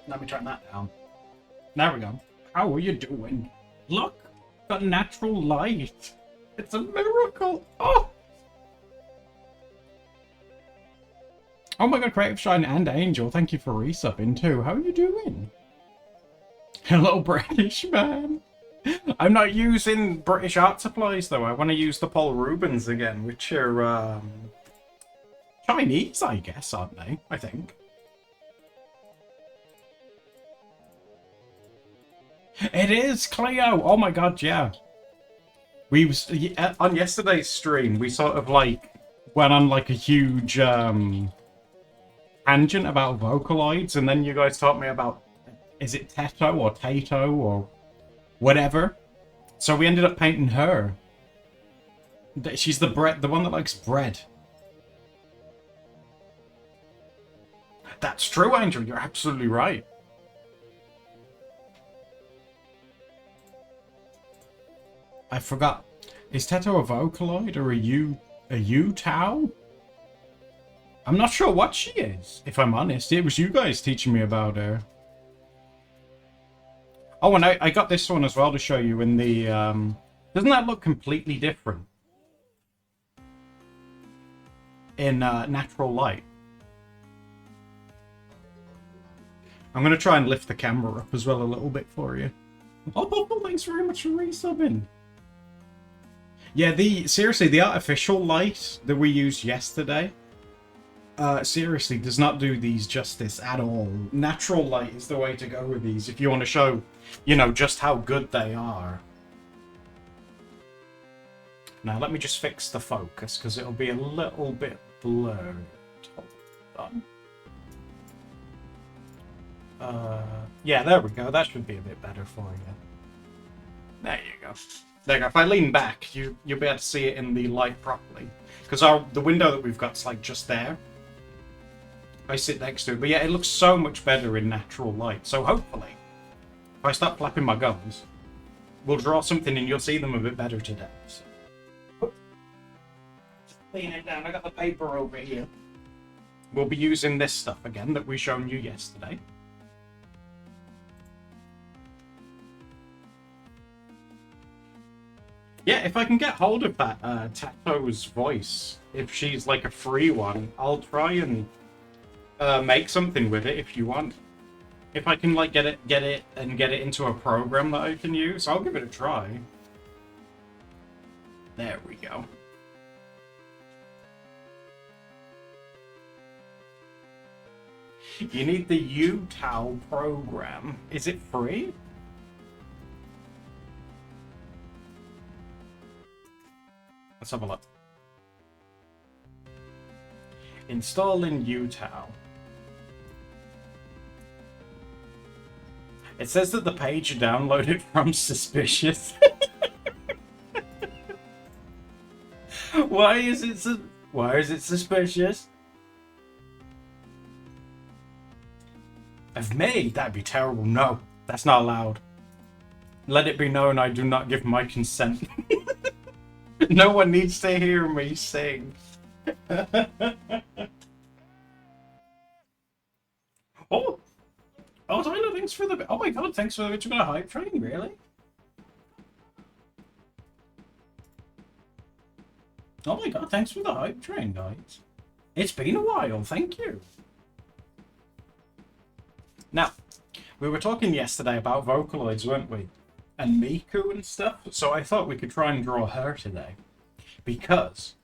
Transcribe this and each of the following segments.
Let me turn that down. There we go. How are you doing? Look, the natural light. It's a miracle. Oh! Oh my god, Creative Shine and Angel, thank you for resubbing too. How are you doing? Hello, British man. I'm not using British art supplies though. I want to use the Paul Rubens again, which are Chinese, I guess, aren't they? I think. It is Cleo. Oh my god, yeah. We was on yesterday's stream. We sort of like went on like a huge tangent about Vocaloids, and then you guys taught me about, is it Teto or Tato or whatever. So we ended up painting her. She's the one that likes bread. That's true, Angel. You're absolutely right. I forgot. Is Teto a Vocaloid or a U-Tao? I'm not sure what she is, if I'm honest. It was you guys teaching me about her. Oh, and I got this one as well to show you in the... doesn't that look completely different? In natural light. I'm going to try and lift the camera up as well a little bit for you. Oh, Bubble, thanks very much for resubbing. Yeah, seriously, the artificial light that we used yesterday, seriously, does not do these justice at all. Natural light is the way to go with these if you want to show, you know, just how good they are. Now, let me just fix the focus, because it'll be a little bit blurred. Hold on. Yeah, there we go. That should be a bit better for you. There you go. There you go. If I lean back, you'll be able to see it in the light properly. Because the window that we've got's like just there. I sit next to it. But yeah, it looks so much better in natural light. So hopefully, if I start flapping my gums, we'll draw something and you'll see them a bit better today. So, lean it down. I got the paper over here. We'll be using this stuff again that we shown you yesterday. Yeah, if I can get hold of that Tato's voice, if she's like a free one, I'll try and make something with it if you want. If I can like get it into a program that I can use, I'll give it a try. There we go. You need the U-Tao program. Is it free? Let's have a look. Installing U-Tao. It says that the page you downloaded from suspicious. Why is it suspicious? Of me? That'd be terrible. No, that's not allowed. Let it be known I do not give my consent. No one needs to hear me sing. Oh, thanks for the... Oh my god, thanks for the bit about a hype train, really? Oh my god, thanks for the hype train, guys. It's been a while, thank you. Now, we were talking yesterday about Vocaloids, weren't we? And Miku and stuff, so I thought we could try and draw her today. Because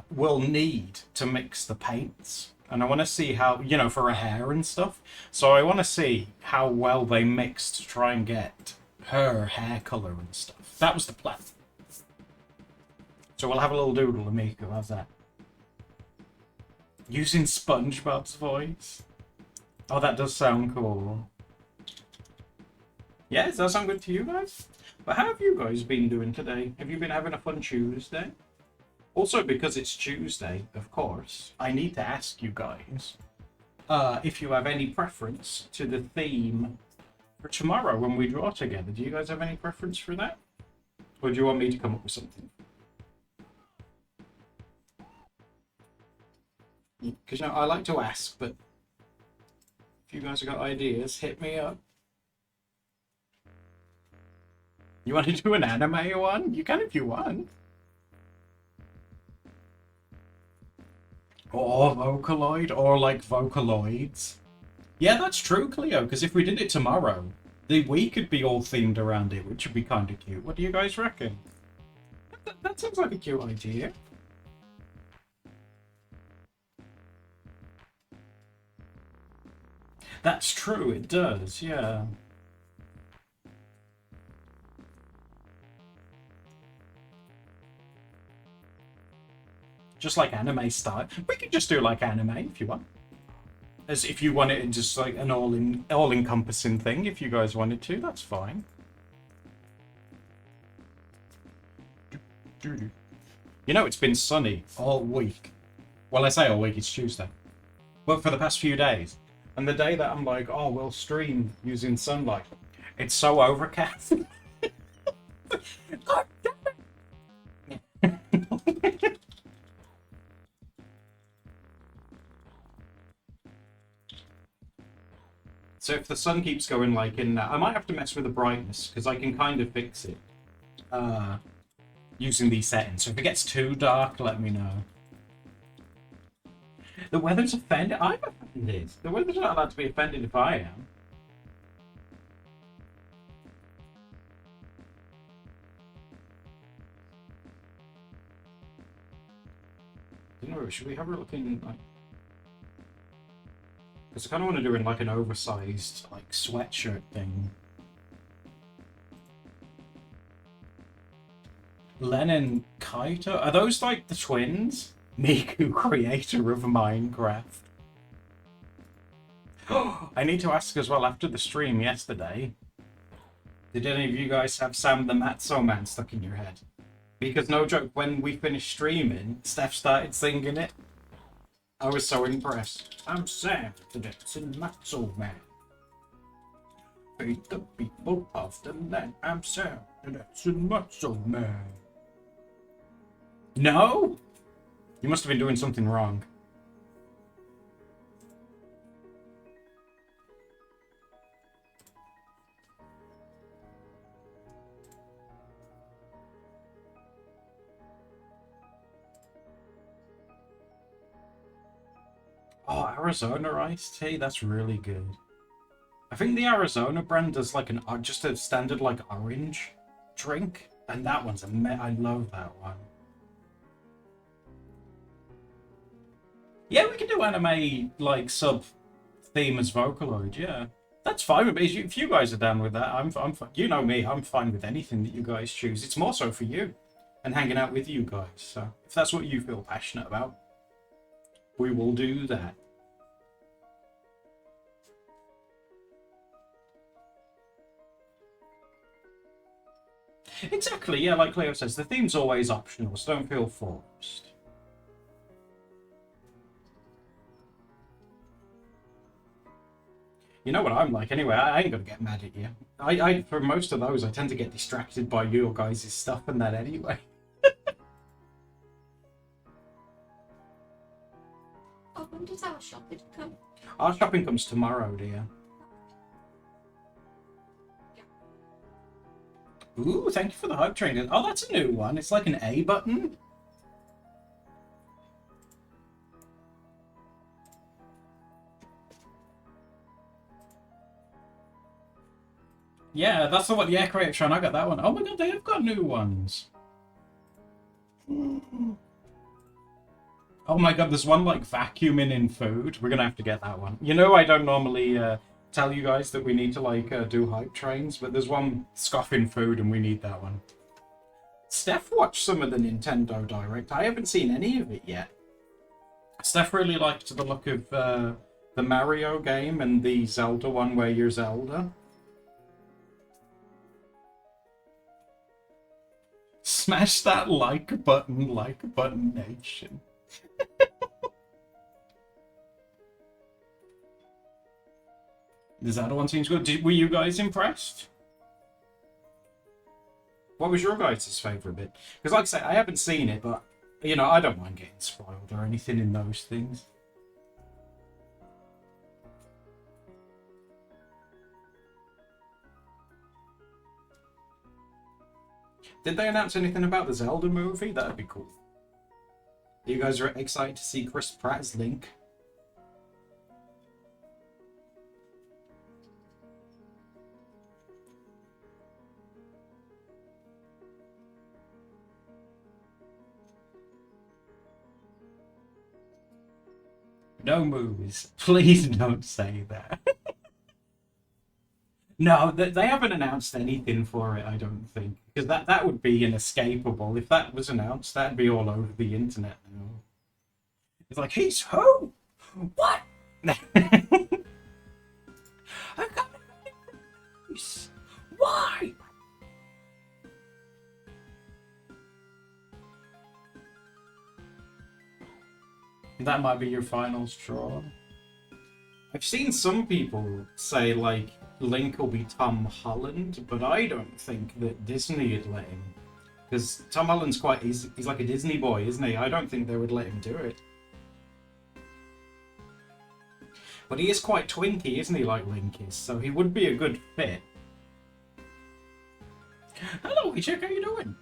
we'll need to mix the paints. And I want to see how, you know, for her hair and stuff. So I want to see how well they mix to try and get her hair colour and stuff. That was the plan. So we'll have a little doodle of Miku, how's that? Using SpongeBob's voice. Oh, that does sound cool. Yeah, does that sound good to you guys? But how have you guys been doing today? Have you been having a fun Tuesday? Also, because it's Tuesday, of course, I need to ask you guys if you have any preference to the theme for tomorrow when we draw together. Do you guys have any preference for that? Or do you want me to come up with something? Because, you know, I like to ask, but if you guys have got ideas, hit me up. You want to do an anime one? You can if you want. Or Vocaloid, or like Vocaloids. Yeah, that's true, Cleo, because if we did it tomorrow, we could be all themed around it, which would be kind of cute. What do you guys reckon? That sounds like a cute idea. That's true, it does, yeah. Just like anime style. We could just do like anime if you want. As if you want it in just like an all-encompassing thing, if you guys wanted to, that's fine. You know, it's been sunny all week. Well, I say all week, it's Tuesday. But for the past few days. And the day that I'm like, oh, we'll stream using sunlight, it's so overcast. God damn it! So if the sun keeps going like in that, I might have to mess with the brightness because I can kind of fix it using these settings. So if it gets too dark, let me know. The weather's offended? I'm offended. The weather's not allowed to be offended if I am. I don't know, should we have a look in like... Because I kind of want to do it in like an oversized like sweatshirt thing. Lennon Kaito? Are those like the twins? Miku, creator of Minecraft. I need to ask as well, after the stream yesterday, did any of you guys have Sam the Matzo Man stuck in your head? Because no joke, when we finished streaming, Steph started singing it. I was so impressed. I'm Sam, the dancing Matzo Man. Feed the people of the land. I'm Sam, the dancing Matzo Man. No? You must have been doing something wrong. Oh, Arizona iced tea? That's really good. I think the Arizona brand does like just a standard like orange drink. And that one's I love that one. Yeah, we can do anime like sub theme as Vocaloid, yeah. That's fine with me. If you guys are down with that, I'm fine. You know me, I'm fine with anything that you guys choose. It's more so for you and hanging out with you guys. So if that's what you feel passionate about, we will do that. Exactly, yeah, like Cleo says, the theme's always optional, so don't feel forced. You know what I'm like anyway, I ain't gonna get mad at you. I for most of those, I tend to get distracted by your guys' stuff and that anyway. Oh, when does our shopping come? Our shopping comes tomorrow, dear. Ooh, thank you for the hype train. Oh, that's a new one. It's like an A button. Yeah, that's the one. Yeah, Creatron, I got that one. Oh my god, they have got new ones. Oh my god, there's one like vacuuming in food. We're gonna have to get that one. You know, I don't normally tell you guys that we need to like do hype trains, but there's one scoffing food and we need that one. Steph watched some of the Nintendo Direct. I haven't seen any of it yet. Steph really liked the look of the Mario game and the Zelda one where you're Zelda. Smash that like button nation. The Zelda one seems good. Were you guys impressed? What was your guys' favourite bit? Because like I say, I haven't seen it, but, you know, I don't mind getting spoiled or anything in those things. Did they announce anything about the Zelda movie? That'd be cool. You guys are excited to see Chris Pratt as Link? No movies. Please don't say that. No, they haven't announced anything for it, I don't think. Because that would be inescapable. If that was announced, that'd be all over the internet now. It's like, he's who? What? I got it. Why? That might be your final straw. I've seen some people say, like, Link will be Tom Holland, but I don't think that Disney would let him. Because Tom Holland's he's like a Disney boy, isn't he? I don't think they would let him do it. But he is quite twinky, isn't he, like Link is? So he would be a good fit. Hello, Ichik, how you doing?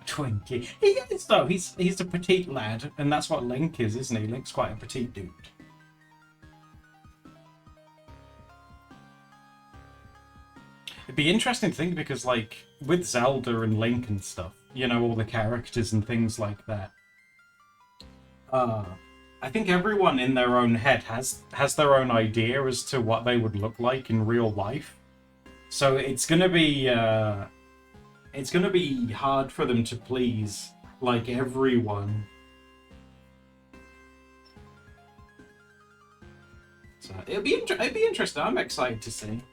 Twinkie. He is, though. He's a petite lad, and that's what Link is, isn't he? Link's quite a petite dude. It'd be interesting to think because, like, with Zelda and Link and stuff, you know, all the characters and things like that. I think everyone in their own head has their own idea as to what they would look like in real life. So it's gonna be hard for them to please like everyone. So it'd be interesting. I'm excited to see.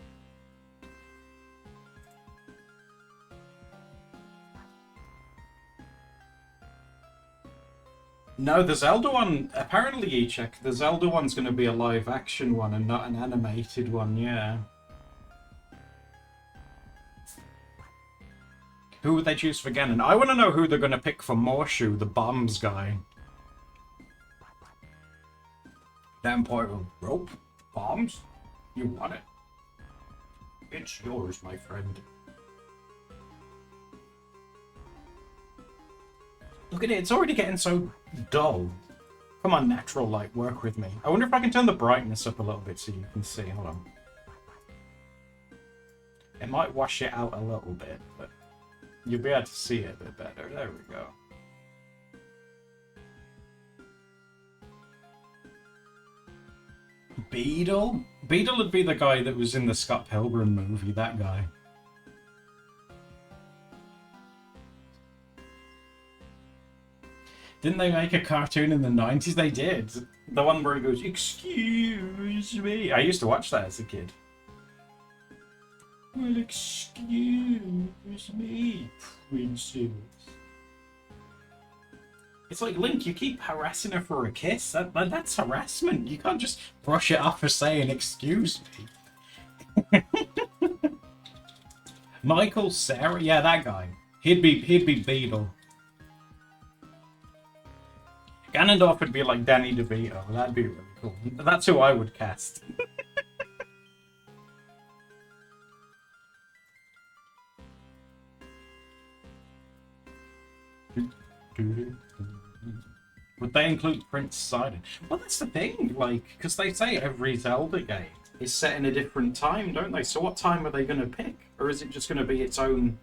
No, the Zelda one, apparently, E-Check, the Zelda one's going to be a live action one and not an animated one, yeah. Who would they choose for Ganon? I want to know who they're going to pick for Morshu, the bombs guy. Damn portal. Rope? Bombs? You want it? It's yours, my friend. Look at it, it's already getting so dull. Come on, natural light, work with me. I wonder if I can turn the brightness up a little bit so you can see. Hold on. It might wash it out a little bit, but you'll be able to see it a bit better. There we go. Beedle? Beedle would be the guy that was in the Scott Pilgrim movie, that guy. Didn't they make a cartoon in the 90s? They did. The one where he goes, "Excuse me." I used to watch that as a kid. Well, excuse me, princess. It's like, Link, you keep harassing her for a kiss. That's harassment. You can't just brush it off for saying, "Excuse me." Michael Cera? Yeah, that guy. He'd be Beedle. Ganondorf would be like Danny DeVito. That'd be really cool. That's who I would cast. Would they include Prince Sidon? Well, that's the thing, like, because they say every Zelda game is set in a different time, don't they? So what time are they going to pick? Or is it just going to be its own,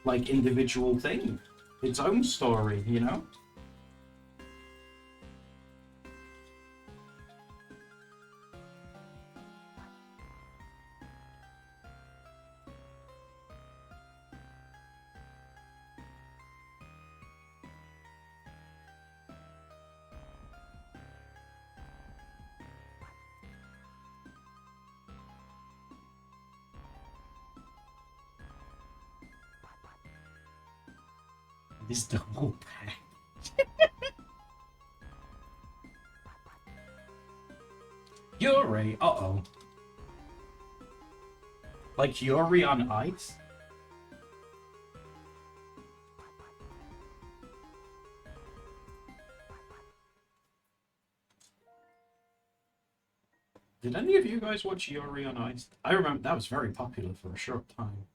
like, individual thing? Its own story, you know? This double pack. Yuri, uh-oh. Like Yuri on ice? Did any of you guys watch Yuri on Ice? I remember that was very popular for a short time.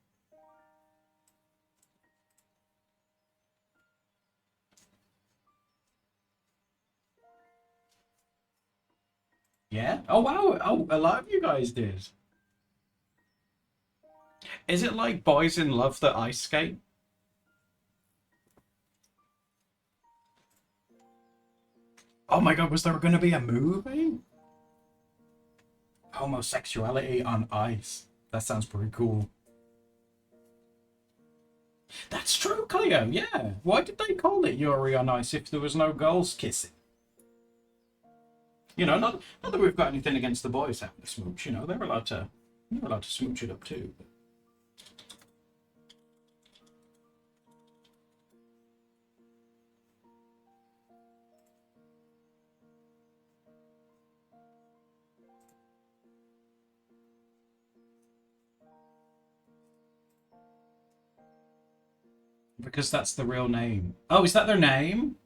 Yeah? Oh wow, oh, a lot of you guys did. Is it like Boys in Love that ice skate? Oh my god, was there going to be a movie? Homosexuality on ice. That sounds pretty cool. That's true, Cleo, yeah. Why did they call it Yuri on Ice if there was no girls kissing? You know, not that we've got anything against the boys having a smooch, you know, they're allowed to smooch it up too. But... Because that's the real name. Oh, is that their name?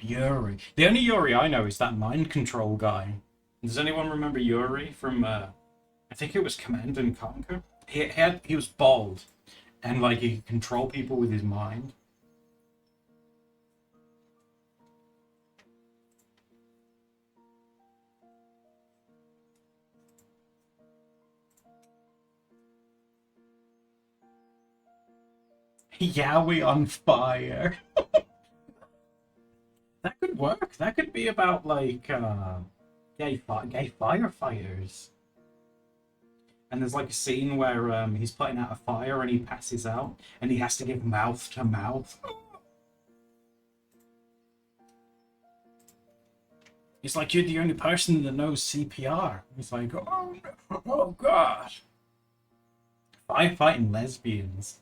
Yuri. The only Yuri I know is that mind control guy. Does anyone remember Yuri from, I think it was Command and Conquer? He was bald, and like he could control people with his mind. Yowie on fire. That could work. That could be about like gay firefighters. And there's like a scene where he's putting out a fire and he passes out and he has to give mouth to mouth. He's like, you're the only person that knows CPR. He's like, oh no, oh god. Firefighting lesbians.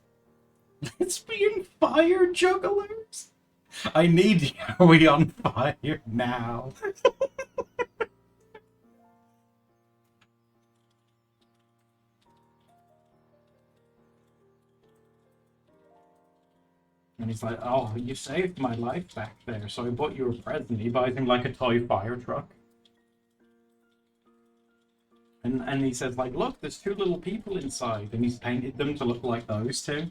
Lesbian fire jugglers? I need Yowie on fire now. And he's like, oh, you saved my life back there, so I bought you a present. He buys him like a toy fire truck. And he says, like, look, there's two little people inside. And he's painted them to look like those two.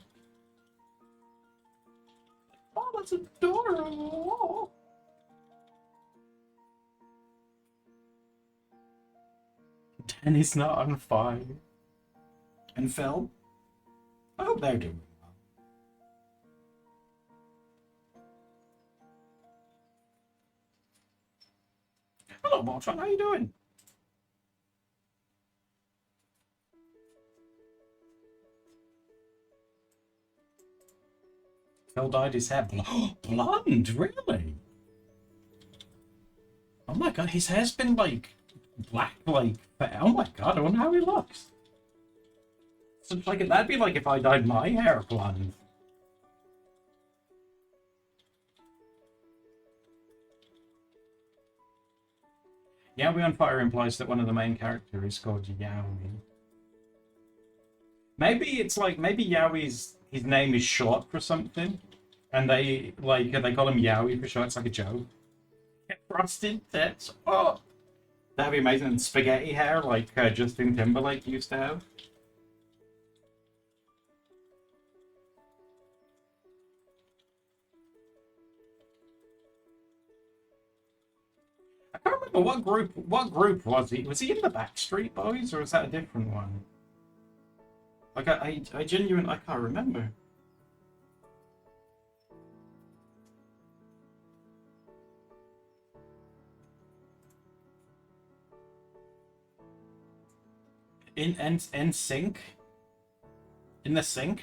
Oh, that's adorable. Danny's not on fire. And Phil? I hope they're doing well. Hello, Mortron, how you doing? Phil dyed his hair blonde, really? Oh my god, his hair's been like black, like, oh my god, I wonder how he looks. So like that'd be like if I dyed my hair blonde. Yaoi on fire implies that one of the main characters is called Yaoi. Maybe it's like maybe Yaoi's his name is short for something. And they call him Yowie for sure. It's like a joke. Frosted tits. Oh, that'd be amazing. And spaghetti hair, like Justin Timberlake used to have. I can't remember what group. What group was he? Was he in the Backstreet Boys, or was that a different one? Like I genuinely I can't remember. In sync. In the sink.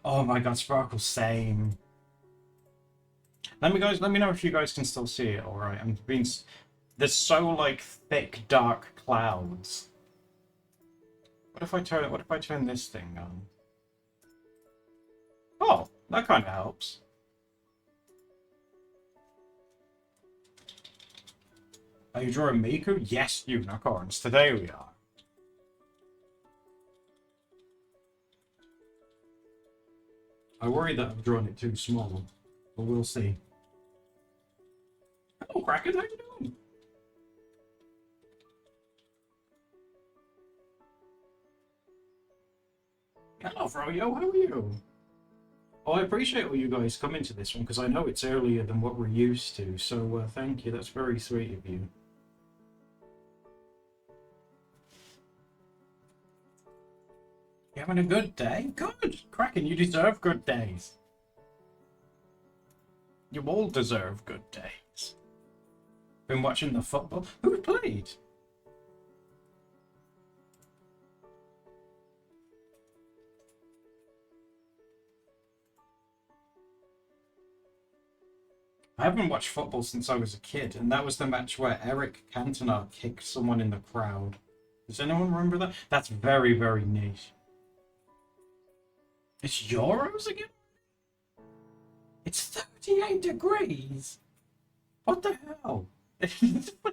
Oh my god, Sparkle, same. Let me know if you guys can still see it. All right, I'm being. There's so like thick, dark clouds. What if I turn? What if I turn this thing on? Oh, that kind of helps. Are you drawing Miku? Yes, unicorns. Today we are. I worry that I've drawn it too small, but we'll see. Hello, Kraken, how you doing? Hello, Froyo, how are you? Oh, I appreciate all you guys coming to this one, because I know it's earlier than what we're used to, so thank you, that's very sweet of you. You having a good day? Good! Kraken, you deserve good days. You all deserve good days. Been watching the football? Who played? I haven't watched football since I was a kid, and that was the match where Eric Cantona kicked someone in the crowd. Does anyone remember that? That's very, very niche. It's Euros again? It's 38 degrees? What the hell?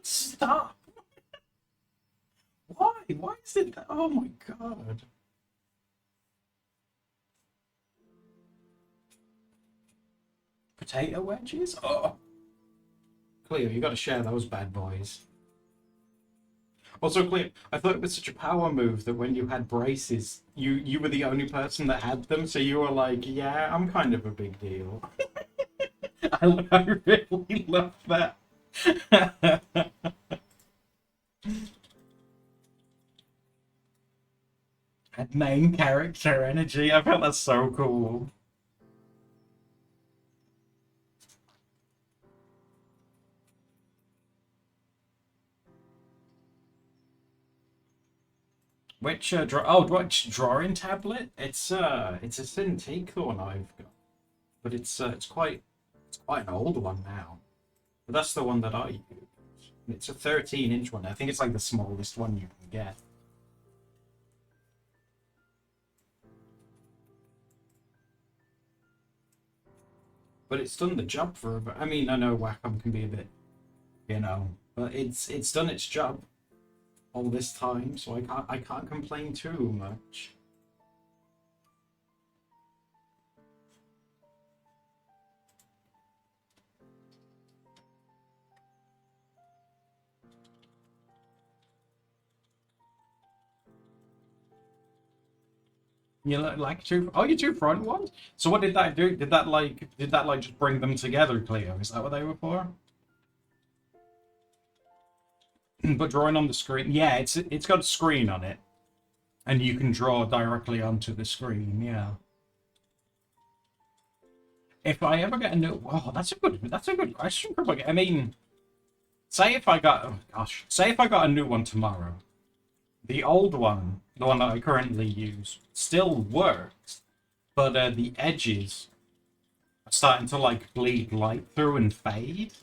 Stop! Why? Why is it that? Oh my god. Potato wedges? Oh! Cleo, you gotta share those bad boys. Also, Cleo, I thought it was such a power move that when you had braces, you were the only person that had them, so you were like, yeah, I'm kind of a big deal. I really love that. Had main character energy. I felt that's so cool. Which which drawing tablet? It's a Cintiq, the one I've got, but it's quite an old one now. But that's the one that I use. It's a 13-inch one. I think it's like the smallest one you can get. But it's done the job for. I mean, I know Wacom can be a bit, but it's done its job all this time, so I can't complain too much. You like two? Oh, your two front ones. So what did that do? Did that like just bring them together, Cleo? Is that what they were for? But drawing on the screen, yeah, it's got a screen on it, and you can draw directly onto the screen. Yeah. If I ever get a new, oh, that's a good question. I mean, say if I got, oh gosh, say if I got a new one tomorrow, the old one, the one that I currently use, still works, but the edges are starting to like bleed light through and fade.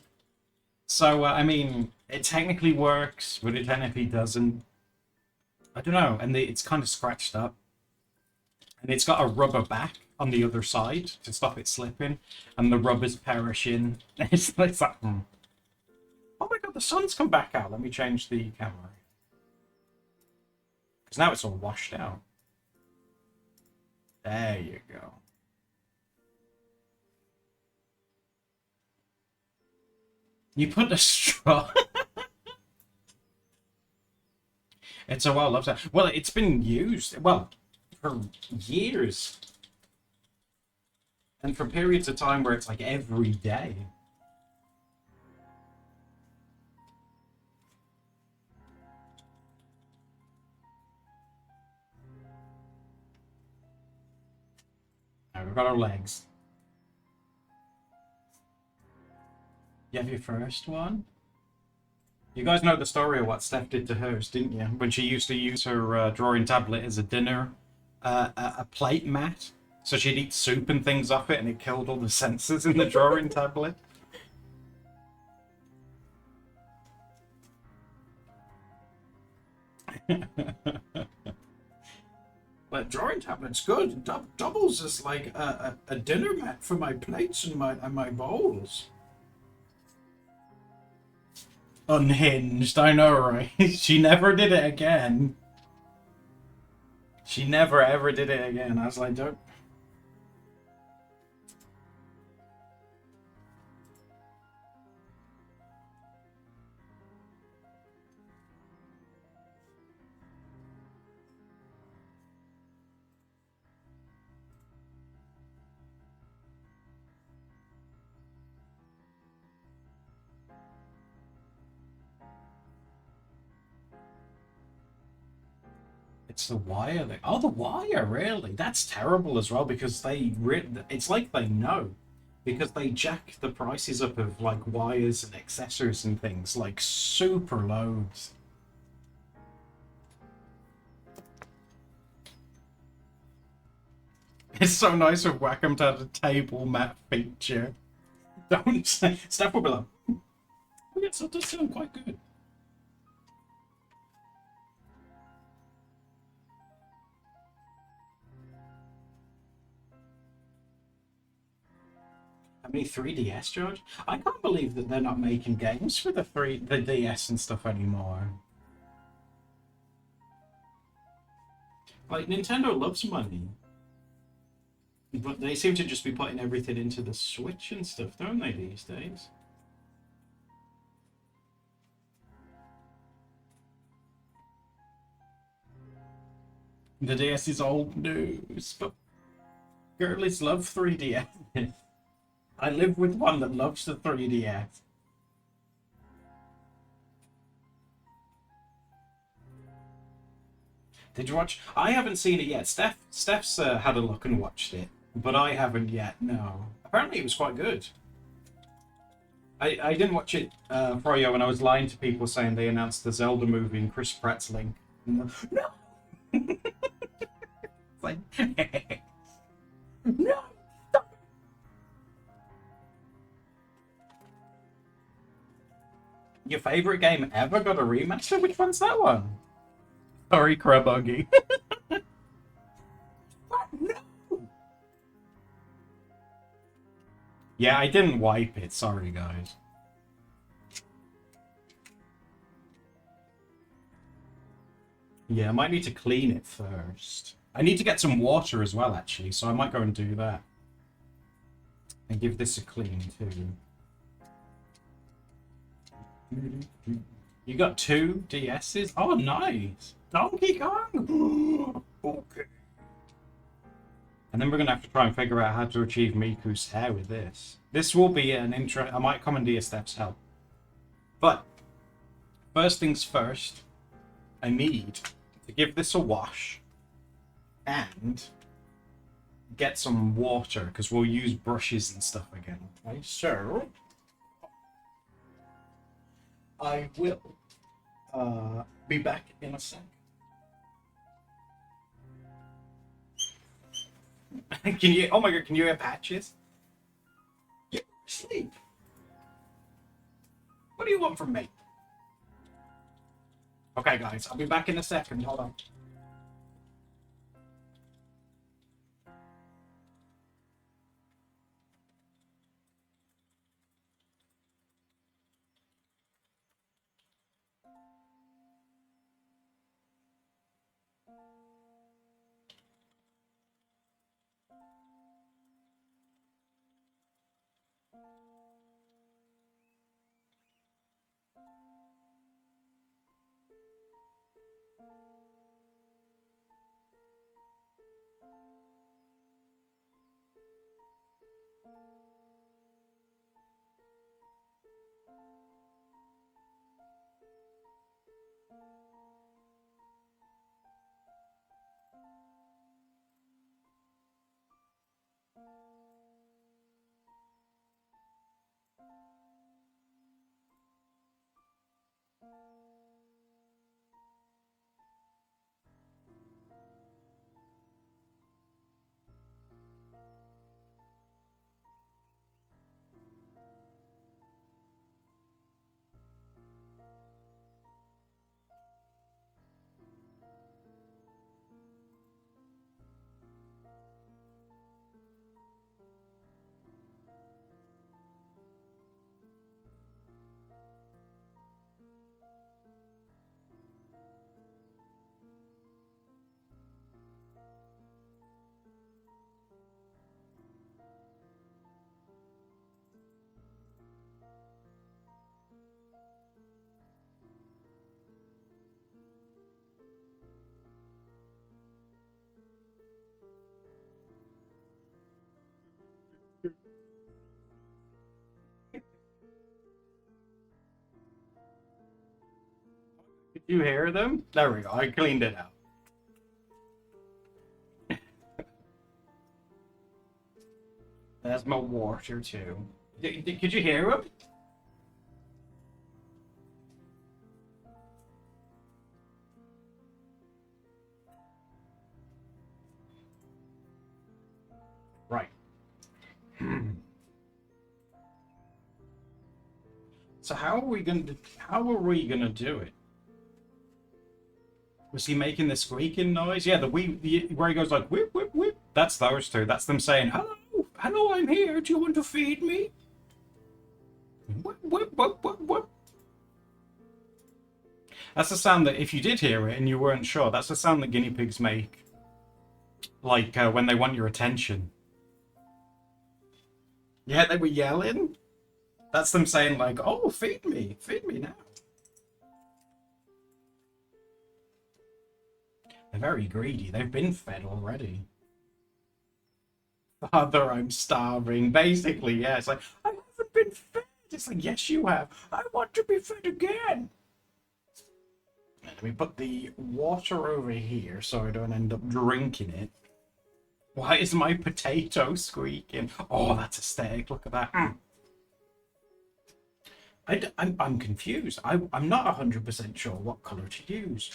So, I mean, it technically works, but it technically doesn't. I don't know, and it's kind of scratched up. And it's got a rubber back on the other side to stop it slipping, and the rubber's perishing. It's like, oh my god, the sun's come back out. Let me change the camera. Because now it's all washed out. There you go. You put the straw. It's a well loved. Well, it's been used for years, and for periods of time where it's like every day. Now we've got our legs. You have your first one. You guys know the story of what Steph did to hers, didn't you? When she used to use her drawing tablet as a dinner, a plate mat, so she'd eat soup and things off it, and it killed all the sensors in the drawing tablet. But drawing tablet's good. It doubles as like a dinner mat for my plates and my bowls. Unhinged, I know, right? She never did it again. She never ever did it again. I was like, don't. It's the wire. Oh, the wire, really? That's terrible as well because it's like they know. Because they jack the prices up of like wires and accessories and things like super loads. It's so nice of Wacom to have a table mat feature. Don't say. Steph will be like, oh, yes, that does sound quite good. How many 3DS, George? I can't believe that they're not making games for the DS and stuff anymore. Like, Nintendo loves money. But they seem to just be putting everything into the Switch and stuff, don't they, these days? The DS is old news, but girlies love 3DS. I live with one that loves the 3DS. Did you watch? I haven't seen it yet. Steph's had a look and watched it, but I haven't yet. No. Apparently, it was quite good. I didn't watch it, Froyo, when I was lying to people saying they announced the Zelda movie and Chris Pratt's Link. No. It's like, no. Stop. Your favorite game ever got a remaster? Which one's that one? Sorry, Krabuggy. What? No. Yeah, I didn't wipe it. Sorry, guys. Yeah, I might need to clean it first. I need to get some water as well, actually, so I might go and do that. And give this a clean, too. You got 2 DSs? Oh, nice! Donkey Kong! Okay. And then we're going to have to try and figure out how to achieve Miku's hair with this. This will be an intro. I might commandeer Steph's help. But, first things first, I need to give this a wash and get some water because we'll use brushes and stuff again. Okay, so I will be back in a sec. Can you? Oh my god! Can you hear Patches? You're asleep. you want from me? Okay, guys, I'll be back in a second. Hold on. Did you hear them? There we go. I cleaned it out. There's my water too. Could you hear them? Right. So how are we gonna do it? Was he making the squeaking noise? Yeah, where he goes like whip whip whip. That's those two. That's them saying hello, hello, I'm here. Do you want to feed me? Whip whip whip whip whip. That's the sound that if you did hear it and you weren't sure, that's the sound that guinea pigs make. Like when they want your attention. Yeah, they were yelling. That's them saying like, "Oh, feed me now." They're very greedy. They've been fed already. Father, I'm starving. Basically, yeah. It's like, I haven't been fed. It's like, yes, you have. I want to be fed again. Let me put the water over here so I don't end up drinking it. Why is my potato squeaking? Oh, that's aesthetic. Look at that. I'm confused. I'm not 100% sure what color to use.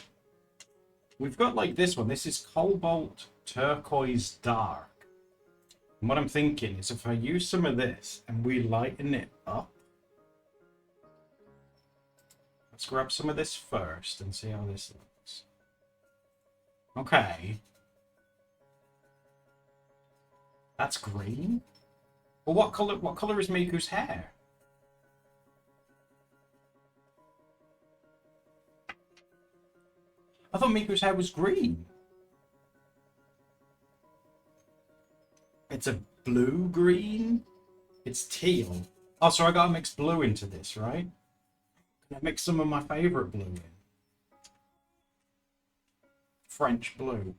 We've got like this one. This is Cobalt Turquoise Dark. And what I'm thinking is if I use some of this and we lighten it up. Let's grab some of this first and see how this looks. Okay. That's green. Well, what color is Miku's hair? I thought Miku's hair was green. It's a blue-green? It's teal. Oh, so I gotta mix blue into this, right? Can I mix some of my favorite blue in? French blue.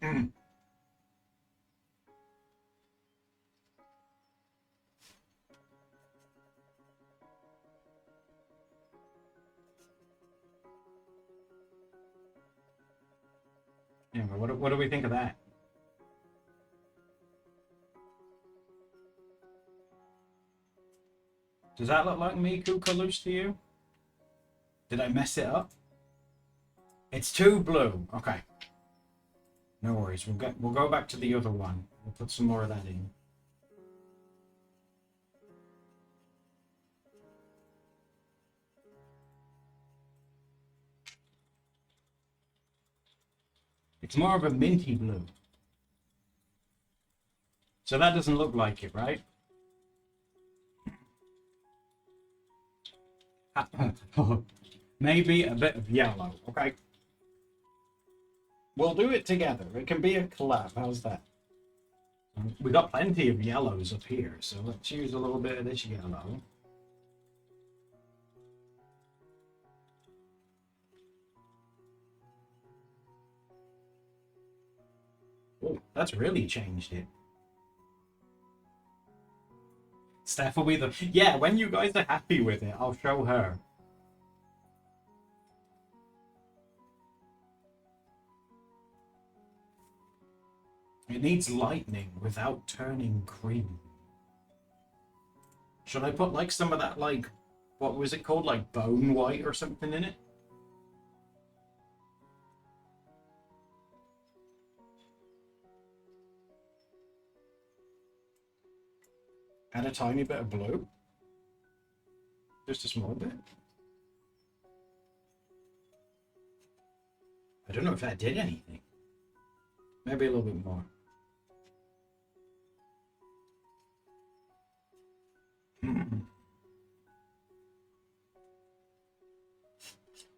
Anyway, what do we think of that? Does that look like Miku colors to you? Did I mess it up? It's too blue. Okay. No worries. We'll go back to the other one. We'll put some more of that in. It's more of a minty blue. So that doesn't look like it, right? Maybe a bit of yellow, okay? We'll do it together. It can be a collab. How's that? We got plenty of yellows up here, so let's use a little bit of this yellow. Oh, that's really changed it. Steph will be the... Yeah, when you guys are happy with it, I'll show her. It needs lightning without turning green. Should I put like some of that, like, what was it called? Like bone white or something in it? Add a tiny bit of blue. Just a small bit. I don't know if that did anything. Maybe a little bit more.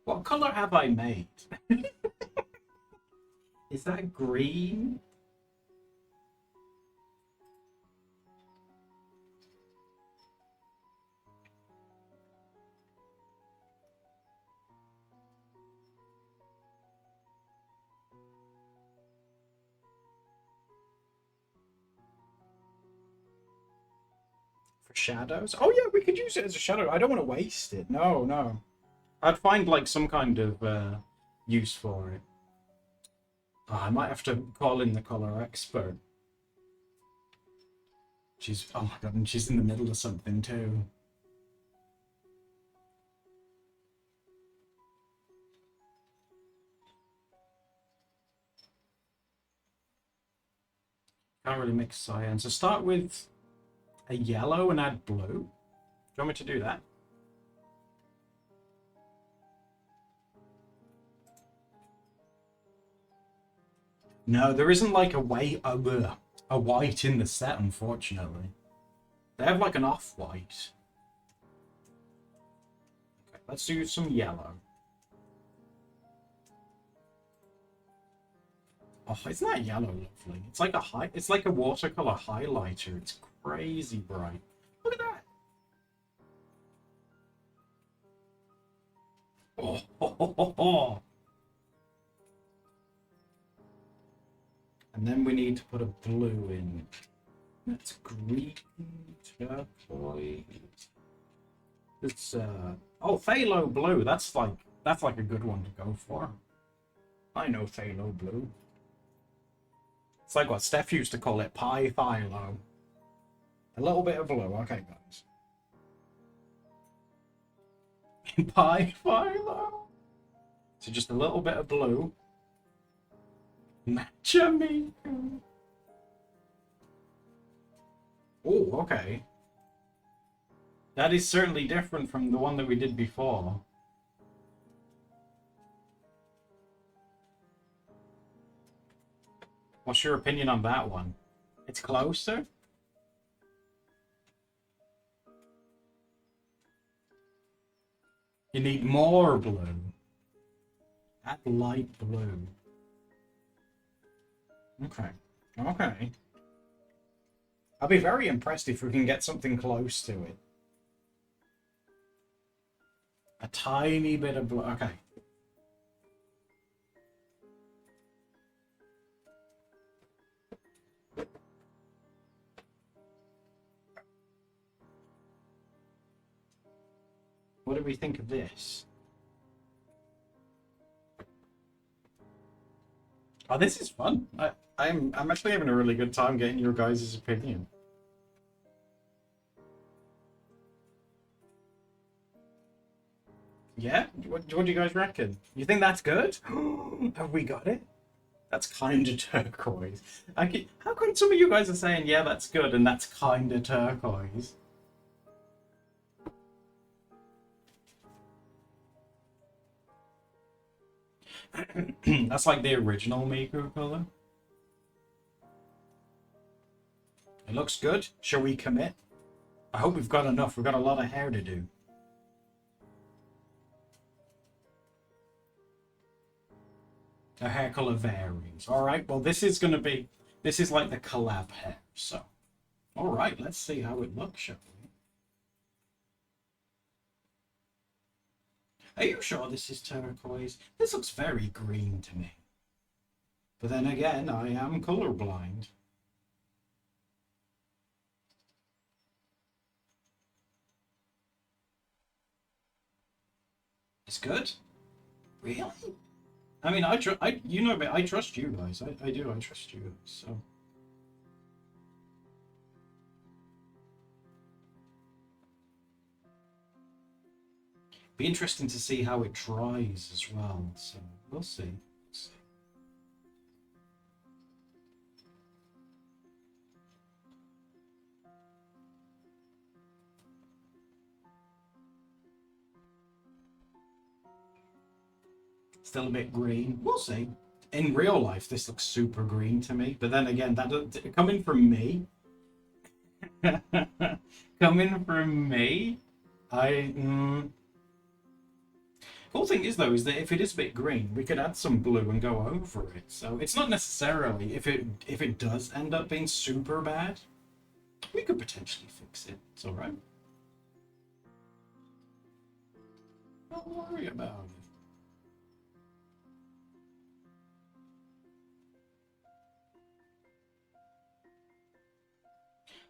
What color have I made? Is that green? For shadows? Oh yeah, we could use it as a shadow. I don't want to waste it. No, no. I'd find like some kind of use for it. Oh, I might have to call in the color expert. She's, oh my god, and she's in the middle of something too. Can't really mix cyan. So start with a yellow and add blue. Do you want me to do that? No, there isn't like a white in the set, unfortunately. They have like an off-white. Okay, let's do some yellow. Oh, isn't that yellow lovely? It's like a watercolor highlighter. It's crazy bright. Look at that. Oh, ho, ho, ho, ho. And then we need to put a blue in. That's green, turquoise. It's oh, phthalo blue. That's like a good one to go for. I know phthalo blue. It's like what Steph used to call it, pie phthalo. A little bit of blue, okay, guys. Pie phthalo. So just a little bit of blue. Matcha Miku. Oh, okay. That is certainly different from the one that we did before. What's your opinion on that one? It's closer? You need more blue. Add light blue. Okay. Okay. I'll be very impressed if we can get something close to it. A tiny bit of blue. Okay. What do we think of this? Oh, this is fun. I'm actually having a really good time getting your guys' opinion. Yeah? What do you guys reckon? You think that's good? Have we got it? That's kind of turquoise. How come some of you guys are saying, yeah, that's good, and that's kind of turquoise? That's like the original Miku color. It looks good. Shall we commit? I hope we've got enough. We've got a lot of hair to do. The hair color varies. Alright, well this is like the collab hair, so. Alright, let's see how it looks, shall we? Are you sure this is turquoise? This looks very green to me. But then again, I am colorblind. It's good? Really? I mean, I trust you guys. I do. I trust you guys. So. Be interesting to see how it dries as well. So we'll see. Still a bit green. We'll see. In real life, this looks super green to me. But then again, that coming from me, coming from me, Cool thing is though, is that if it is a bit green, we could add some blue and go over it. So it's not necessarily if it does end up being super bad, we could potentially fix it. It's all right. Don't worry about it.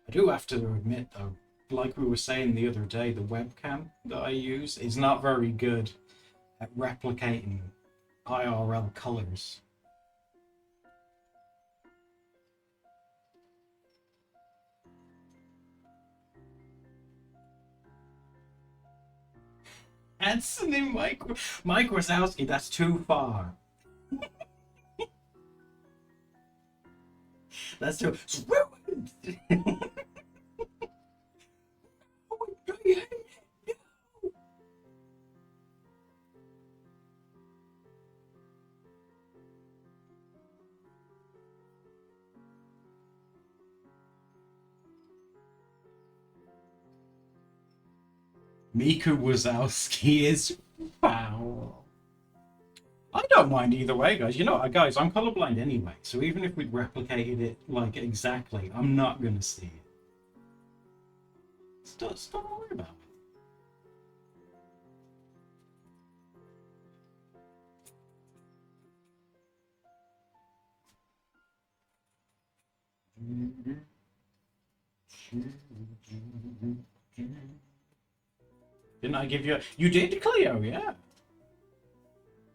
I do have to admit though, like we were saying the other day, the webcam that I use is not very good at replicating IRL colors. Hatsune Mike Wazowski, that's too far. That's too. Miku Wazowski is foul. I don't mind either way, guys. You know what, guys, I'm colorblind anyway, so even if we'd replicated it like exactly, I'm not gonna see it. Just don't worry about it. Didn't I give you you did, Cleo, yeah.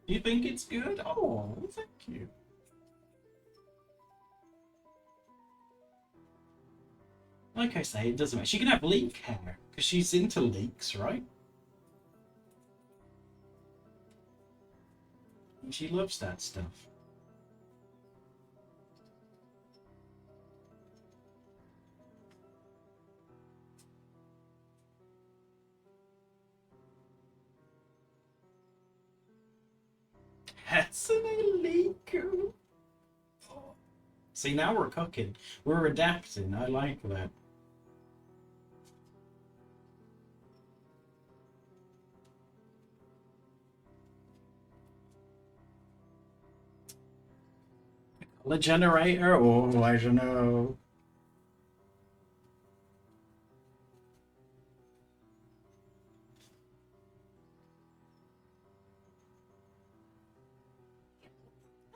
You think it's good? Oh, thank you. Like I say, it doesn't matter. She can have leek hair, because she's into leeks, right? And she loves that stuff. Hatsune Miku. Oh. See, now we're cooking. We're adapting. I like that. Color generator? Oh, I don't know.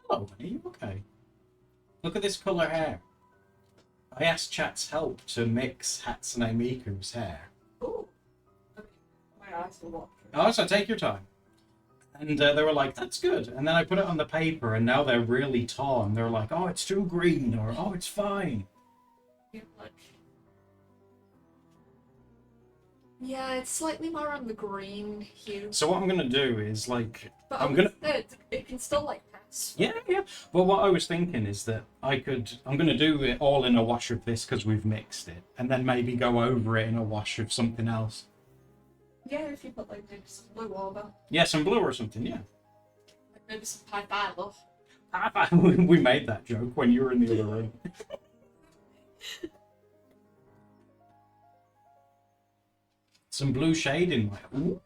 Hello, are you okay? Look at this color hair. I asked chat's help to mix Hatsune Miku's hair. Oh, okay. My eyes are watering. Oh, so take your time. And they were like, that's good. And then I put it on the paper, and now they're really torn. They're like, oh, it's too green, or oh, it's fine. Yeah, it's slightly more on the green hue. So what I'm gonna do is like, But I'm gonna. it can still like pass. Yeah, yeah. But what I was thinking is that I'm gonna do it all in a wash of this because we've mixed it, and then maybe go over it in a wash of something else. Yeah, if you put like maybe some blue over. Yeah, some blue or something. Yeah. Like Maybe some pie love. We made that joke when you were in the other room. Some blue shading. Ooh,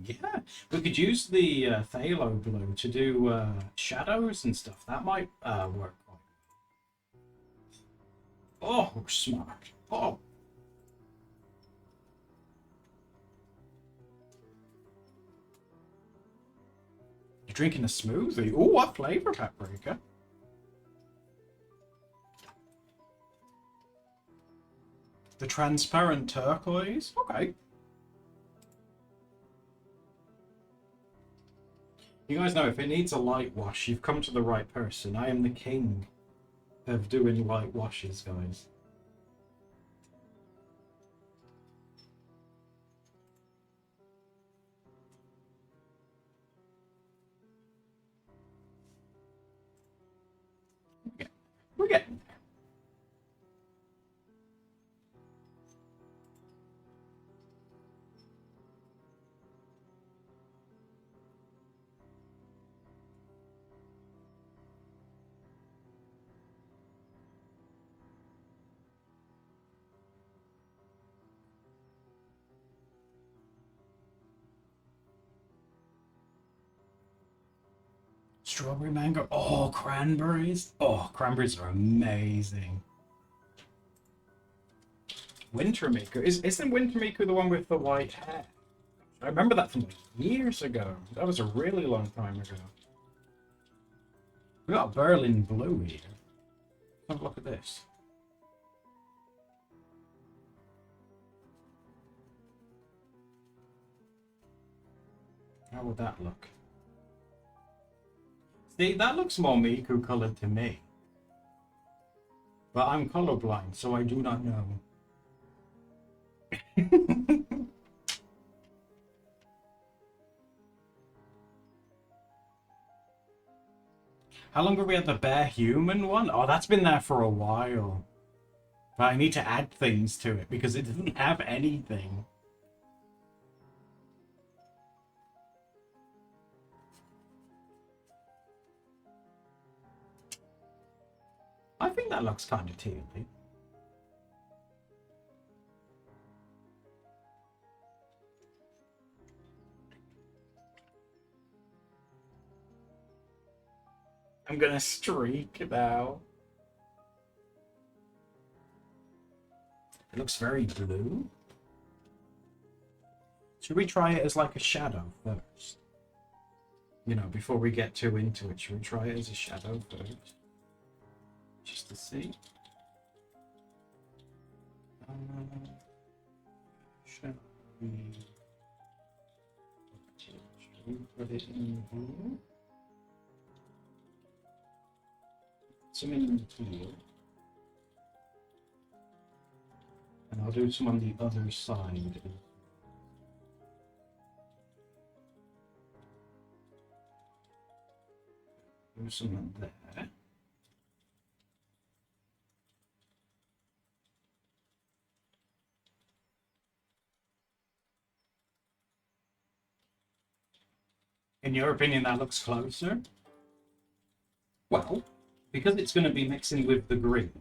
yeah. We could use the phthalo blue to do shadows and stuff. That might work quite well. Oh, smart. Oh. You're drinking a smoothie? Oh, what flavor, paprika? The transparent turquoise? Okay. You guys know, if it needs a light wash, you've come to the right person. I am the king of doing light washes, guys. We're getting there. Strawberry mango. Oh, cranberries. Oh, cranberries are amazing. Winter Miku. Isn't Winter Miku the one with the white hair? I remember that from like years ago. That was a really long time ago. We got Berlin blue here. Have a look at this. How would that look? See, that looks more Miku colored to me. But I'm colorblind, so I do not know. How long have we had the bare human one? Oh, that's been there for a while. But I need to add things to it because it doesn't have anything. I think that looks kind of tealy. I'm gonna streak now. It looks very blue. Should we try it as like a shadow first? You know, before we get too into it, should we try it as a shadow first? Just to see. Shall we put it in here? Some in here. And I'll do some on the other side. Do some there. In your opinion, that looks closer? Well, because it's going to be mixing with the green,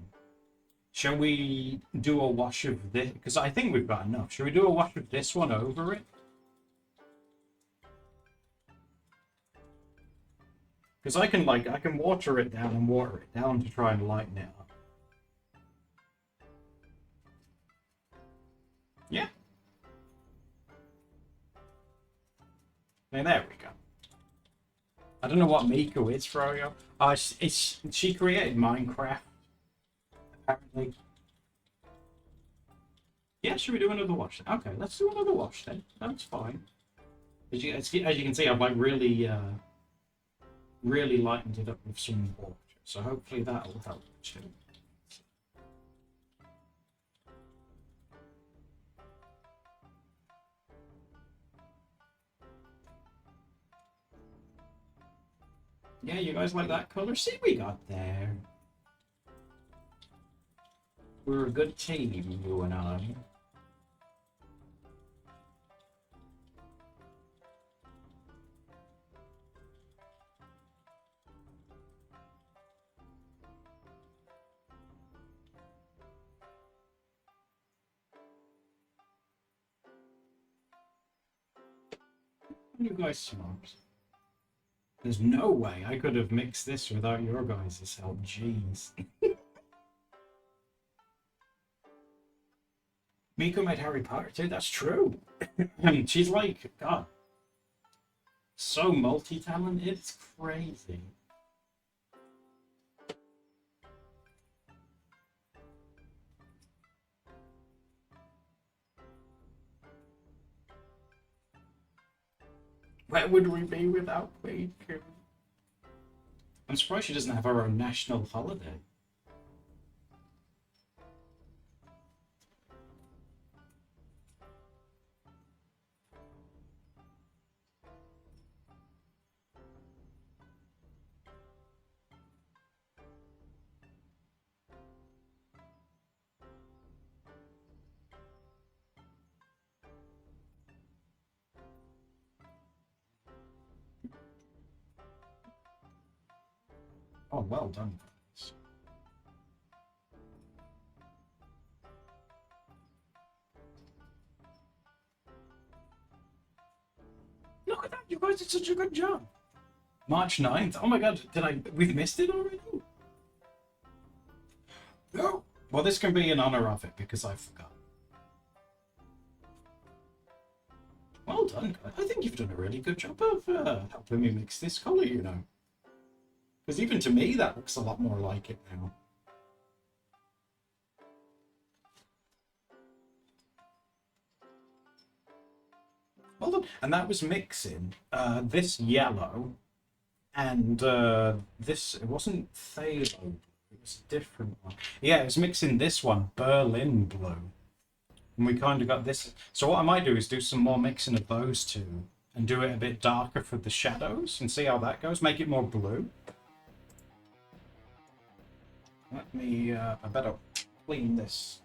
shall we do a wash of this? Because I think we've got enough. Shall we do a wash of this one over it? Because I can water it down and water it down to try and lighten it up. Yeah. Okay, there we go. I don't know what Miku is, Froyo. She created Minecraft, apparently. Yeah, should we do another wash? Okay, let's do another wash then. That's fine. As you can see, I've like really lightened it up with some water. So hopefully that will help too. Yeah, you guys like that color? See, we got there. We're a good team, you and I. You guys smart. There's no way I could have mixed this without your guys' help. Jeez. Miku made Harry Potter too. That's true. She's like, God, so multi-talented. It's crazy. Where would we be without Miku? I'm surprised she doesn't have her own national holiday. Oh, well done, guys. Look at that, you guys did such a good job. March 9th. Oh my god, we've missed it already? No. Well, this can be in honor of it because I forgot. Well done, guys. I think you've done a really good job of helping me mix this colour, you know. Because even to me, that looks a lot more like it now. Well done. And that was mixing this yellow and this, it wasn't phthalo, it was a different one. Yeah, it was mixing this one, Berlin blue. And we kind of got this. So what I might do is do some more mixing of those two and do it a bit darker for the shadows and see how that goes. Make it more blue. Let me, I better clean this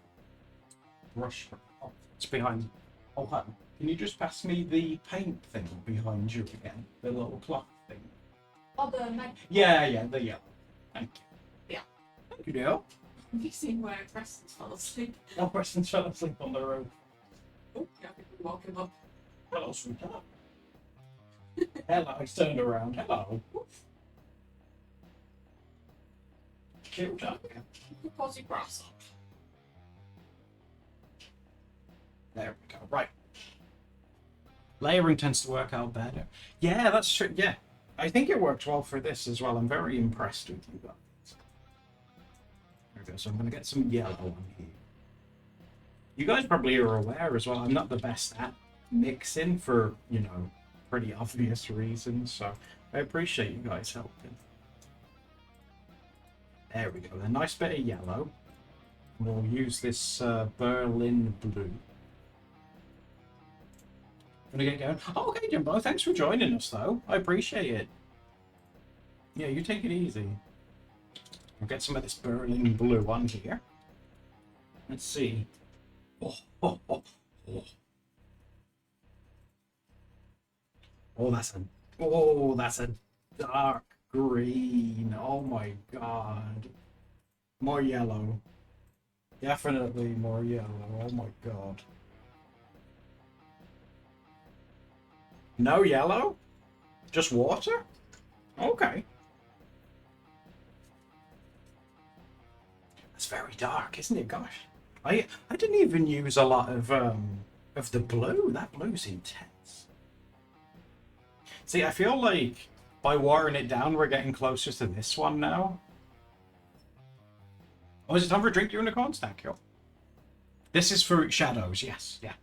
brush. Oh, it's behind. Oh, can you just pass me the paint thing behind you again? The little cloth thing. Oh, the mag. Yeah, the yellow. Thank you. Yeah. Thank you, dear. Have you seen where Preston fell asleep? Oh, Preston fell asleep on the road. Oh, yeah, we can walk him up. Hello, sweetheart. Hello, he's turned around. Hello. Cute, aren't you? You can pause your grass up. There we go. Right. Layering tends to work out better. Yeah, that's true. Yeah. I think it worked well for this as well. I'm very impressed with you guys. There we go. So I'm going to get some yellow on here. You guys probably are aware as well. I'm not the best at mixing for, you know, pretty obvious reasons. So I appreciate you guys helping. There we go. A nice bit of yellow. We'll use this Berlin blue. Gonna get going. Oh, okay, Jimbo. Thanks for joining us, though. I appreciate it. Yeah, you take it easy. We'll get some of this Berlin blue on here. Let's see. Oh, that's a dark green. Oh my god. More yellow. Definitely more yellow. Oh my god. No yellow? Just water? Okay. That's very dark, isn't it? Gosh. I didn't even use a lot of the blue. That blue's intense. See, I feel like by watering it down, we're getting closer to this one now. Oh, is it time for a drink during the corn stack? Yo. This is for shadows, yes. Yeah.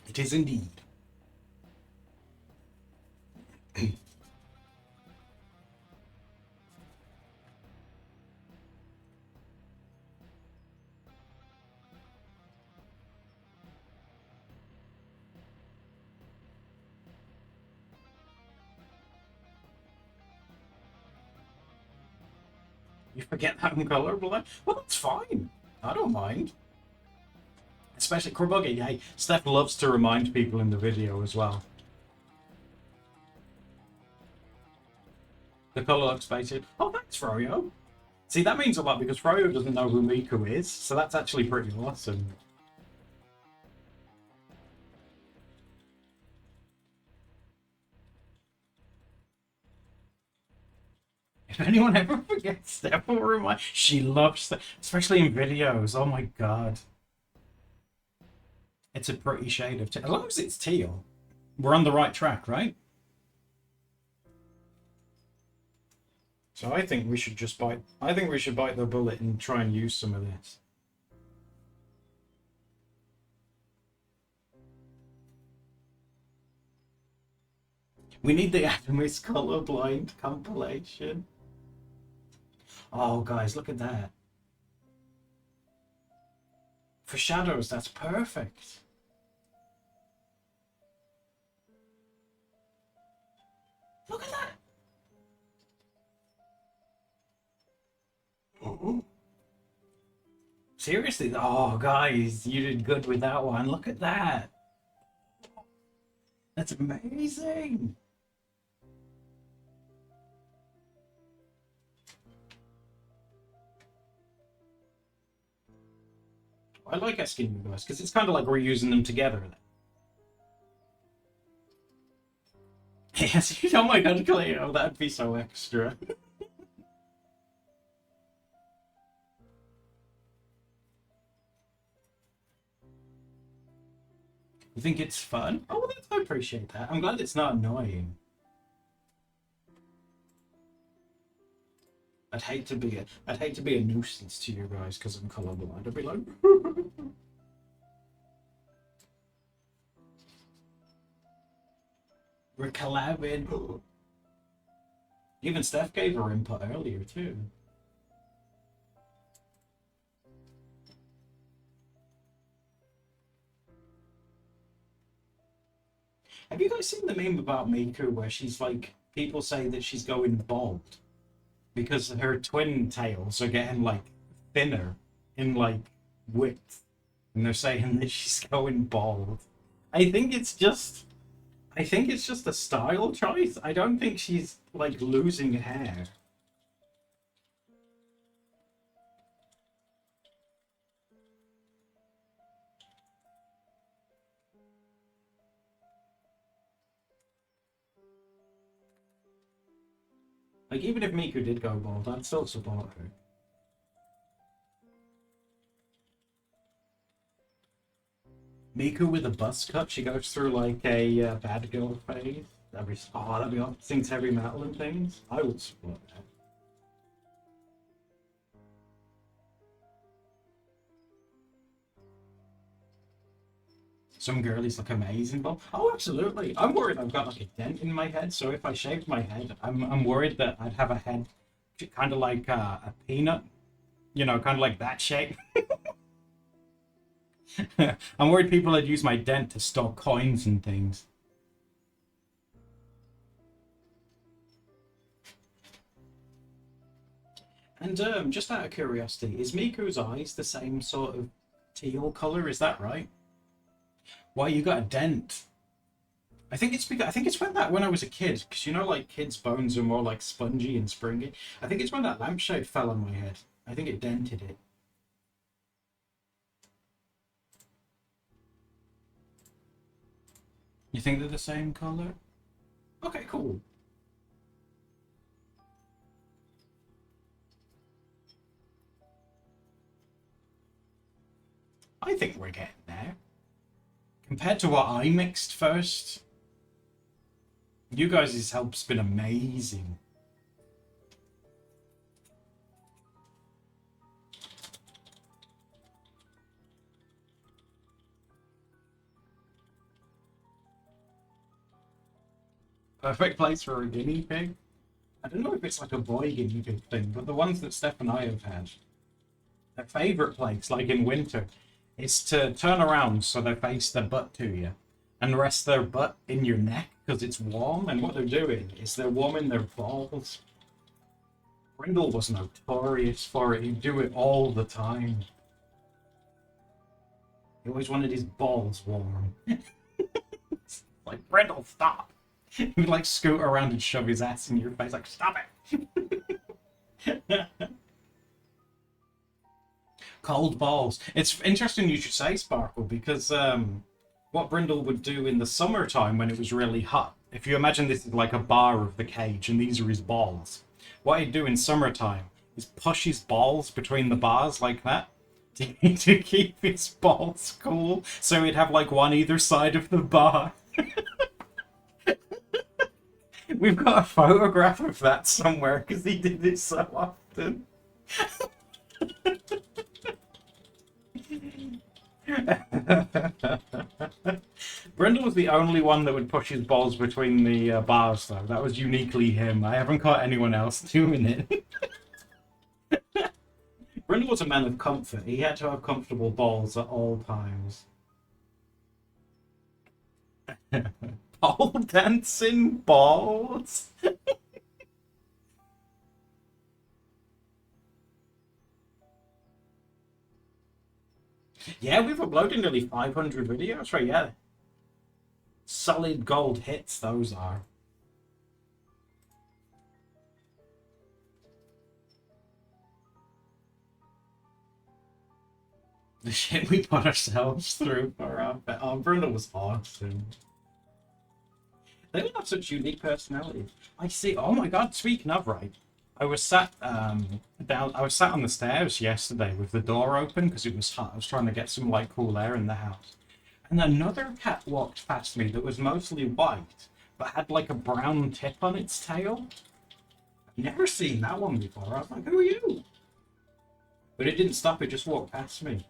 It is indeed. You forget that I'm colorblind? Well, that's fine. I don't mind. Especially Corbuggy. Hey, Steph loves to remind people in the video as well. The color looks basic. Oh, thanks, Froyo. See, that means a lot because Froyo doesn't know who Miku is, so that's actually pretty awesome. If anyone ever forgets Steph, will remind. She loves that, especially in videos. Oh my god. It's a pretty shade of teal. As long as it's teal, we're on the right track, right? So I think we should just bite. I think we should bite the bullet and try and use some of this. We need the Animist colorblind compilation. Oh, guys, look at that. For shadows, that's perfect. Look at that. Oh. Seriously? Oh, guys, you did good with that one. Look at that. That's amazing. I like asking you guys because it's kind of like we're using them together. Yes, oh my god, Cleo, that'd be so extra. You think it's fun? Oh, I appreciate that. I'm glad it's not annoying. I'd hate to be a nuisance to you guys because I'm colorblind. I'd be like, we're collabing. Even Steph gave her input earlier too. Have you guys seen the meme about Miku where she's like, people say that she's going bald because her twin tails are getting like thinner in like width, and they're saying that she's going bald. I think it's just a style choice. I don't think she's like losing hair. Like, even if Miku did go bald, I'd still support her. Miku with a buzz cut, she goes through like a bad girl phase. That'd be awesome. Sings heavy metal and things. I would support that. Some girlies look amazing, but oh, absolutely. I'm worried I've got like a dent in my head, so if I shaved my head, I'm worried that I'd have a head kind of like a peanut, you know, kind of like that shape. I'm worried people would use my dent to store coins and things. And just out of curiosity, is Miku's eyes the same sort of teal color? Is that right? Why you got a dent? I think it's because when I was a kid, because you know, like kids' bones are more like spongy and springy. I think it's when that lampshade fell on my head. I think it dented it. You think they're the same color? Okay, cool. I think we're getting there. Compared to what I mixed first, you guys' help's been amazing. Perfect place for a guinea pig. I don't know if it's like a boy guinea pig thing, but the ones that Steph and I have had, their favourite place, like in winter, is to turn around so they face their butt to you and rest their butt in your neck because it's warm, and what they're doing is they're warming their balls. Brindle was notorious for it. He'd do it all the time. He always wanted his balls warm. Like, Brindle, stop! He would like scoot around and shove his ass in your face, like, stop it! Cold balls. It's interesting you should say, Sparkle, because what Brindle would do in the summertime when it was really hot, if you imagine this is like a bar of the cage and these are his balls, what he'd do in summertime is push his balls between the bars like that to keep his balls cool. So he'd have like one either side of the bar. We've got a photograph of that somewhere because he did it so often. Brindle was the only one that would push his balls between the bars, though. That was uniquely him. I haven't caught anyone else doing it. Brindle was a man of comfort. He had to have comfortable balls at all times. Pole dancing balls? Yeah, we've uploaded nearly 500 videos, right? Yeah. Solid gold hits, those are. The shit we put ourselves through for our bet. Oh, Bruno was awesome. They all have such unique personalities. I see. Oh my god! Speaking of, right, I was sat down. I was sat on the stairs yesterday with the door open because it was hot. I was trying to get some like cool air in the house, and another cat walked past me that was mostly white but had like a brown tip on its tail. I've never seen that one before. I was like, "Who are you?" But it didn't stop. It just walked past me.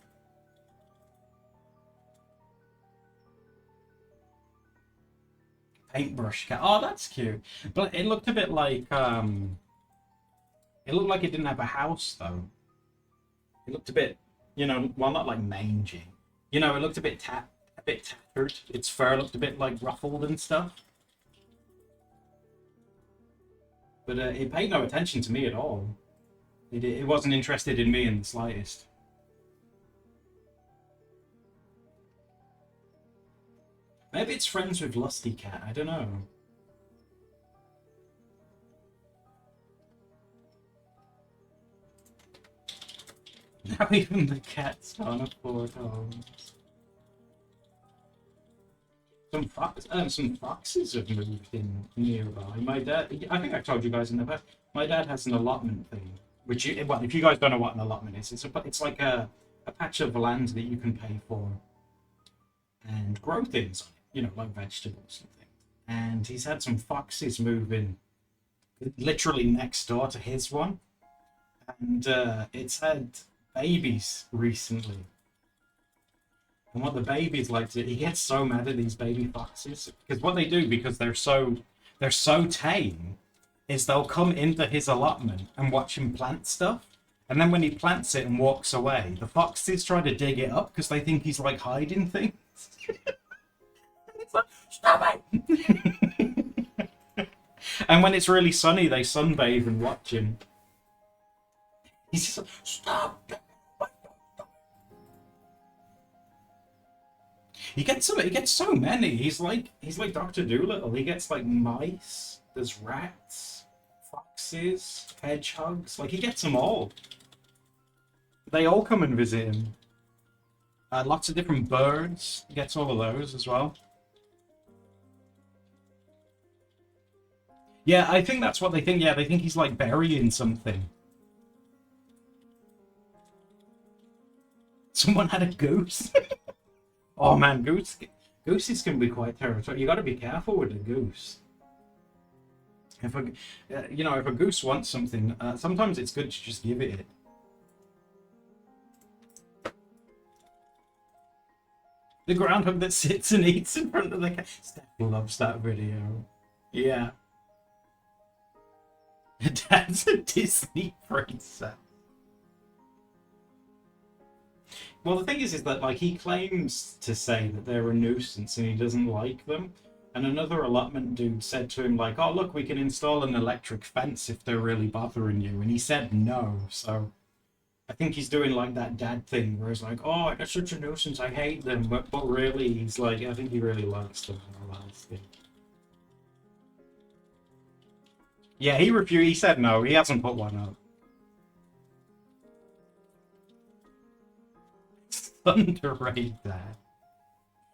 Paintbrush cat. Oh, that's cute. But it looked a bit like it looked like it didn't have a house though. It looked a bit, you know, well, not like mangy. You know, it looked a bit tattered. Its fur looked a bit like ruffled and stuff. But it paid no attention to me at all. It wasn't interested in me in the slightest. Maybe it's friends with Lusty Cat. I don't know. Now even the cats can't afford homes. Some foxes have moved in nearby. My dad, I think I've told you guys in the past, my dad has an allotment thing. Which, well, if you guys don't know what an allotment is, it's like a patch of land that you can pay for and grow things on it, you know, like vegetables and things. And he's had some foxes move in literally next door to his one. And it's had babies recently. And what the babies like to, he gets so mad at these baby foxes because what they do, because they're so tame, is they'll come into his allotment and watch him plant stuff. And then when he plants it and walks away, the foxes try to dig it up because they think he's like hiding things. It's like, stop it! And when it's really sunny, they sunbathe and watch him. He's just like, stop! He gets so many. He's like Dr. Dolittle. He gets like mice, there's rats, foxes, hedgehogs. Like he gets them all. They all come and visit him. Lots of different birds. He gets all of those as well. Yeah, I think that's what they think. Yeah, they think he's like burying something. Someone had a goose. Oh man, gooses can be quite territorial. You got to be careful with the goose. If a goose wants something, sometimes it's good to just give it. The groundhog that sits and eats in front of the cat. Steph loves that video. Yeah. Dad's a Disney princess. Well, the thing is that like he claims to say that they're a nuisance and he doesn't like them. And another allotment dude said to him like, "Oh look, we can install an electric fence if they're really bothering you." And he said no. So I think he's doing like that dad thing where he's like, "Oh, they're such a nuisance, I hate them," but really he's like, I think he really likes them. Yeah, he refused. He said no. He hasn't put one up. Underrated that.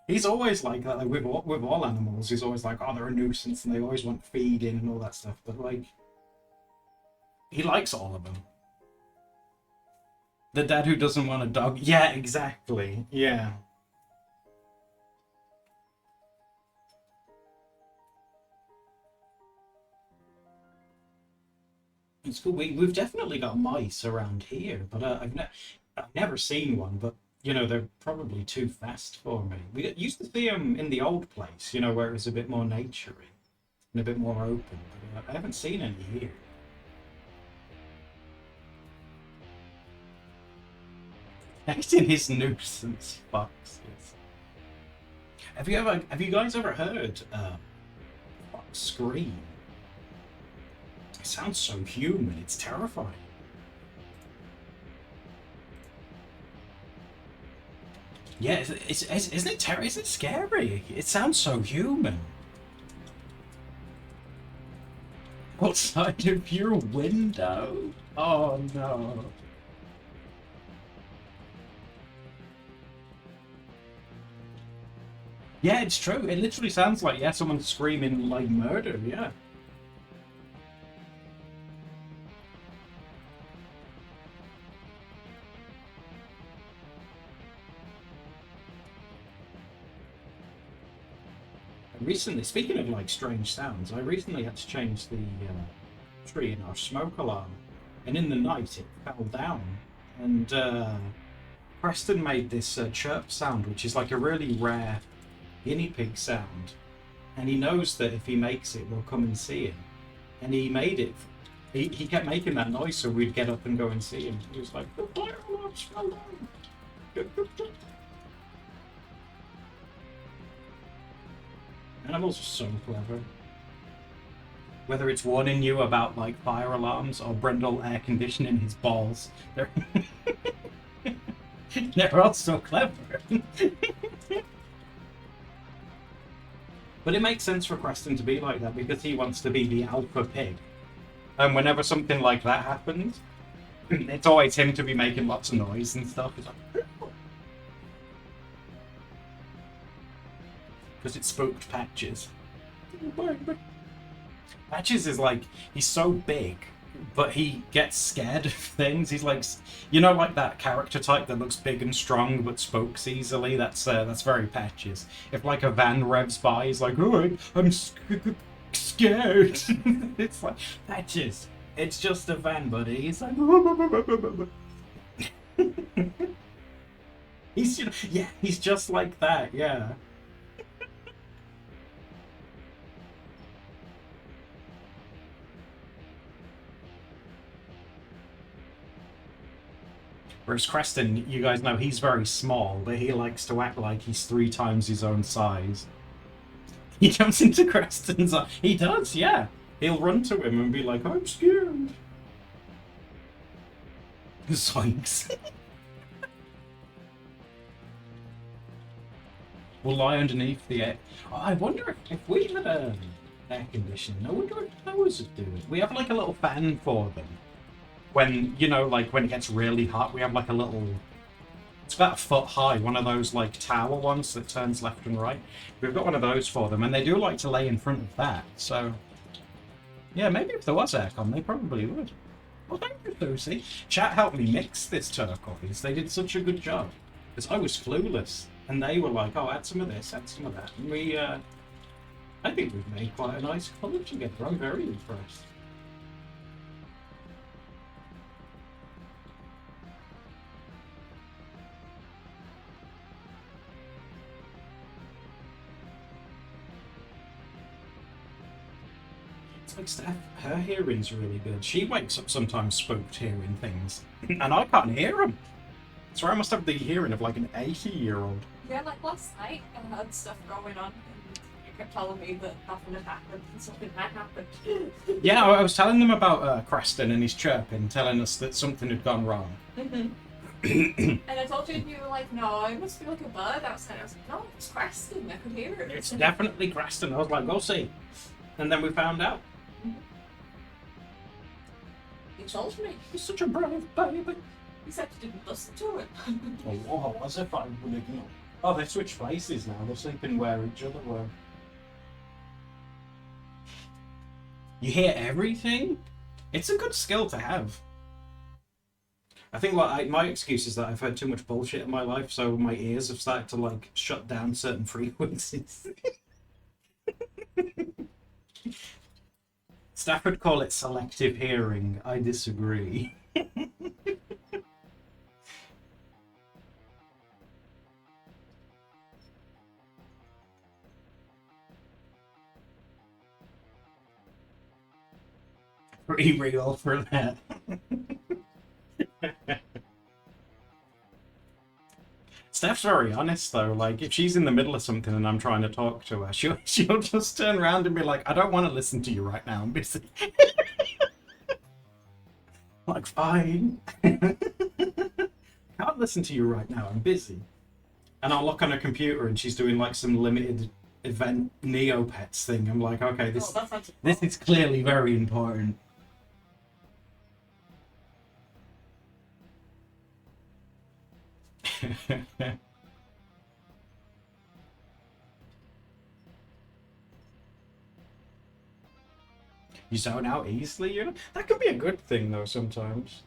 He's always like that, like, with all animals. He's always like, "Oh, they're a nuisance," and they always want feeding and all that stuff. But like, He likes all of them. The dad who doesn't want a dog. Yeah, exactly. Yeah. It's cool. We've definitely got mice around here, but I've never seen one. But you know, they're probably too fast for me. We used to see them in the old place, you know, where it was a bit more naturey and a bit more open. But I haven't seen any here. Acting his nuisance foxes. Have you guys ever heard fox scream? It sounds so human. It's terrifying. Yeah, isn't it isn't it scary? It sounds so human. What side of your window? Oh no. Yeah, it's true. It literally sounds like, yeah, someone's screaming like murder, yeah. Recently, speaking of like strange sounds, I recently had to change the tree in our smoke alarm, and in the night it fell down, and Preston made this chirp sound, which is like a really rare guinea pig sound, and he knows that if he makes it, we'll come and see him, and he made it. He kept making that noise, so we'd get up and go and see him. He was like, "The fire alarm's fell down." Animals are so clever. Whether it's warning you about like fire alarms or Brendel air conditioning his balls, they're all so clever. But it makes sense for Preston to be like that because he wants to be the alpha pig. And whenever something like that happens, it's always him to be making lots of noise and stuff. Because it spooked Patches. Patches is like, he's so big, but he gets scared of things. He's like, you know, like that character type that looks big and strong but spokes easily. That's very Patches. If like a van revs by, he's like, "Oh, I'm scared." It's like, Patches, it's just a van, buddy. He's like, he's, you know, yeah, he's just like that, yeah. Whereas Creston, you guys know, he's very small, but he likes to act like he's 3 times his own size. He jumps into Creston's eye. He does, yeah. He'll run to him and be like, "I'm scared." Zoinks. We'll lie underneath the air. Oh, I wonder if we had an air conditioning, I wonder if those would do it. We have like a little fan for them. When, you know, like when it gets really hot, we have like a little, it's about a foot high, one of those like tower ones that turns left and right. We've got one of those for them, and they do like to lay in front of that. So, yeah, maybe if there was aircon, they probably would. Well, thank you, Lucy. Chat helped me mix this turquoise. They did such a good job. Because I was clueless. And they were like, "Oh, add some of this, add some of that." And we, I think we've made quite a nice colour together. I'm very impressed. Like Steph, her hearing's really good. She wakes up sometimes spooked hearing things, and I can't hear them. So I must have the hearing of like an 80-year-old. Yeah, like last night I had stuff going on and you kept telling me that nothing had happened and something had happened. Yeah, I was telling them about Creston and his chirping, telling us that something had gone wrong. And I told you and you were like, "No, it must be like a bird outside." I was like, "No, it's Creston, I could hear it." It's definitely Creston. I was like, "Go see." And then we found out. He told me. He's such a brave baby. He said you didn't listen to it. Oh, as if I would ignore. Oh, they switched places now. They're sleeping where each other were. You hear everything? It's a good skill to have. I think my excuse is that I've heard too much bullshit in my life, so my ears have started to like shut down certain frequencies. Staff would call it selective hearing. I disagree. Pretty real for that. Steph's very honest though. Like if she's in the middle of something and I'm trying to talk to her, she'll just turn around and be like, "I don't want to listen to you right now. I'm busy." Like fine. Can't listen to you right now. I'm busy. And I'll look on her computer and she's doing like some limited event Neopets thing. I'm like, okay, this is clearly very important. You zone out easily, you know? That can be a good thing though sometimes.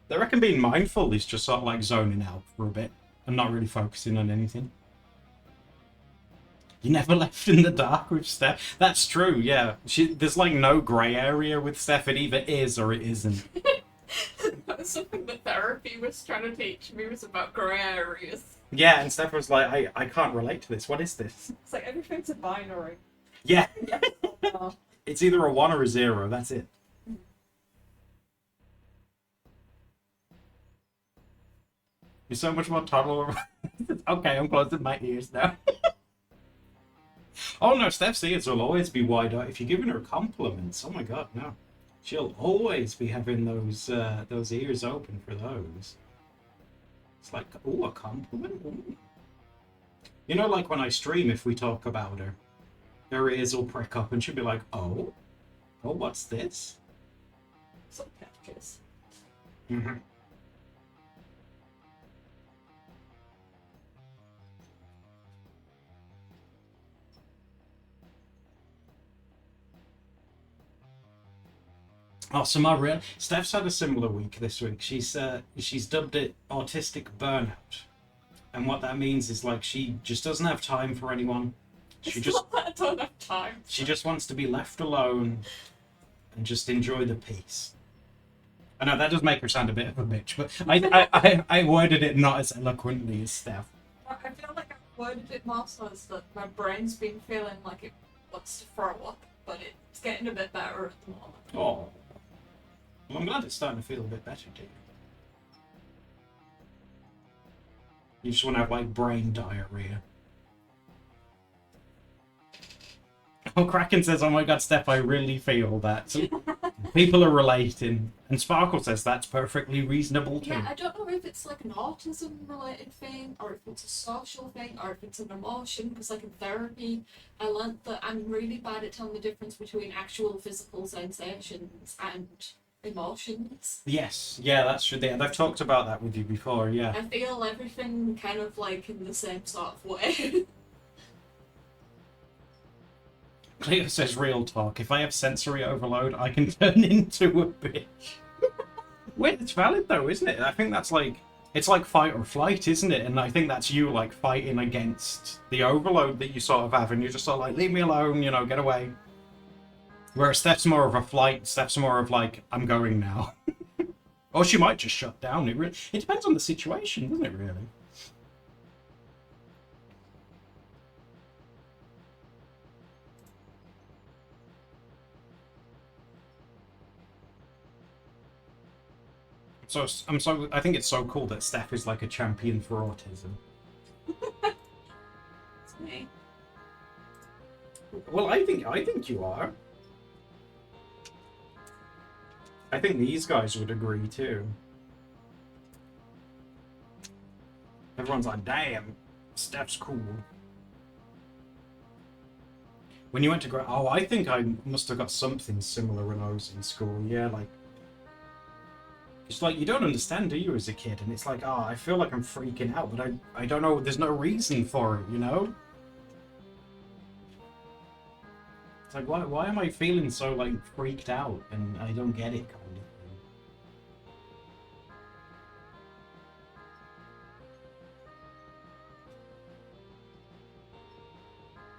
I reckon being mindful is just sort of like zoning out for a bit and not really focusing on anything. You never left in the dark with Steph. That's true, yeah. There's like no grey area with Steph. It either is or it isn't. That's something that therapy was trying to teach me, was about grey areas. Yeah, and Steph was like, I can't relate to this. What is this? It's like everything's a binary. Yeah. Yes or no. It's either a 1 or a 0. That's it. You're so much more tolerant. Okay, I'm closing my ears now. Oh no, Steph's ears will always be wide out. If you're giving her compliments, oh my god, no. She'll always be having those ears open for those. It's like, oh, a compliment? Ooh. You know, like when I stream, if we talk about her, her ears will prick up and she'll be like, oh, what's this? Some patches. Mm-hmm. Oh, so Steph's had a similar week this week. She's dubbed it autistic burnout, and what that means is like she just doesn't have time for anyone. She just I don't have time. She just wants to be left alone and just enjoy the peace. I know that does make her sound a bit of a bitch, but I worded it not as eloquently as Steph. I feel like I worded it more so as that my brain's been feeling like it wants to throw up, but it's getting a bit better at the moment. Oh. Well, I'm glad it's starting to feel a bit better, dear. You just want to have, like, brain diarrhea. Oh, Kraken says, oh my god, Steph, I really feel that. So people are relating. And Sparkle says that's perfectly reasonable too. Yeah, I don't know if it's like an autism-related thing, or if it's a social thing, or if it's an emotion, because like in therapy, I learned that I'm really bad at telling the difference between actual physical sensations and emotions. Yes, yeah, that's true. They've talked about that with you before, yeah. I feel everything kind of like in the same sort of way. Cleo says real talk. If I have sensory overload, I can turn into a bitch. Wait, it's valid though, isn't it? I think that's like, it's like fight or flight, isn't it? And I think that's you like fighting against the overload that you sort of have, and you're just sort of like, leave me alone, you know, get away. Whereas Steph's more of a flight, Steph's more of like, I'm going now. Or she might just shut down. It depends on the situation, doesn't it, really? I think it's so cool that Steph is like a champion for autism. It's me. Well, I think you are. I think these guys would agree too. Everyone's like, damn, Steph's cool. When you went to oh, I think I must have got something similar when I was in school. Yeah, like, it's like you don't understand, do you, as a kid? And it's like, oh, I feel like I'm freaking out, but I don't know. There's no reason for it, you know. It's like, why am I feeling so, like, freaked out? And I don't get it, kind of thing.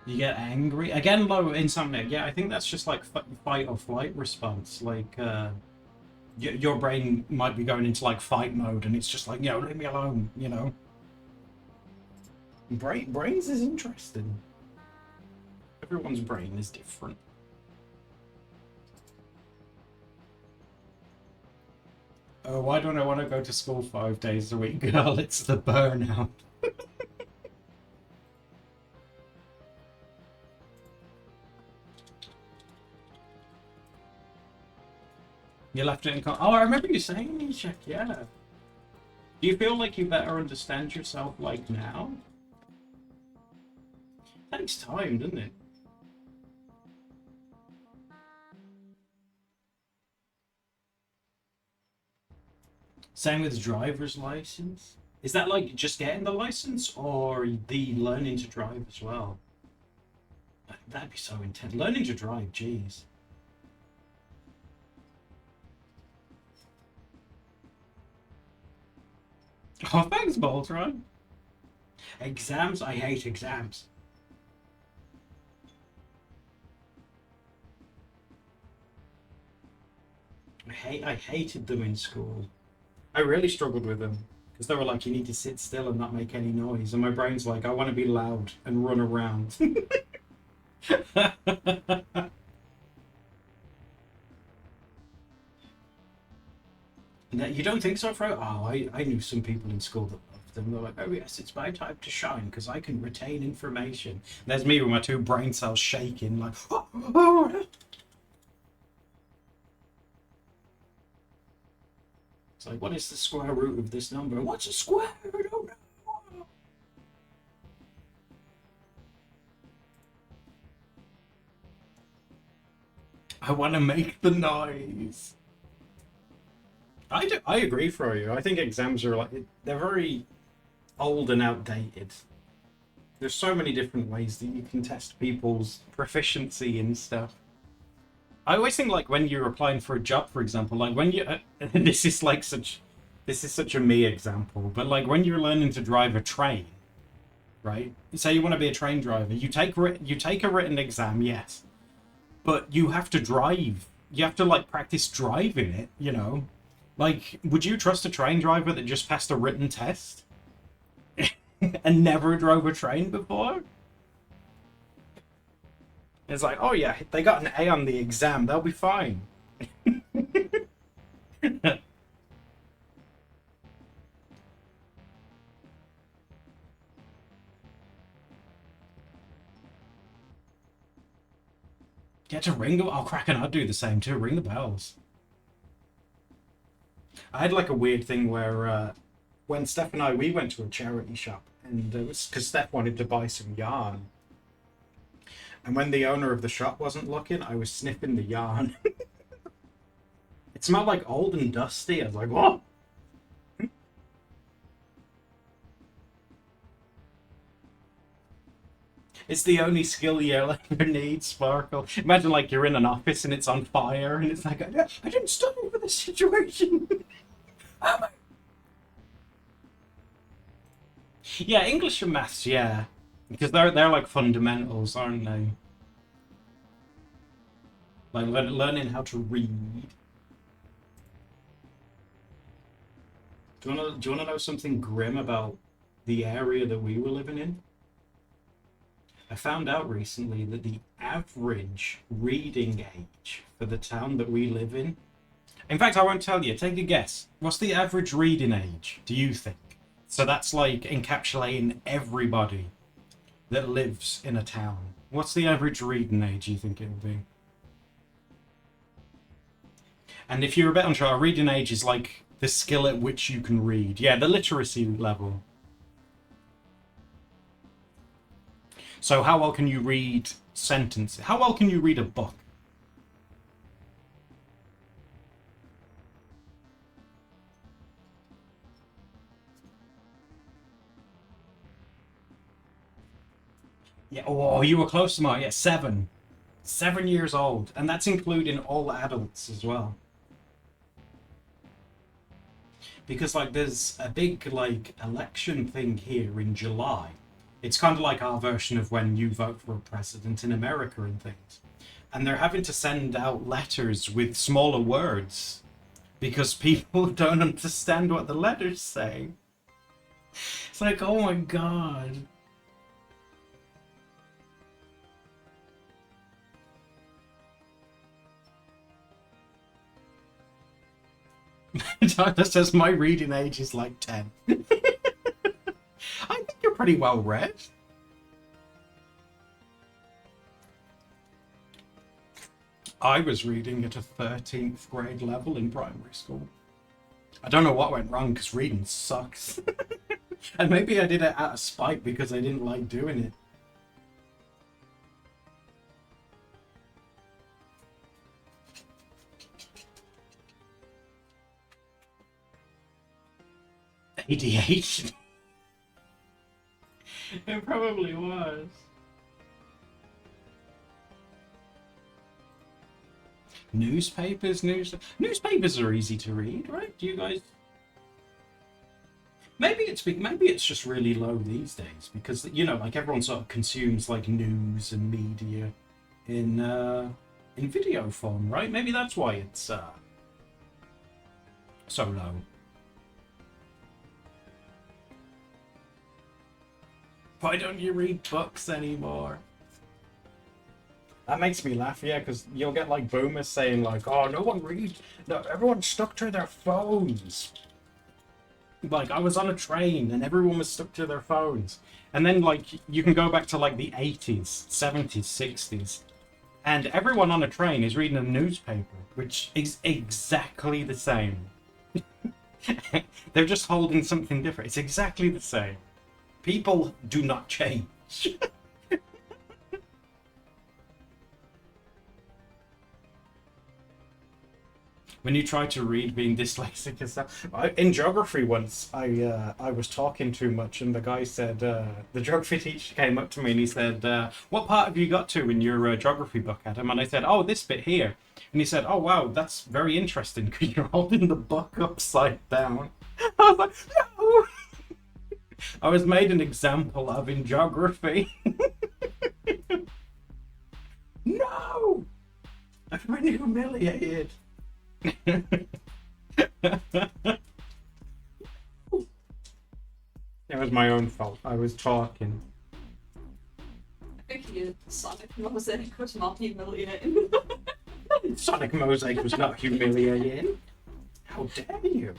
You get angry. Again, low insomnia. Yeah, I think that's just, like, fight or flight response. Like, your brain might be going into, like, fight mode, and it's just like, leave me alone, Brains is interesting. Everyone's brain is different. Oh, why don't I want to go to school 5 days a week, girl? It's the burnout. You left it in. Oh, I remember you saying, Nishek, yeah. Do you feel like you better understand yourself, like, now? It takes time, doesn't it? Same with driver's license. Is that like just getting the license or the learning to drive as well? That'd be so intense. Learning to drive, jeez. Oh, thanks, Boltron. Exams? I hate exams. I hated them in school. I really struggled with them because they were like, you need to sit still and not make any noise, and my brain's like, I want to be loud and run around. You don't think so, Fro? Oh, I knew some people in school that loved them. They're like, oh yes, it's my time to shine because I can retain information. And there's me with my two brain cells shaking, like, oh. It's like, what is the square root of this number? What's a square? I don't know. I want to make the noise. I agree, for you. I think exams are like, they're very old and outdated. There's so many different ways that you can test people's proficiency and stuff. I always think, like, when you're applying for a job, for example, like when you this is such a me example, but like when you're learning to drive a train, right? Say you want to be a train driver, you take a written exam, yes, but you have to drive. You have to like practice driving it. Like, would you trust a train driver that just passed a written test and never drove a train before? It's like, oh yeah, they got an A on the exam, they'll be fine. Get to ring them. Oh, Kraken, I'd do the same too. Ring the bells. I had like a weird thing where when Steph and we went to a charity shop, and it was because Steph wanted to buy some yarn. And when the owner of the shop wasn't looking, I was sniffing the yarn. It smelled like old and dusty. I was like, what? It's the only skill you'll ever need, Sparkle. Imagine like you're in an office and it's on fire, and it's like, I didn't study for this situation. Yeah, English and maths, yeah. Because they're like fundamentals, aren't they? Like learning how to read. Do you wanna know something grim about the area that we were living in? I found out recently that the average reading age for the town that we live in. In fact, I won't tell you. Take a guess. What's the average reading age, do you think? So that's like encapsulating everybody that lives in a town. What's the average reading age you think it would be? And if you're a bit unsure, a reading age is like the skill at which you can read. Yeah, the literacy level. So how well can you read sentences? How well can you read a book? Yeah, oh, you were close to mine. Yeah, 7. 7 years old, and that's including all adults as well. Because like there's a big like election thing here in July. It's kind of like our version of when you vote for a president in America and things. And they're having to send out letters with smaller words because people don't understand what the letters say. It's like, oh my god. Tyler says my reading age is like 10. I think you're pretty well read. I was reading at a 13th grade level in primary school. I don't know what went wrong because reading sucks. And maybe I did it out of spite because I didn't like doing it. ADHD. It probably was. Newspapers are easy to read, right? Do you guys? Maybe it's just really low these days because you know, like everyone sort of consumes like news and media in video form, right? Maybe that's why it's so low. Why don't you read books anymore? That makes me laugh, yeah, because you'll get like boomers saying like, oh, no one reads, no, everyone's stuck to their phones. Like, I was on a train and everyone was stuck to their phones. And then like, you can go back to like the 80s, 70s, 60s. And everyone on a train is reading a newspaper, which is exactly the same. They're just holding something different. It's exactly the same. People do not change. When you try to read being dyslexic and stuff. In geography once, I was talking too much and the guy said, the geography teacher came up to me and he said, what part have you got to in your geography book, Adam? And I said, oh, this bit here. And he said, oh, wow, that's very interesting because you're holding the book upside down. I was like, no! I was made an example of in geography. No! I've been humiliated. It was my own fault. I was talking. I think your Sonic Mosaic was not humiliating. Sonic Mosaic was not humiliating. How dare you?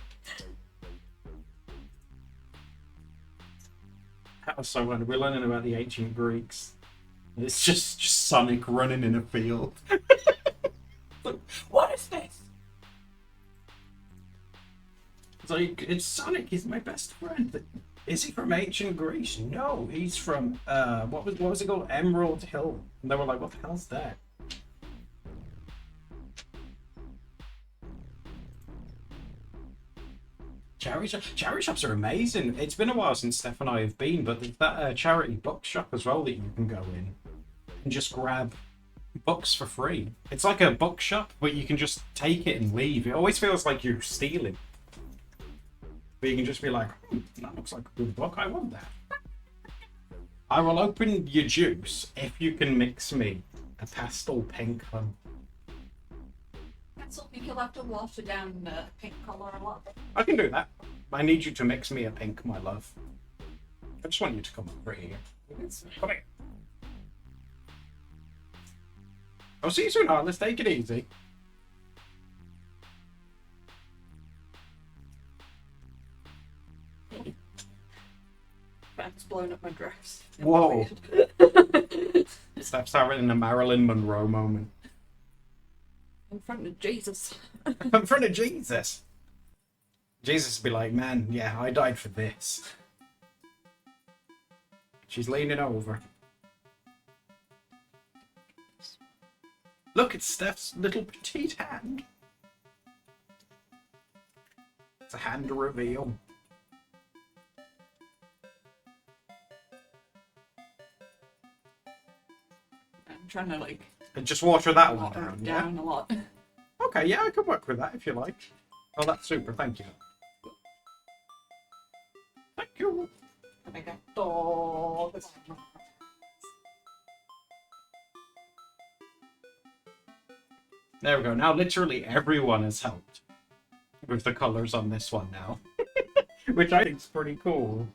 That was so funny. We're learning about the ancient Greeks. It's just Sonic running in a field. What is this? It's like, it's Sonic, he's my best friend. Is he from ancient Greece? No, he's from, what was it called? Emerald Hill. And they were like, what the hell's that? Charity shops are amazing. It's been a while since Steph and I have been, but there's that charity book shop as well that you can go in and just grab books for free. It's like a book shop, but you can just take it and leave. It always feels like you're stealing. But you can just be like, that looks like a good book, I want that. I will open your juice if you can mix me a pastel pink one. That's something you'll have to water down the pink colour a lot. I can do that. I need you to mix me a pink, my love. I just want you to come over here. Come here. I'll see you soon, Let's take it easy. That's blown up my dress. Whoa. Steph's having a Marilyn Monroe moment. In front of Jesus. In front of Jesus. Jesus would be like, man, yeah, I died for this. She's leaning over. Look, it's Steph's little petite hand. It's a hand reveal. I'm trying to like And just water that one Water down, it yeah? down a lot. Okay, yeah, I can work with that if you like. Oh, that's super, thank you. Thank you. And I got dogs. There we go. Now literally everyone has helped with the colours on this one now. Which I think is pretty cool.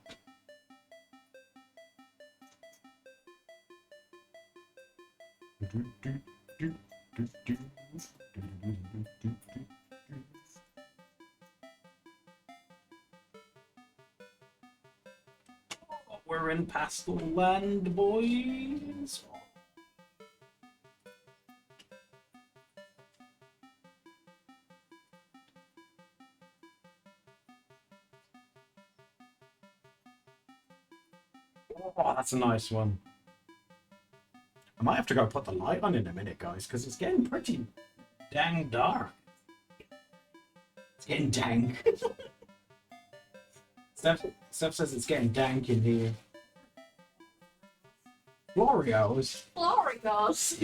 We're in pastel land, boys. Oh, that's a nice one. I might have to go put the light on in a minute, guys, because it's getting pretty dang dark. It's getting dank. Steph says it's getting dank in here. Glorios. Glorious.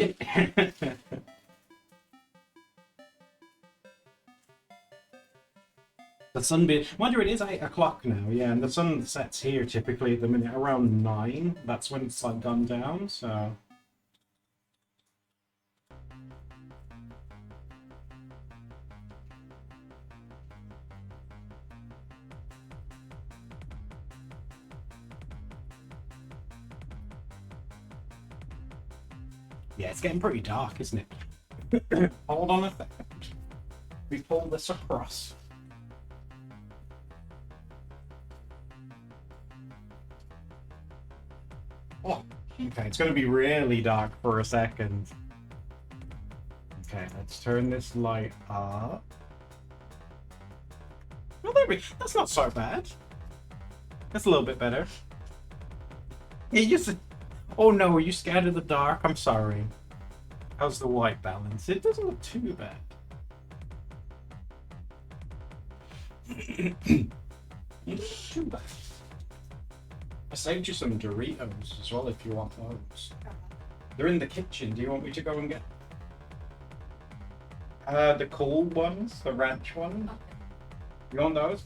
The sun be mind you, it is 8 o'clock now, yeah, and the sun sets here typically at the minute around 9. That's when it's like gone down, so. Yeah, it's getting pretty dark, isn't it? Hold on a second. We pull this across. Oh, okay, it's going to be really dark for a second. Okay, let's turn this light up. Well, there we. That's not so bad. That's a little bit better. Yeah, you just. Oh no, are you scared of the dark? I'm sorry. How's the white balance? It doesn't look too bad. Not too bad. I saved you some Doritos as well if you want those. They're in the kitchen. Do you want me to go and get the cool ones, the ranch ones? You want those?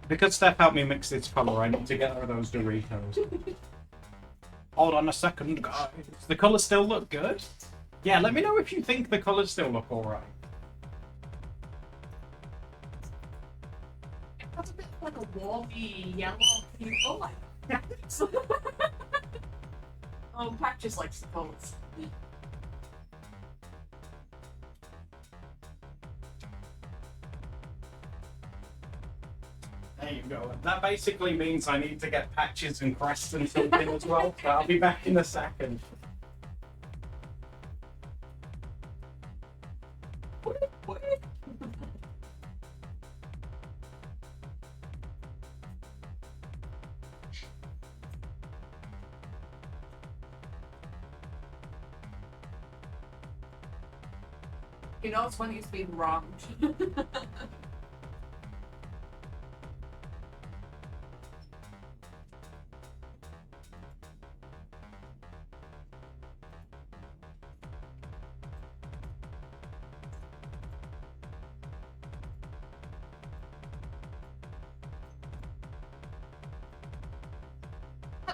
Because Steph helped me mix this color, I need to get her those Doritos. Hold on a second, guys. The colors still look good? Yeah, let me know if you think the colors still look alright. That's a bit like a warmy yellow. Oh my god. Oh, Pat just likes the colors. There you go. That basically means I need to get patches and crests and something as well. But I'll be back in a second. You know, it's when he's being wronged.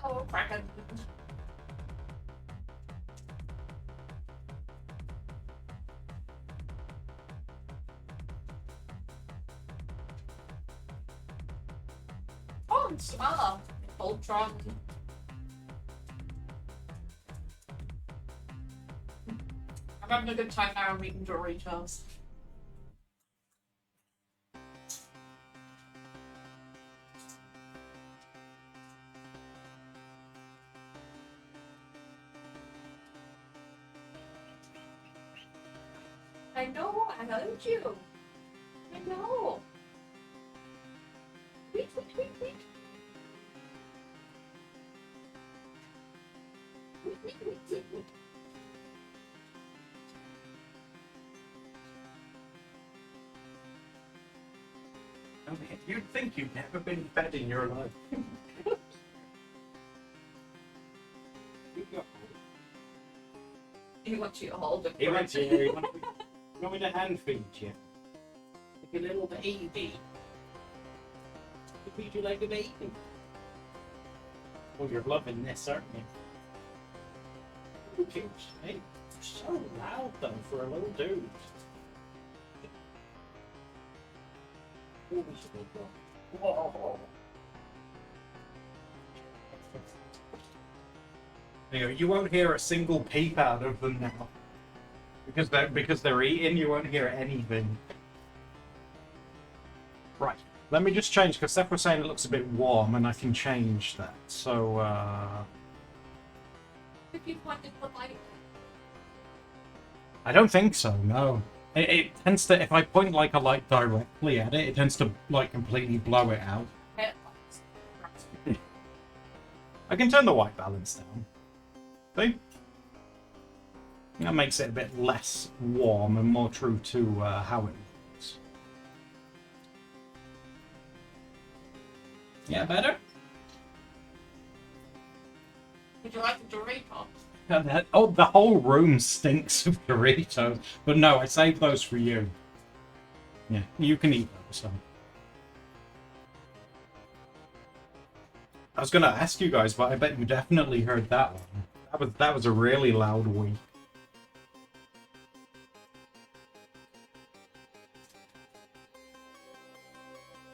Oh, Kraken. Oh, and smell. Ultron. I'm having a good time now. I'm eating Doritos. I know, I heard you. I know. Wait, wait, wait, wait. Wait, wait, wait, wait, wait. You'd think you've never been fed in your life. He wants you to hold him. He wants you. He wants me to hand feed you. Like a little baby. Feed you like a baby. Oh, you're loving this, aren't you? Okay, hey, so loud though for a little dude. Whoa. You won't hear a single peep out of them now. Because they're eating, you won't hear anything. Right. Let me just change, because Steph was saying it looks a bit warm, and I can change that. So, If you pointed the light. I don't think so, no. It tends to, if I point like a light directly at it, it tends to like completely blow it out. I can turn the white balance down. See? That makes it a bit less warm and more true to how it looks. Yeah, better? Would you like a Dorito? The whole room stinks of Doritos. But no, I saved those for you. Yeah, you can eat those. So. I was going to ask you guys, but I bet you definitely heard that one. That was a really loud wee.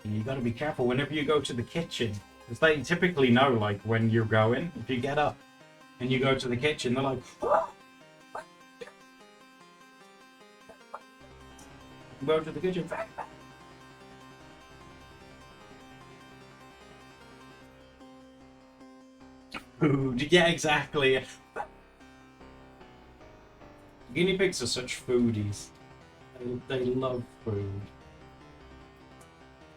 And you got to be careful whenever you go to the kitchen, because they typically know, like, when you're going. If you get up and you go to the kitchen, they're like, "Oh!" Go to the kitchen. Food. Yeah, exactly. Guinea pigs are such foodies. They love food.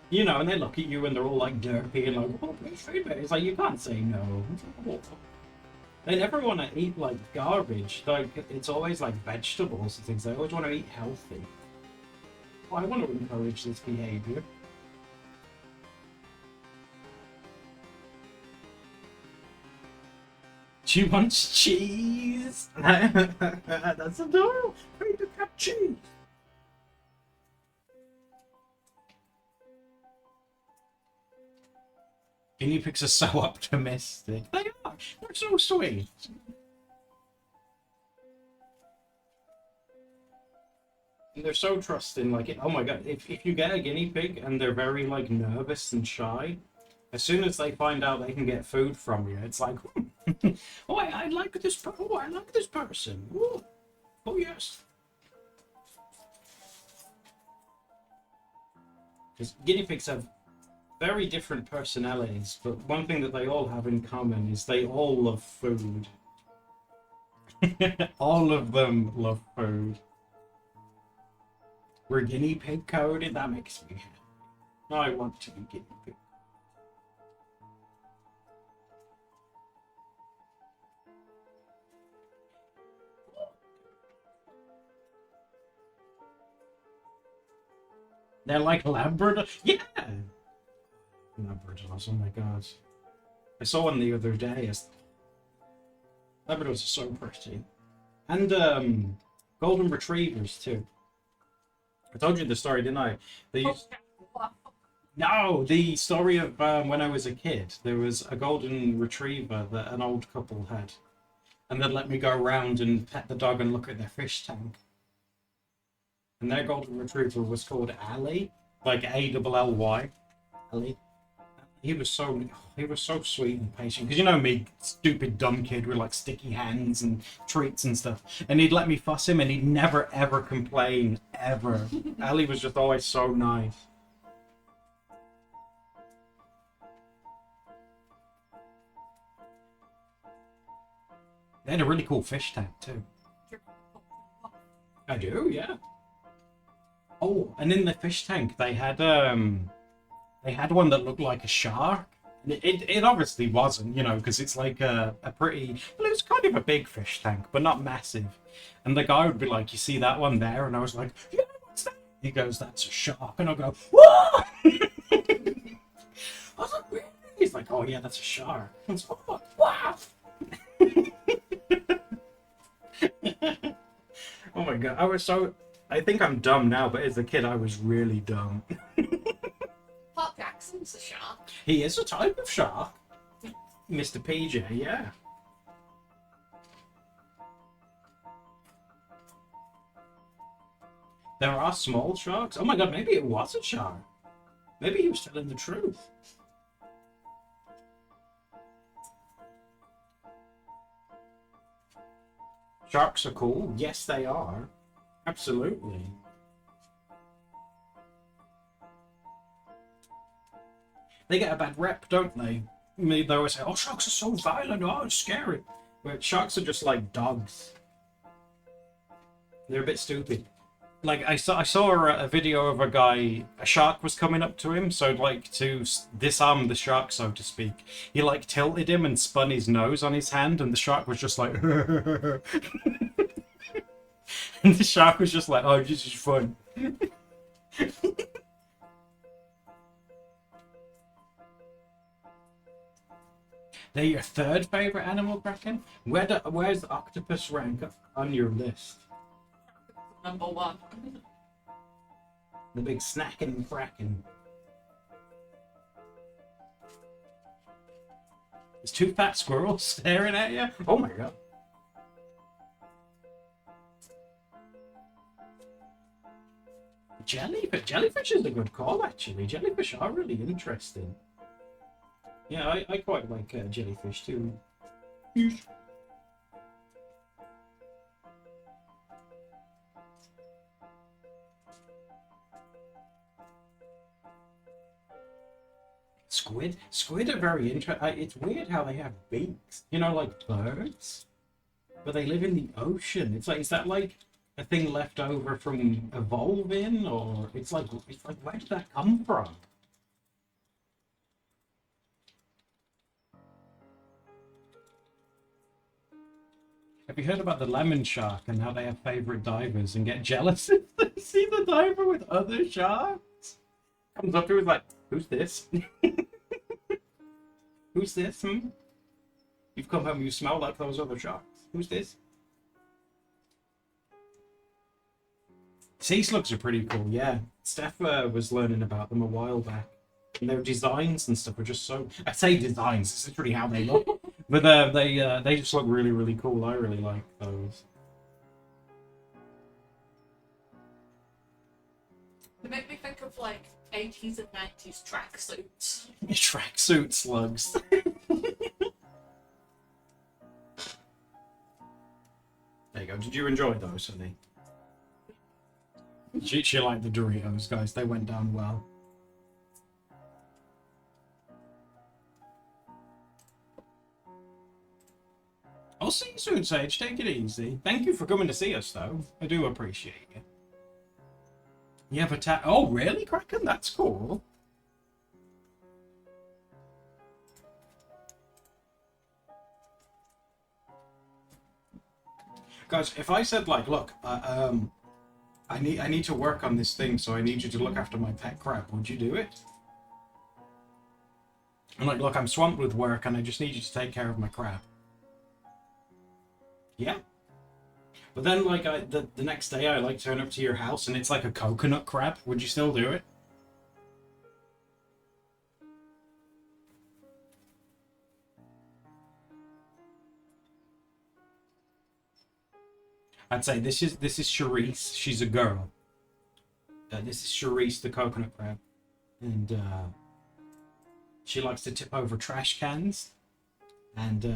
You know, and they look at you and they're all like derpy and like, oh, please feed me. It's like, you can't say no. They never want to eat like garbage. Like, it's always like vegetables and things. They always want to eat healthy. Well, I want to encourage this behavior. She wants cheese. That's adorable. Ready to cut cheese. Guinea pigs are so optimistic. They are. They're so sweet. And they're so trusting. Like, oh my god, if you get a guinea pig and they're very like nervous and shy, as soon as they find out they can get food from you, it's like, oh, I like this. Oh, I like this person. Ooh. Oh yes. Because guinea pigs have very different personalities, but one thing that they all have in common is they all love food. All of them love food. We're guinea pig coded, that makes me happy. I want to be guinea pig. They're like Labrador. Yeah! Labradors, oh my god. I saw one the other day. Labradors are so pretty. And golden retrievers too. I told you the story, didn't I? No, the story of when I was a kid. There was a golden retriever that an old couple had. And they'd let me go around and pet the dog and look at their fish tank. And their golden retriever was called Ally. Like A-L-L-Y. Ally. He was so sweet and patient, because you know me, stupid dumb kid with like sticky hands and treats and stuff, and he'd let me fuss him and he'd never ever complain ever. Ali was just always so nice. They had a really cool fish tank too. I do, yeah. Oh, and in the fish tank they had one that looked like a shark. It obviously wasn't, you know, because it's like a pretty... Well, it was kind of a big fish tank, but not massive. And the guy would be like, you see that one there? And I was like, yeah, what's that? He goes, that's a shark. And I'll go, what? I was like, really? He's like, oh yeah, that's a shark. I was like, wow. my god, I think I'm dumb now, but as a kid I was really dumb. Pop Jackson's a shark. He is a type of shark. Mr. PJ, yeah. There are small sharks. Oh my god, maybe it was a shark. Maybe he was telling the truth. Sharks are cool. Yes, they are. Absolutely. They get a bad rep, don't they? They always say, oh, sharks are so violent, oh, it's scary. But sharks are just like dogs. They're a bit stupid. Like, I saw a video of a shark was coming up to him, so, like, to disarm the shark, so to speak, he, like, tilted him and spun his nose on his hand, and the shark was just like, and the shark was just like, oh, this is fun. They're your third favourite animal, Kraken? Where's the octopus rank on your list? Number 1. The big snacking Kraken. There's 2 fat squirrels staring at you? Oh my god. Jellyfish is a good call, actually. Jellyfish are really interesting. Yeah, I quite like jellyfish too. Squid are very interesting. It's weird how they have beaks, you know, like birds, but they live in the ocean. It's like, is that like a thing left over from evolving, or it's like where did that come from? Have you heard about the lemon shark and how they have favorite divers and get jealous if they see the diver with other sharks? Comes up to us like, who's this? Who's this? You've come home, you smell like those other sharks. Who's this? Sea slugs are pretty cool, yeah. Steph was learning about them a while back. And their designs and stuff are just so... I say designs, this is pretty how they look. But they just look really, really cool. I really like those. They make me think of, like, 80s and 90s tracksuits. Tracksuit slugs. There you go. Did you enjoy those, honey? She liked the Doritos, guys. They went down well. I'll see you soon, Sage. Take it easy. Thank you for coming to see us, though. I do appreciate it. You have a oh, really, Kraken? That's cool. Guys, if I said, like, look, I need to work on this thing, so I need you to look after my pet crab, would you do it? I'm like, look, I'm swamped with work, and I just need you to take care of my crab. Yeah. But then, like, the next day I, like, turn up to your house and it's like a coconut crab. Would you still do it? I'd say this is Charisse. She's a girl. This is Charisse, the coconut crab. And, she likes to tip over trash cans. And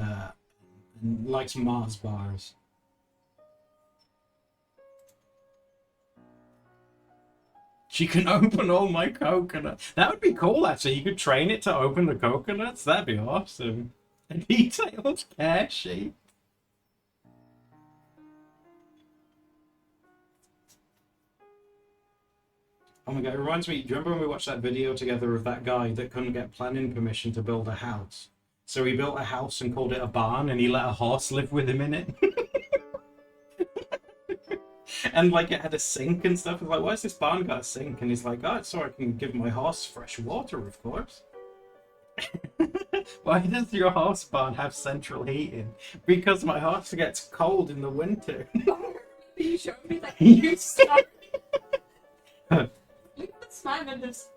likes Mars bars. She can open all my coconuts. That would be cool, actually. You could train it to open the coconuts. That'd be awesome. A detailed care sheet. Oh my god, it reminds me, do you remember when we watched that video together of that guy that couldn't get planning permission to build a house? So he built a house and called it a barn, and he let a horse live with him in it. And, like, it had a sink and stuff. I was like, why has this barn got a sink? And he's like, oh, it's so I can give my horse fresh water, of course. Why does your horse barn have central heating? Because my horse gets cold in the winter. You showed me that cute story. Look at this man and this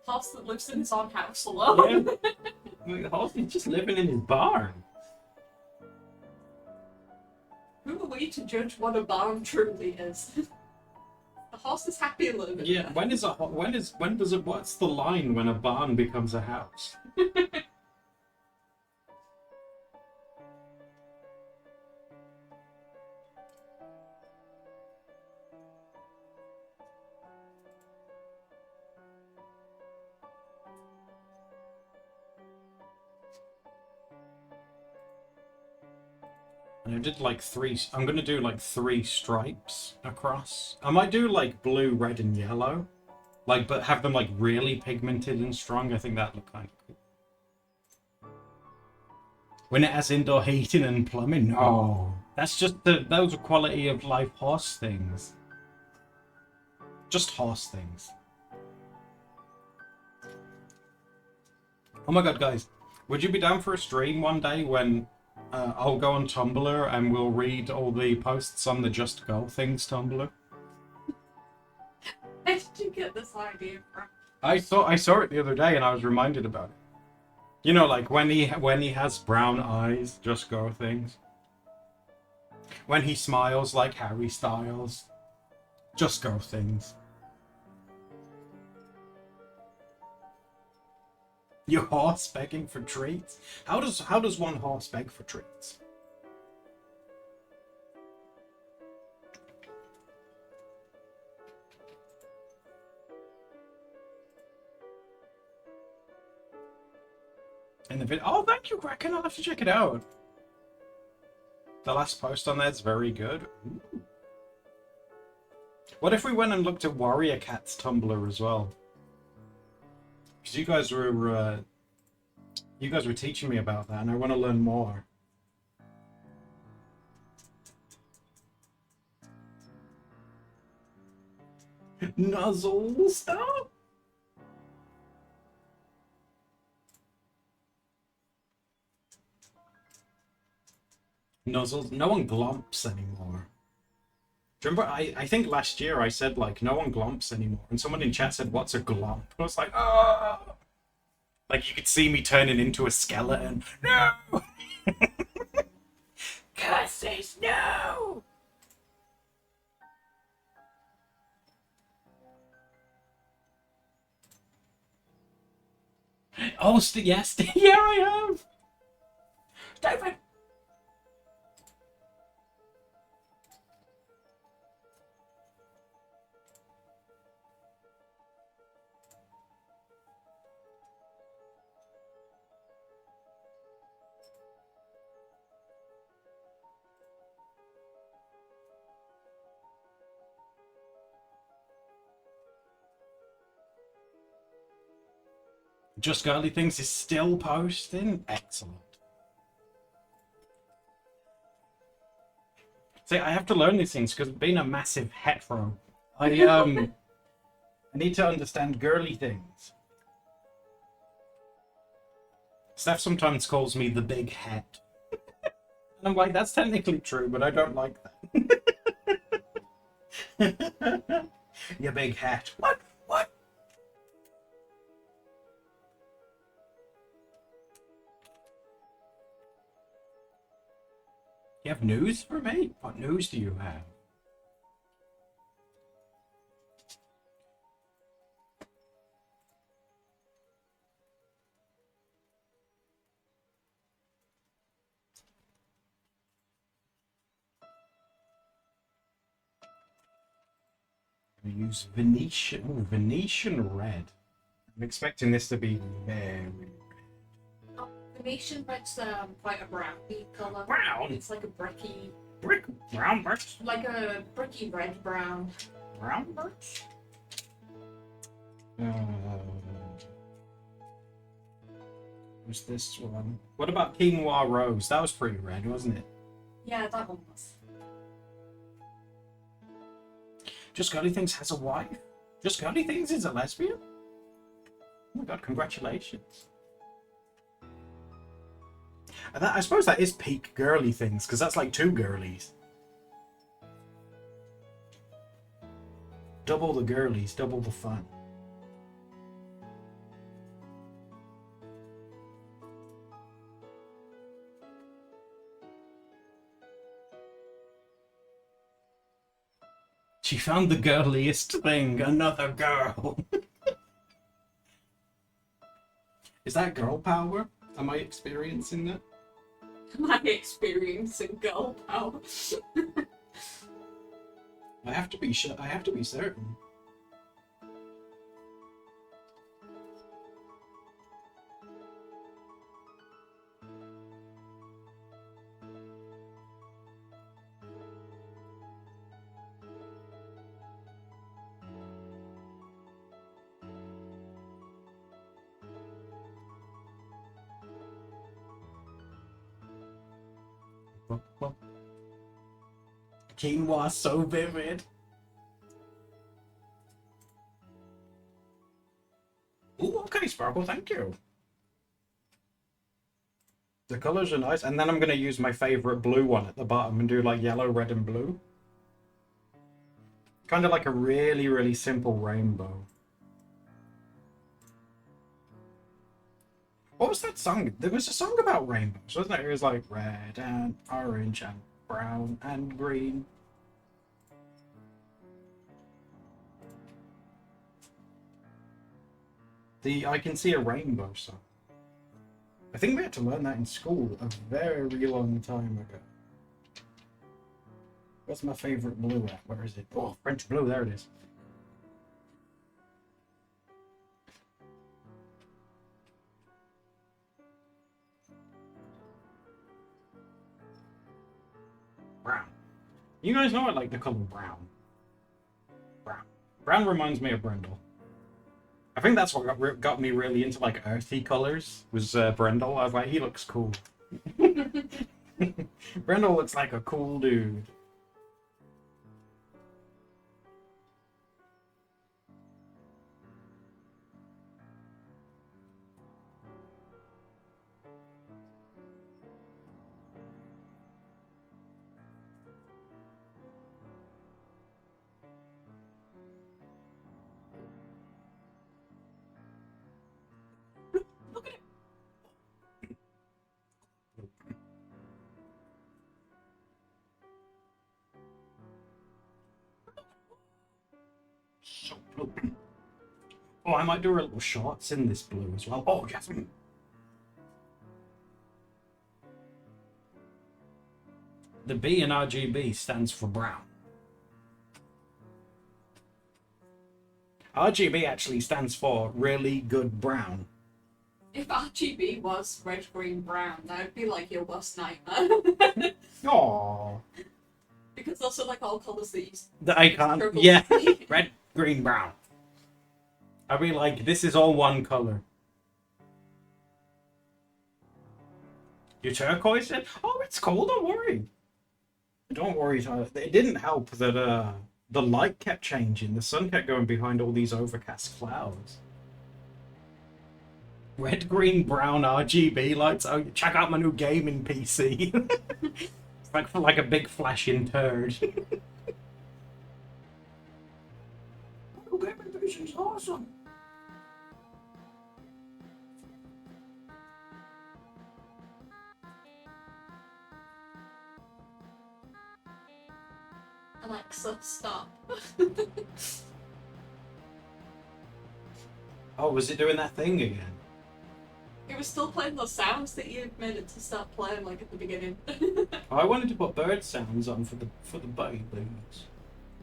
horse that lives in his own house alone. The horse is just living in his barn. Who are we to judge what a barn truly is? The horse is happy living. Yeah. there. What's the line when a barn becomes a house? And I did like 3. I'm gonna do like 3 stripes across. I might do like blue, red, and yellow, like, but have them like really pigmented and strong. I think that'd look kind of cool. When it has indoor heating and plumbing, no, that's just those are quality of life horse things. Just horse things. Oh my god, guys, would you be down for a stream one day when I'll go on Tumblr and we'll read all the posts on the Just Go Things Tumblr? Where did you get this idea from? I saw it the other day and I was reminded about it. You know, like when he has brown eyes, Just Go Things. When he smiles like Harry Styles, Just Go Things. Your horse begging for treats? How does one horse beg for treats? In the video. Oh, thank you, Kraken. I'll have to check it out. The last post on that's very good. Ooh. What if we went and looked at Warrior Cat's Tumblr as well? Because you guys were teaching me about that, and I want to learn more. Nuzzle stuff. Nuzzles. No one glomps anymore. Do you remember? I think last year I said like no one glomps anymore, and someone in chat said, "What's a glomp?" I was like, "Oh!" Like you could see me turning into a skeleton. No. Curses, no. Oh, yes, yeah, I have. David. Just Girly Things is still posting. Excellent. See, I have to learn these things because being a massive hetero, I need to understand girly things. Steph sometimes calls me the big het. And I'm like, that's technically true, but I don't like that. You big het. What? What? You have news for me? What news do you have? We use Venetian. Oh, Venetian red. I'm expecting this to be very red. Venetian red's quite a browny colour. Brown? It's like a bricky, Brown birch? like a bricky red brown. Brown birch? What's this one? What about Quinoa Rose? That was pretty red, wasn't it? Yeah, that one was. Just Girly Things has a wife? Just Girly Things is a lesbian? Oh my god, congratulations. I suppose that is peak Girly Things, because that's like 2 girlies. Double the girlies, double the fun. She found the girliest thing, another girl. Is that girl power? Am I experiencing that? My experience in girl power. I have to be sure. I have to be certain. Quinoa so vivid. Ooh, okay, Sparkle, thank you. The colours are nice, and then I'm going to use my favourite blue one at the bottom and do like yellow, red, and blue. Kind of like a really, really simple rainbow. What was that song? There was a song about rainbows, wasn't there? It was like red and orange and brown and green. The I Can See a Rainbow song. I think we had to learn that in school a very long time ago. What's my favourite blue at? Where is it? Oh, French blue, there it is. Brown. You guys know I like the colour brown. Brown. Brown reminds me of Brindle. I think that's what got me really into like earthy colours, was Brindle. I was like, he looks cool. Brindle looks like a cool dude. Look at it. So blue. Oh, I might do a little shorts in this blue as well. Oh, yes. The B in RGB stands for brown. RGB actually stands for really good brown. If RGB was red, green, brown, that would be like your worst nightmare. Aww. Because those are like all colours that you That I can't. struggle Yeah. to see. Red, green, brown. I'd be like, this is all one color. You turquoise it? Oh, it's cool, don't worry. Don't worry, Tyler. It didn't help that the light kept changing. The sun kept going behind all these overcast clouds. Red, green, brown RGB lights. Oh, check out my new gaming PC. It's like a big flashing turd. Oh, gaming PC's awesome. Alexa, stop. Oh, was it doing that thing again? It was still playing those sounds that you made it to start playing like at the beginning. Oh, I wanted to put bird sounds on for the babies.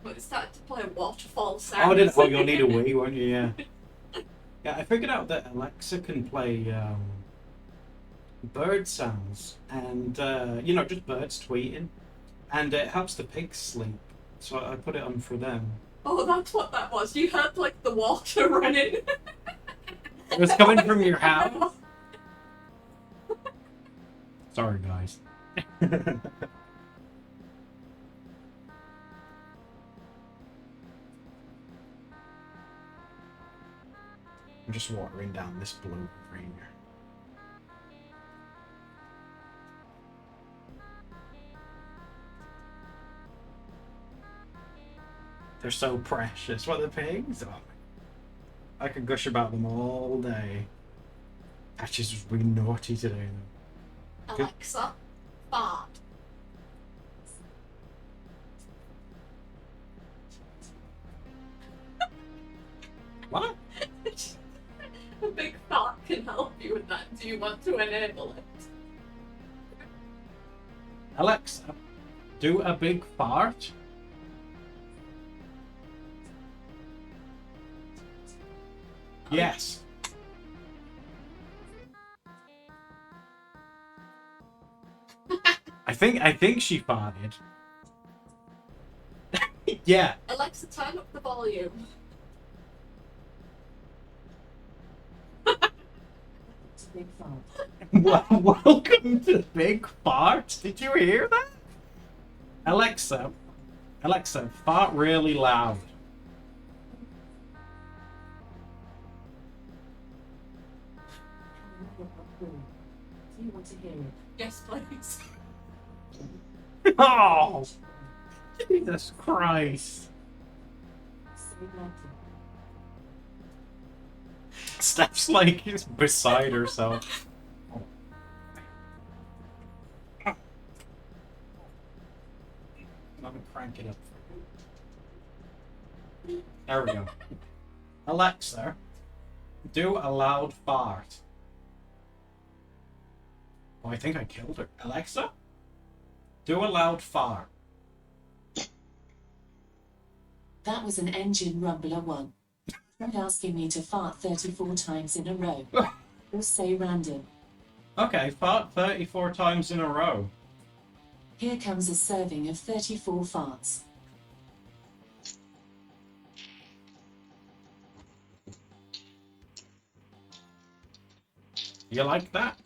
But it started to play waterfall sounds. Oh, did well, you'll need a Wii, won't you? Yeah. Yeah, I figured out that Alexa can play bird sounds and you know, just birds tweeting, and it helps the pigs sleep. So I put it on for them. Oh, that's what that was. You heard like the water running. It was coming from your house. Sorry, guys. I'm just watering down this blue green. They're so precious. What, the pigs? Oh, I could gush about them all day. Patches was really naughty today, though. Alexa, fart. What? A big fart can help you with that. Do you want to enable it? Alexa, do a big fart. Yes. I think she farted. Yeah. Alexa, turn up the volume. Big fart. Welcome to Big Fart. Did you hear that? Alexa, fart really loud. Do you want to hear it? Yes, please. Oh, Jesus Christ. Say Latin. Steph's like beside herself. Let me crank it up. There we go. Alexa, do a loud fart. Oh, I think I killed her. Alexa, do a loud fart. That was an engine rumbler one. Not asking me to fart 34 times in a row. Or say random. Okay, fart 34 times in a row. Here comes a serving of 34 farts. You like that?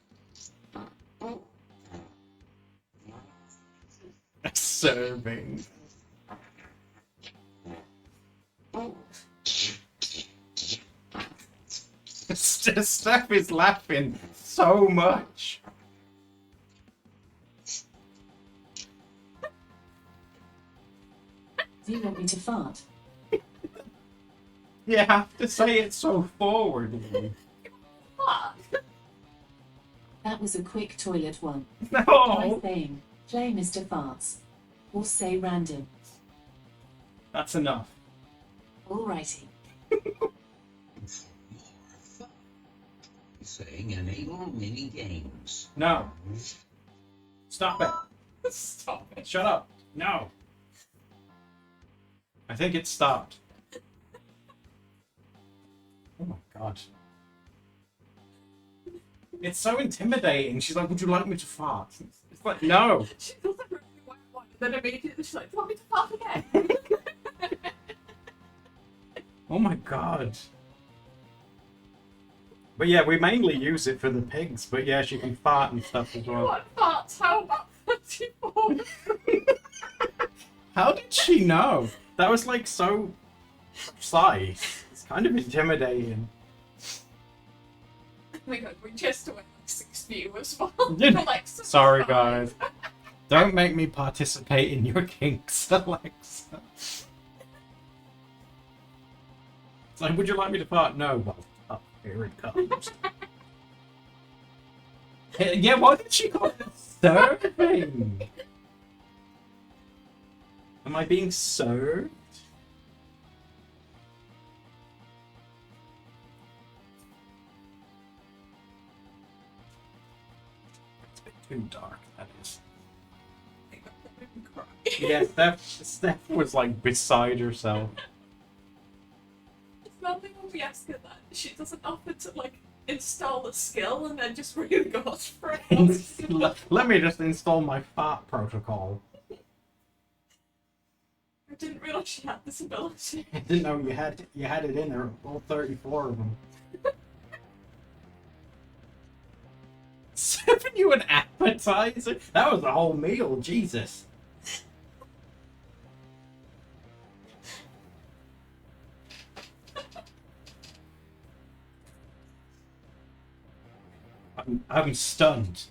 A serving. Steph is laughing so much. Do you want me to fart? You have to say it so forwardly. Fart. That was a quick toilet one. Try No! saying, play Mr. Farts. Or say random. That's enough. Alrighty. Saying enable mini games. No. Stop it. Stop it. Shut up. No. I think it stopped. Oh my god. It's so intimidating. She's like, would you like me to fart? It's like, no. She doesn't really want one. And then immediately she's like, do you want me to fart again? Oh my god. But yeah, we mainly use it for the pigs. But yeah, she can fart and stuff as You well. want farts? How about 34? How did she know? That was like so precise. It's kind of intimidating. Oh my god, we just went like 6 viewers while Did- Alexa. Sorry, guys. Don't make me participate in your kinks, Alexa. It's like, would you like me to fart? No. Well, up here it comes. Yeah, why did she call it serving? Am I being served? It's a bit too dark, that is. Yeah, Steph was like beside herself. It's nothing when we ask her that. She doesn't offer to like install a skill and then just really goes for it. Let me just install my fart protocol. I didn't realise she had this ability. I didn't know you had it in there, all 34 of them. Serving you an appetizer? That was a whole meal, Jesus. I'm stunned.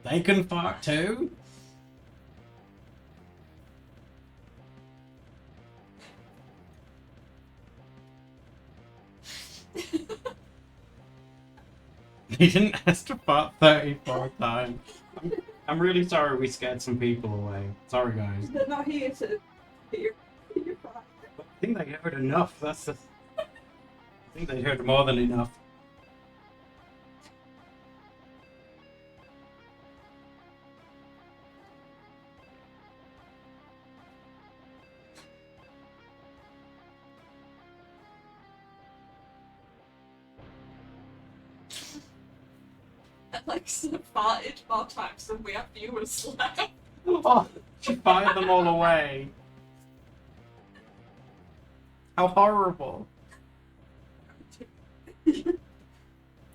They can fart too? He didn't ask to fart 34 times. I'm really sorry we scared some people away. Sorry, guys. They're not here to hear your fart. I think they heard enough. I think they heard more than enough. Alexa farted more times than we have viewers left. Oh, she fired them all away. How horrible.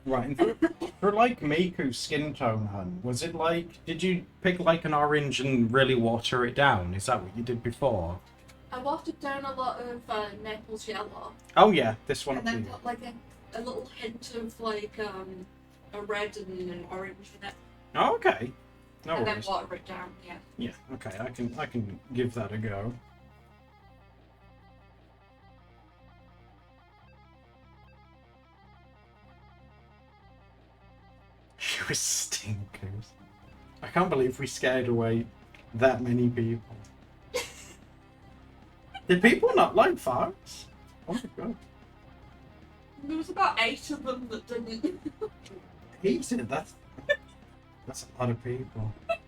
Right, and for like Miku's skin tone, hun, was it like, did you pick like an orange and really water it down? Is that what you did before? I watered down a lot of Naples yellow, Oh yeah, this one. and then got like a little hint of like a red and an orange in it, Oh, okay. No and worries. then water it down. Yeah. Yeah, okay, I can give that a go. She was stinkers. I can't believe we scared away that many people. Did people not like farts? Oh my god. There was about 8 of them that didn't. Easy, that's a lot of people. At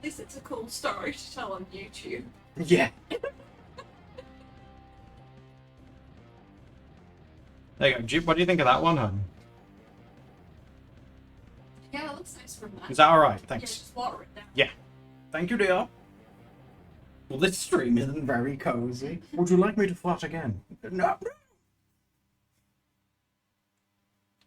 least it's a cool story to tell on YouTube. Yeah. There you go. What do you think of that one, hun? Yeah, it looks nice from that. Is that alright? Yeah, Thanks. just water it down. Yeah. Thank you, dear. Well, this stream isn't very cozy. Would you like me to fart again? No.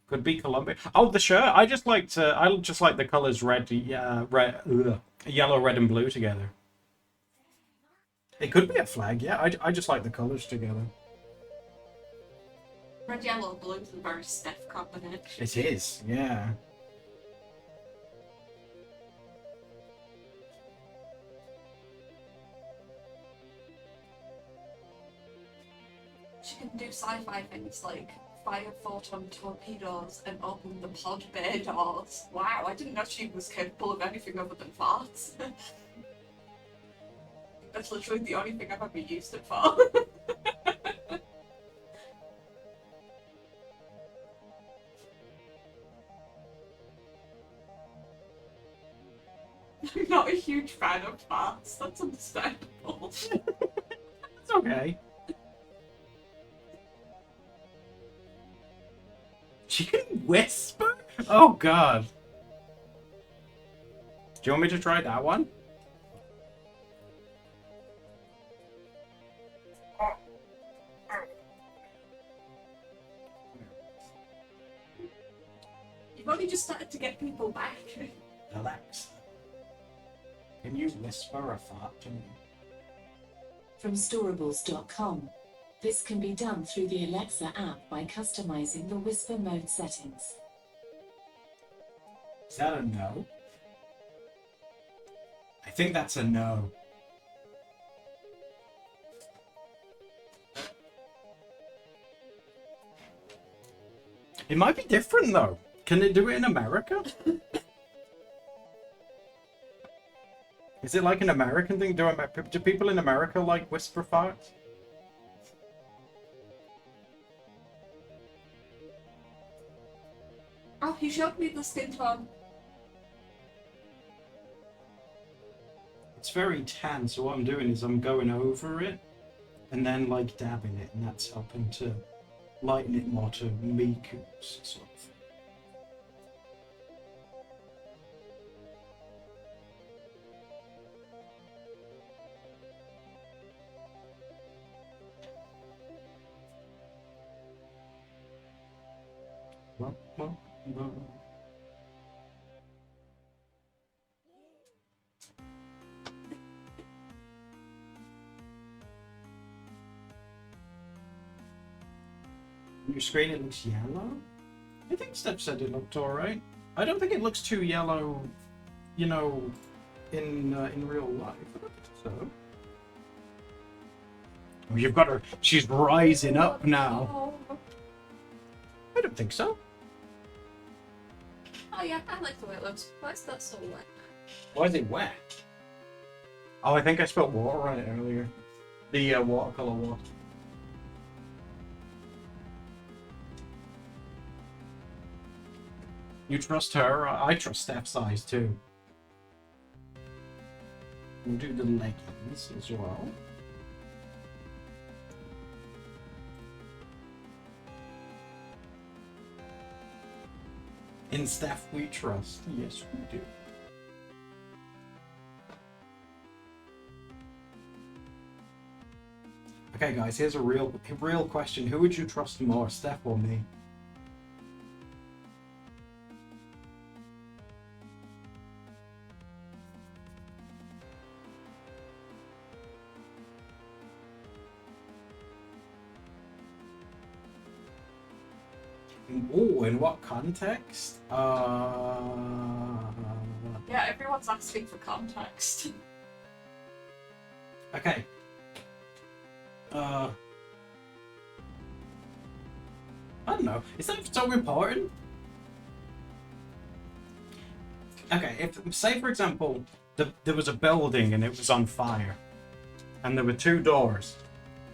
Could be Colombia. Oh, the shirt. I just like the colors red, yellow, red, and blue together. It could be a flag. Yeah, I just like the colors together. Red, yellow, and blue is a very stiff combination. It is. Yeah. She can do sci-fi things like fire photon torpedoes and open the pod bay doors. Wow, I didn't know she was capable of anything other than farts. That's literally the only thing I've ever used it for. I'm not a huge fan of farts, that's understandable. It's okay. She can whisper? Oh god. Do you want me to try that one? You've only just started to get people back. Alexa, can you whisper a fart to me? From storables.com. This can be done through the Alexa app by customizing the whisper mode settings. Is that a no? I think that's a no. It might be different though. Can it do it in America? Is it like an American thing? Do people in America like whisper farts? Oh, he showed me the skin tone. It's very tan, so what I'm doing is I'm going over it and then like dabbing it, and that's helping to lighten it more to Miku's sort of thing. On your screen it looks yellow? I think Steph said it looked alright. I don't think it looks too yellow, you know, in real life. I don't think so. You've got her. She's rising up now. Oh, I don't think so. oh yeah, I like the way it looks. Why is that so wet? Why is it wet? Oh, I think I spilled water on it earlier. The watercolor water. You trust her? I trust Steph's eyes too. We'll do the leggings as well. In Steph we trust. Yes, we do. Okay, guys, here's a real question. Who would you trust more, Steph or me? Oh, in what context? Yeah, everyone's asking for context. Okay. I don't know. Is that so important? Okay, if say for example, there was a building and it was on fire, and there were two doors,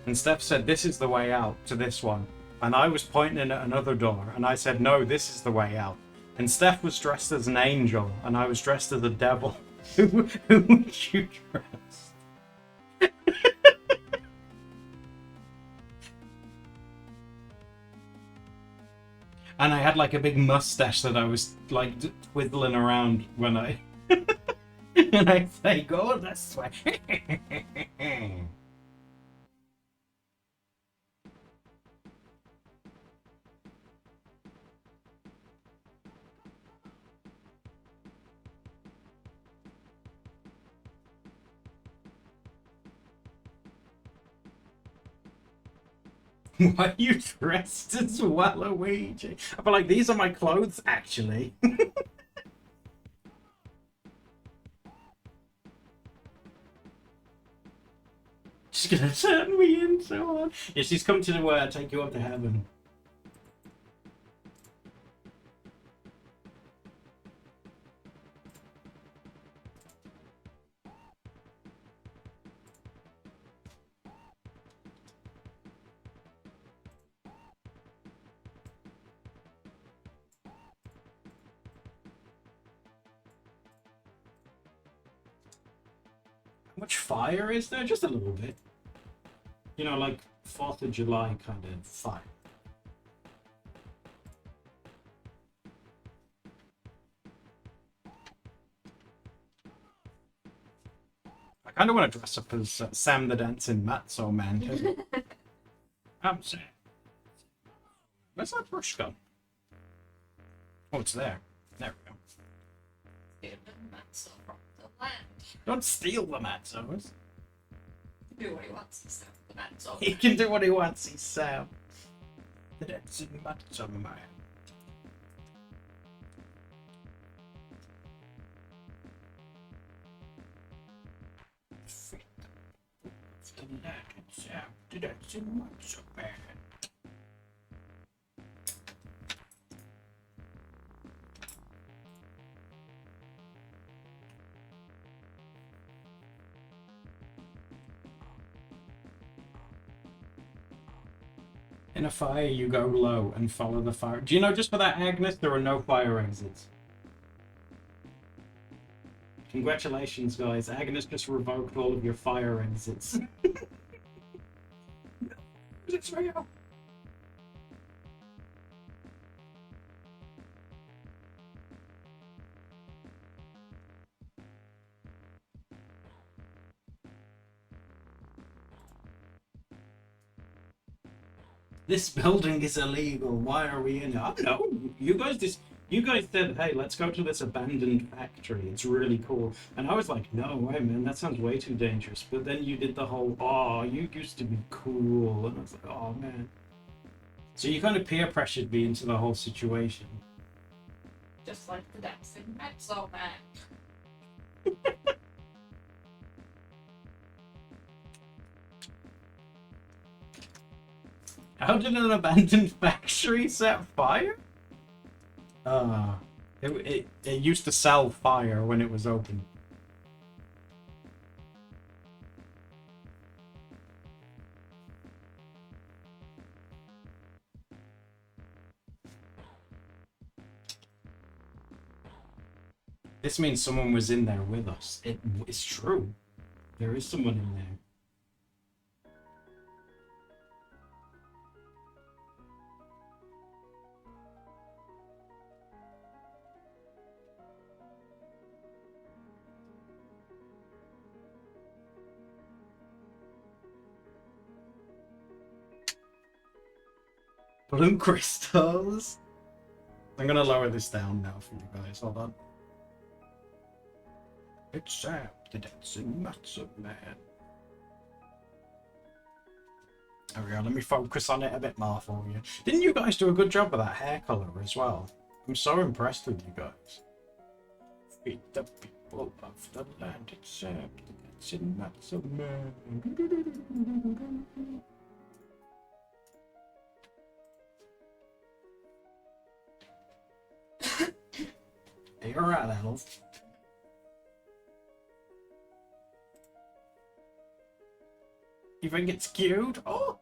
and Steph said this is the way out to this one, and I was pointing at another door, and I said no, this is the way out, and Steph was dressed as an angel, and I was dressed as a devil. Who would you trust? And I had like a big mustache that I was like twiddling around when I and I say go this way. Why are you dressed as Waluigi? But like, these are my clothes, actually. She's gonna turn me into one. Yeah, she's come to take you up to heaven. How much fire is there? Just a little bit. You know, like 4th of July kind of fire. I kind of want to dress up as Sam the Dancing Matzo Man too. I'm Sam. Where's that brush gone? Oh, it's there. There we go. Stealing Matzo from the land. Don't steal the Matzos. Do what he wants instead of the Matzo. He can do what he wants, he's Sam. The Dancing Matzo Man. The Dancing Matzo Man. In a fire, you go low and follow the fire. Do you know, just for that, Agnes, there are no fire exits. Congratulations, guys. Agnes just revoked all of your fire exits. It's real. This building is illegal. Why are we in it? I don't know. You guys said, hey, let's go to this abandoned factory. It's really cool. And I was like, no way, man. That sounds way too dangerous. But then you did the whole, oh, you used to be cool. And I was like, oh, man. So you kind of peer pressured me into the whole situation. Just like the dancing Matzo Man. How did an abandoned factory set fire? It used to sell fire when it was open. This means someone was in there with us. It's true. There is someone in there. Blue crystals. I'm gonna lower this down now for you guys. Hold on. It's Sam, the dancing matzo man. There we go. Let me focus on it a bit more for you. Didn't you guys do a good job of that hair color as well? I'm so impressed with you guys. Feed the people of the land. It's Sam, the dancing matzo man. You're right, Elf. You think it's cute? Oh!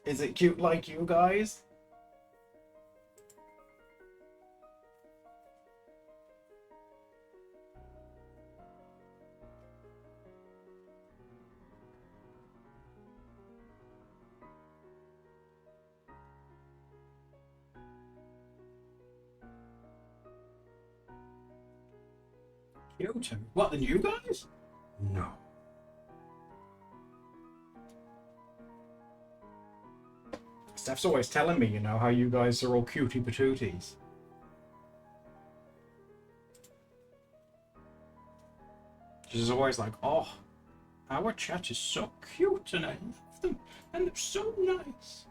Is it cute like you guys? Cuter? What, than you guys? No. Steph's always telling me, you know, how you guys are all cutie patooties. She's always like, oh, our chat is so cute and I love them and they're so nice.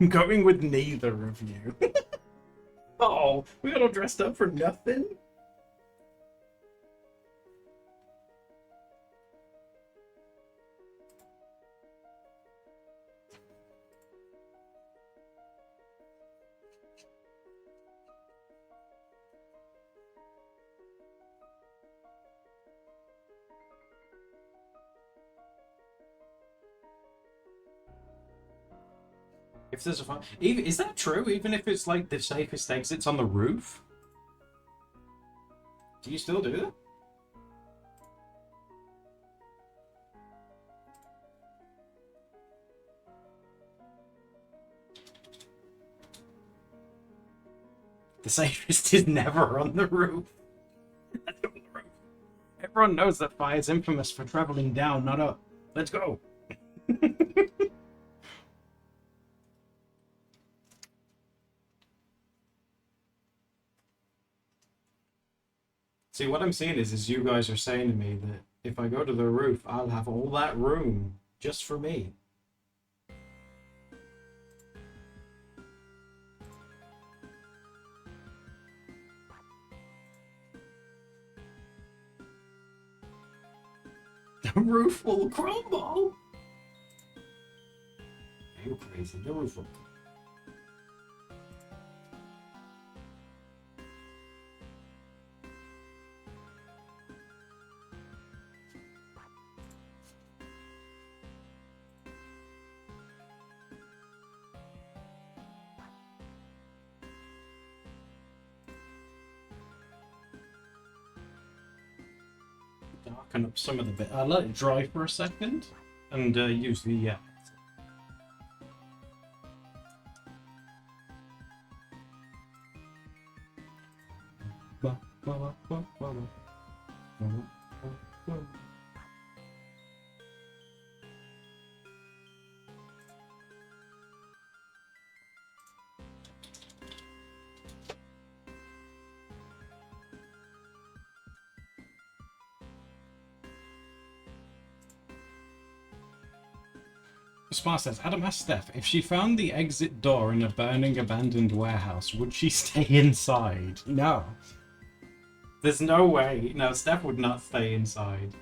I'm going with neither of you. Oh, we got all dressed up for nothing? If there's a fire, even is that true? Even if it's like the safest exit's on the roof, do you still do that? The safest is never on the roof. Everyone knows that fire's infamous for traveling down, not up. Let's go. See, what I'm seeing is you guys are saying to me that if I go to the roof, I'll have all that room just for me. The roof will crumble. Are you crazy? The roof will. Darken up some of the bit. I'll let it dry for a second and use the Smart says, Adam asked Steph, if she found the exit door in a burning abandoned warehouse, would she stay inside? No. There's no way. No, Steph would not stay inside.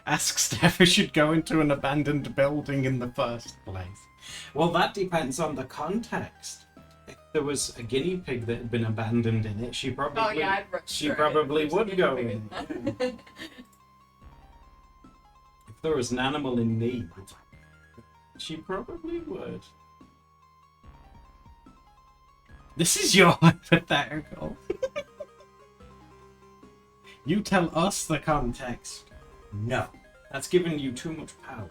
Ask Steph if she'd go into an abandoned building in the first place. Well, that depends on the context. If there was a guinea pig that had been abandoned in it, she probably would go in. If there was an animal in need, she probably would. This is your hypothetical. You tell us the context. No. That's giving you too much power.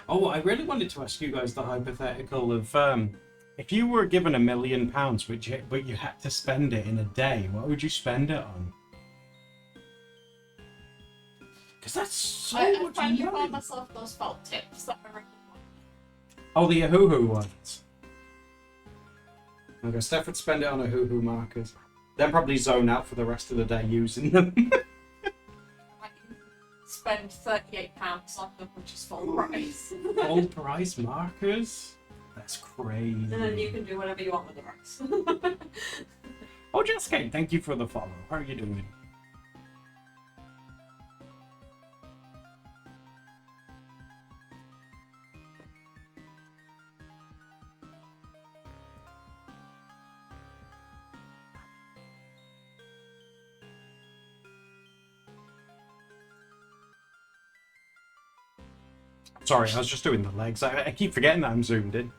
Oh, I really wanted to ask you guys the hypothetical of if you were given £1 million, but you had to spend it in a day, what would you spend it on? Because that's so I much finally money. found myself those felt tips that I really want. Oh, the Ahoo ones. Okay, Steph would spend it on Ahoo markers. Then probably zone out for the rest of the day using them. I can spend £38 on them, which is full price. Full price markers? That's crazy. And then you can do whatever you want with the rest. Oh, Jessica, thank you for the follow. How are you doing? Sorry, I was just doing the legs. I keep forgetting that I'm zoomed in.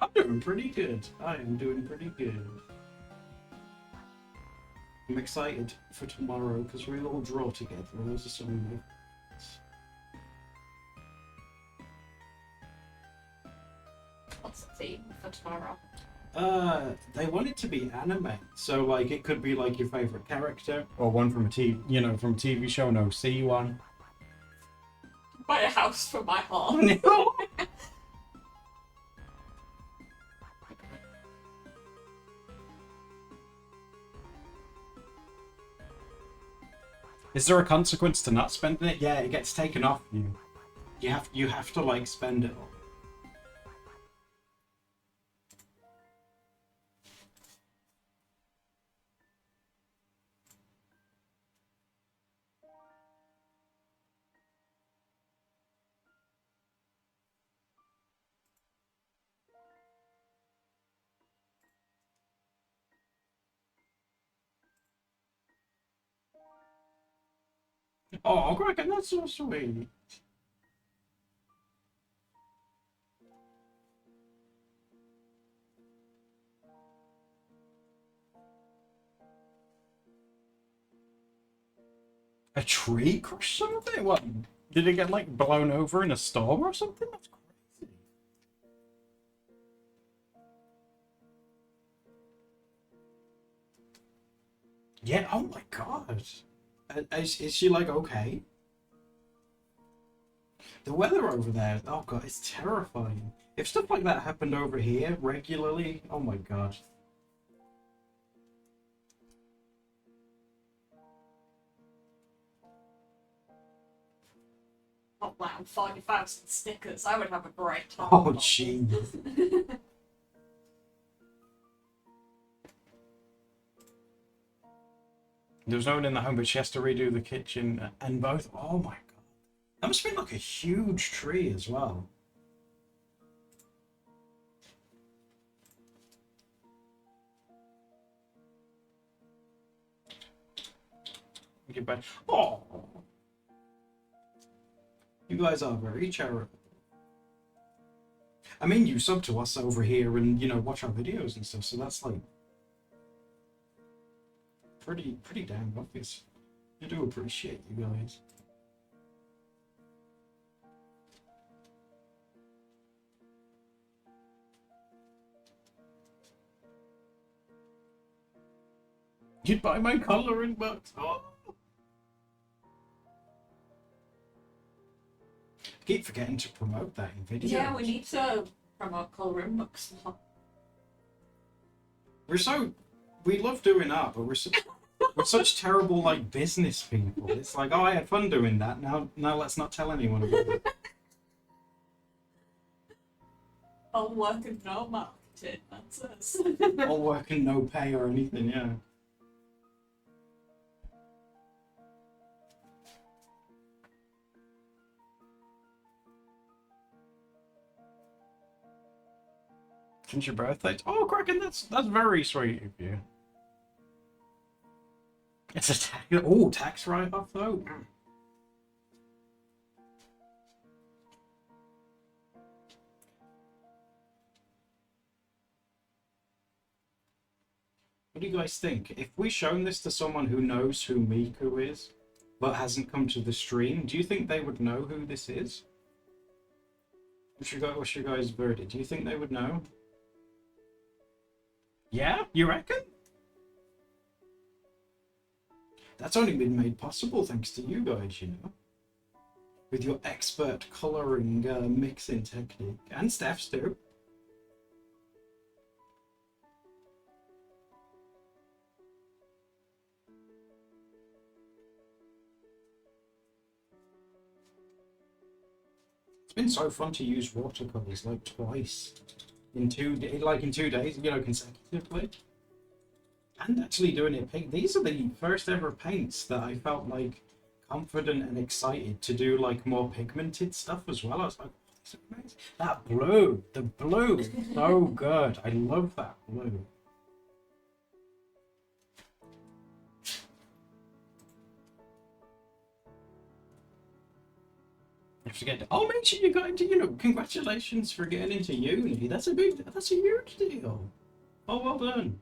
I'm doing pretty good. I am doing pretty good. I'm excited for tomorrow because we'll all draw together. Those are some of my favorites. What's the theme for tomorrow? They want it to be anime, so like it could be like your favorite character or one from a from a TV show, an OC one. Buy a house for my heart. No. Is there a consequence to not spending it? Yeah, it gets taken off you. You have to like spend it all. Oh, Kraken, that's so sweet. A tree crushed something? What? Did it get like blown over in a storm or something? That's crazy. Yeah, oh my god. Is she like okay? The weather over there, oh god, it's terrifying. If stuff like that happened over here regularly, oh my god. Oh wow, 40,000 stickers. I would have a great time. Oh jeez. There's no one in the home, but she has to redo the kitchen and both. Oh my god. That must have been like a huge tree as well. Get back. Oh, you guys are very charitable. I mean, you sub to us over here and watch our videos and stuff, so that's like pretty damn obvious. I do appreciate you guys. You'd buy my colouring books. Oh. I keep forgetting to promote that in videos. Yeah, we need to promote colouring books more. We love doing art, but we're such terrible like business people. It's like, oh, I had fun doing that. Now let's not tell anyone about it. All work and no marketing, that's us. All work and no pay or anything, yeah. Since your birthday? Oh, Kraken, that's very sweet of you. It's a tax write-off though. What do you guys think? If we shown this to someone who knows who Miku is, but hasn't come to the stream, do you think they would know who this is? What's your guys' verdict? Do you think they would know? Yeah, you reckon? That's only been made possible thanks to you guys, you know. With your expert colouring mixing technique. And Steph's too. It's been so fun to use watercolors like twice. In 2 days, you know, consecutively. And actually doing it pink. These are the first ever paints that I felt like confident and excited to do like more pigmented stuff as well. I was like, oh, this is amazing. That blue, the blue is so good. I love that blue. I forget to, oh, make sure you got into, you know, congratulations for getting into uni. That's a huge deal. Oh, well done.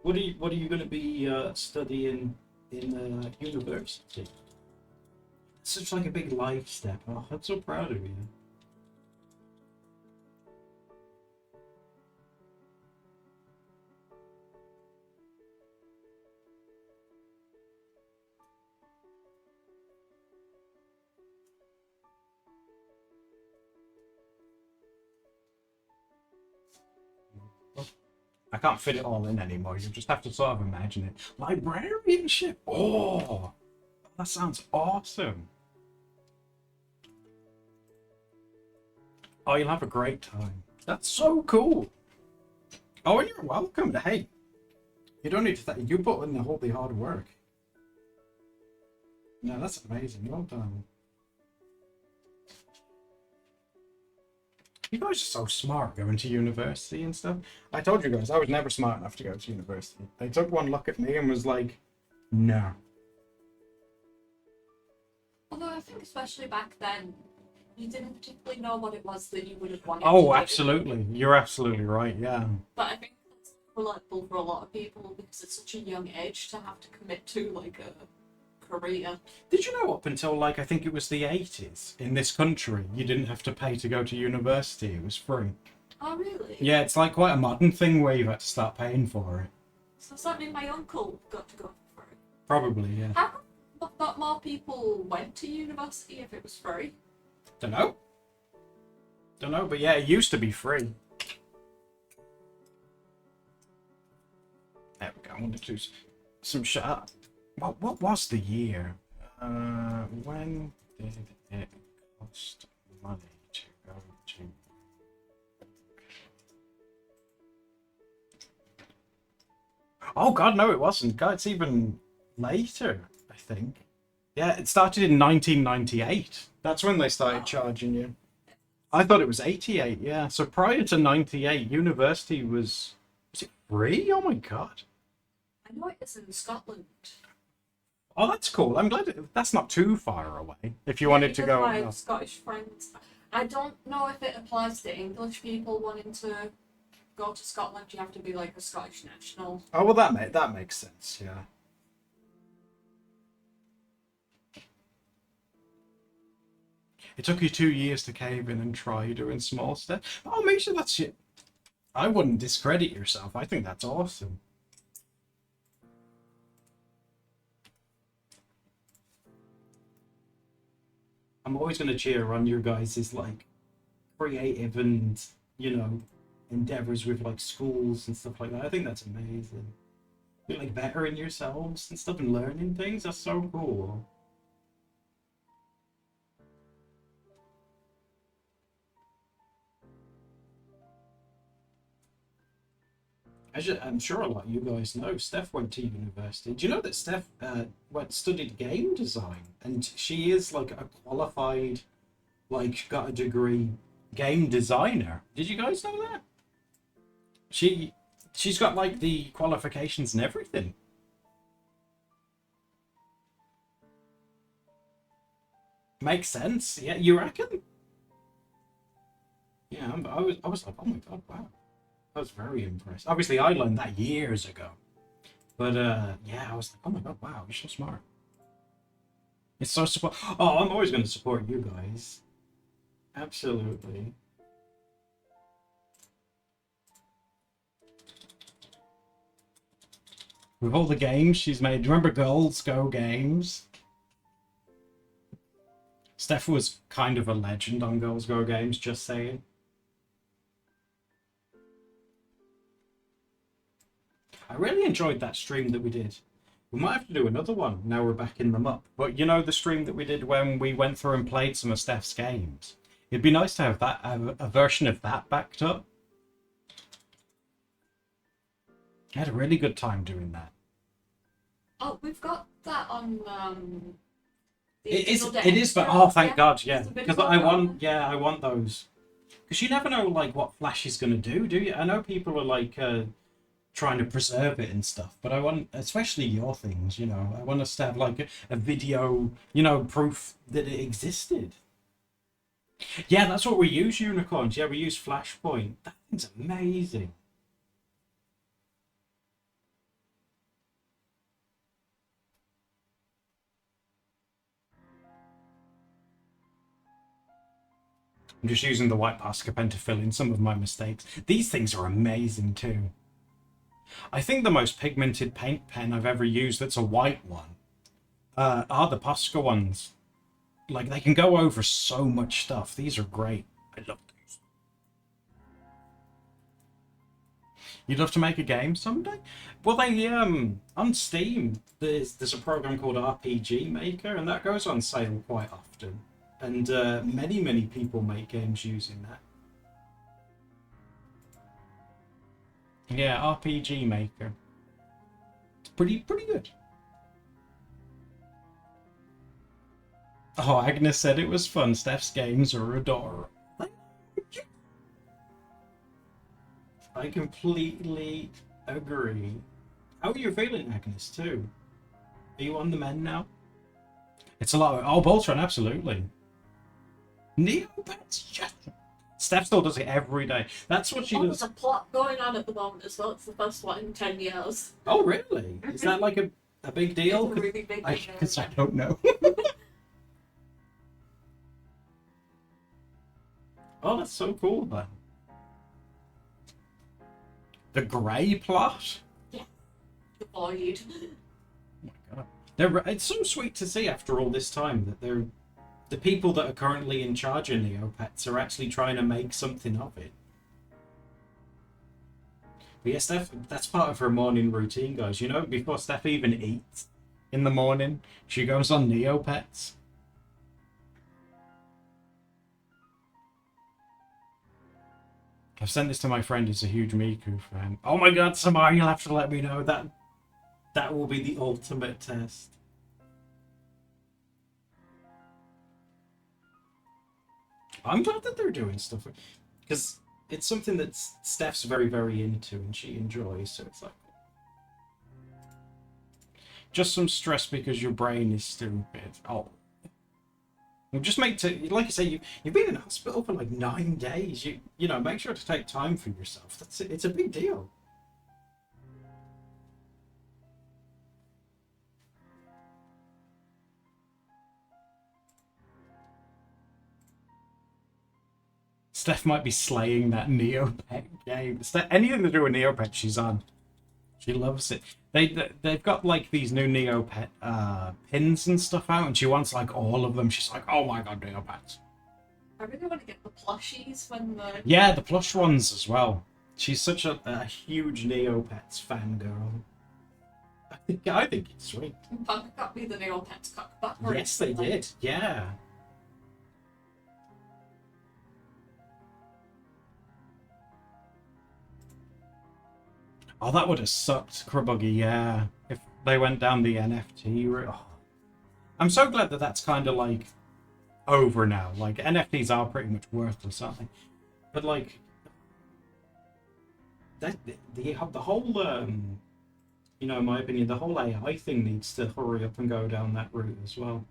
What are you going to be studying in university? It's such like a big life step. Oh, I'm so proud of you. I can't fit it all in anymore. You just have to sort of imagine it. Librarianship. Oh, that sounds awesome. Oh, you'll have a great time. That's so cool. Oh, and you're welcome. Hey, you don't need to thank. You put in the hard work. No, that's amazing. Well done. You guys are so smart going to university and stuff. I told you guys, I was never smart enough to go to university. They took one look at me and was like, no. Although I think especially back then, you didn't particularly know what it was that you would have wanted Oh, to do. absolutely. You're absolutely right, yeah. But I think that's relatable for a lot of people because it's such a young age to have to commit to like a career. Did you know up until like I think it was the 80s in this country, you didn't have to pay to go to university. It was free. Oh, really? Yeah, it's like quite a modern thing where you've had to start paying for it. So does that mean my uncle got to go for free? Probably, yeah. How come not more people went to university if it was free? Don't know, but yeah, it used to be free. There we go. I want to do some shot. What was the year? When did it cost money to go to? Oh God, no, it wasn't. God, it's even later, I think. Yeah, it started in 1998. That's when they started charging you. I thought it was 88, yeah. So prior to 98, university was it free? Oh my God. I know it is in Scotland. Oh, that's cool. I'm glad that's not too far away. If you wanted to Because go. my Scottish friends. I don't know if it applies to English people wanting to go to Scotland. You have to be like a Scottish national. Oh, well, that makes sense, yeah. It took you 2 years to cave in and try doing small steps. Oh, make sure that's it. I wouldn't discredit yourself. I think that's awesome. I'm always going to cheer on your guys' like creative and, you know, endeavors with like schools and stuff like that. I think that's amazing. You're like bettering yourselves and stuff and learning things. That's so cool. I'm sure a lot of you guys know Steph went to university. Do you know that Steph studied game design, and she is like a qualified, like got a degree game designer? Did you guys know that? She's got like the qualifications and everything. Makes sense. Yeah, you reckon? Yeah, I was like, oh my god, wow. I was very impressed. Obviously, I learned that years ago. But, yeah, I was like, oh my god, wow, you're so smart. It's so support. Oh, I'm always going to support you guys. Absolutely. With all the games she's made. Do you remember Girls Go Games? Steph was kind of a legend on Girls Go Games, just saying. I really enjoyed that stream that we did. We might have to do another one now we're backing them up. But you know the stream that we did when we went through and played some of Steph's games? It'd be nice to have that a version of that backed up. I had a really good time doing that. Oh, we've got that on It is, but oh, thank God, yeah. Because I want those. Because you never know, like, what Flash is going to do you? I know people are, like, trying to preserve it and stuff, but I want, especially your things, you know, I want us to have, like, a video, you know, proof that it existed. Yeah, that's what we use, Unicorns. Yeah, we use Flashpoint. That thing's amazing. I'm just using the white Posca pen to fill in some of my mistakes. These things are amazing too. I think the most pigmented paint pen I've ever used that's a white one are the Posca ones. Like, they can go over so much stuff. These are great. I love these. You'd love to make a game someday? Well, they on Steam there's a program called RPG Maker, and that goes on sale quite often. And many people make games using that. Yeah, RPG Maker. It's pretty good. Oh, Agnes said it was fun. Steph's games are adorable. I completely agree. How are you feeling, Agnes, too? Are you on the mend now? It's a lot of... Oh, Voltron, absolutely. Neopets, yes! Steph still does it every day. That's what she does. There's a plot going on at the moment as well. It's the first one in 10 years. Oh, really? Is that like a big deal? It's a really big deal. Because I don't know. Oh, that's so cool, then. The Grey plot? Yeah. The Void. Oh my god. It's so sweet to see after all this time that the people that are currently in charge of Neopets are actually trying to make something of it. But yeah, Steph, that's part of her morning routine, guys. You know, before Steph even eats in the morning, she goes on Neopets. I've sent this to my friend who's a huge Miku fan. Oh my god, Samar, you'll have to let me know. That will be the ultimate test. I'm glad that they're doing stuff, because it's something that Steph's very into and she enjoys, so it's like just some stress because your brain is stupid. Oh, well, just make to, like I say, you've been in hospital for like 9 days. You know, make sure to take time for yourself. That's it. It's a big deal. Steph might be slaying that Neopet game. Anything to do with Neopet, she's on. She loves it. They've got like these new Neopet pins and stuff out, and she wants like all of them. She's like, oh my god, Neopets. I really want to get the plushies when the Yeah, the plush ones as well. She's such a huge Neopets fangirl. I think it's sweet. Punk got me the Neopets cockback. Yes, they did. Yeah. Oh, that would have sucked, Krabuggy, yeah. If they went down the NFT route. Oh. I'm so glad that that's kind of like over now. Like, NFTs are pretty much worthless, aren't they? But like, the whole, you know, in my opinion, the whole AI thing needs to hurry up and go down that route as well.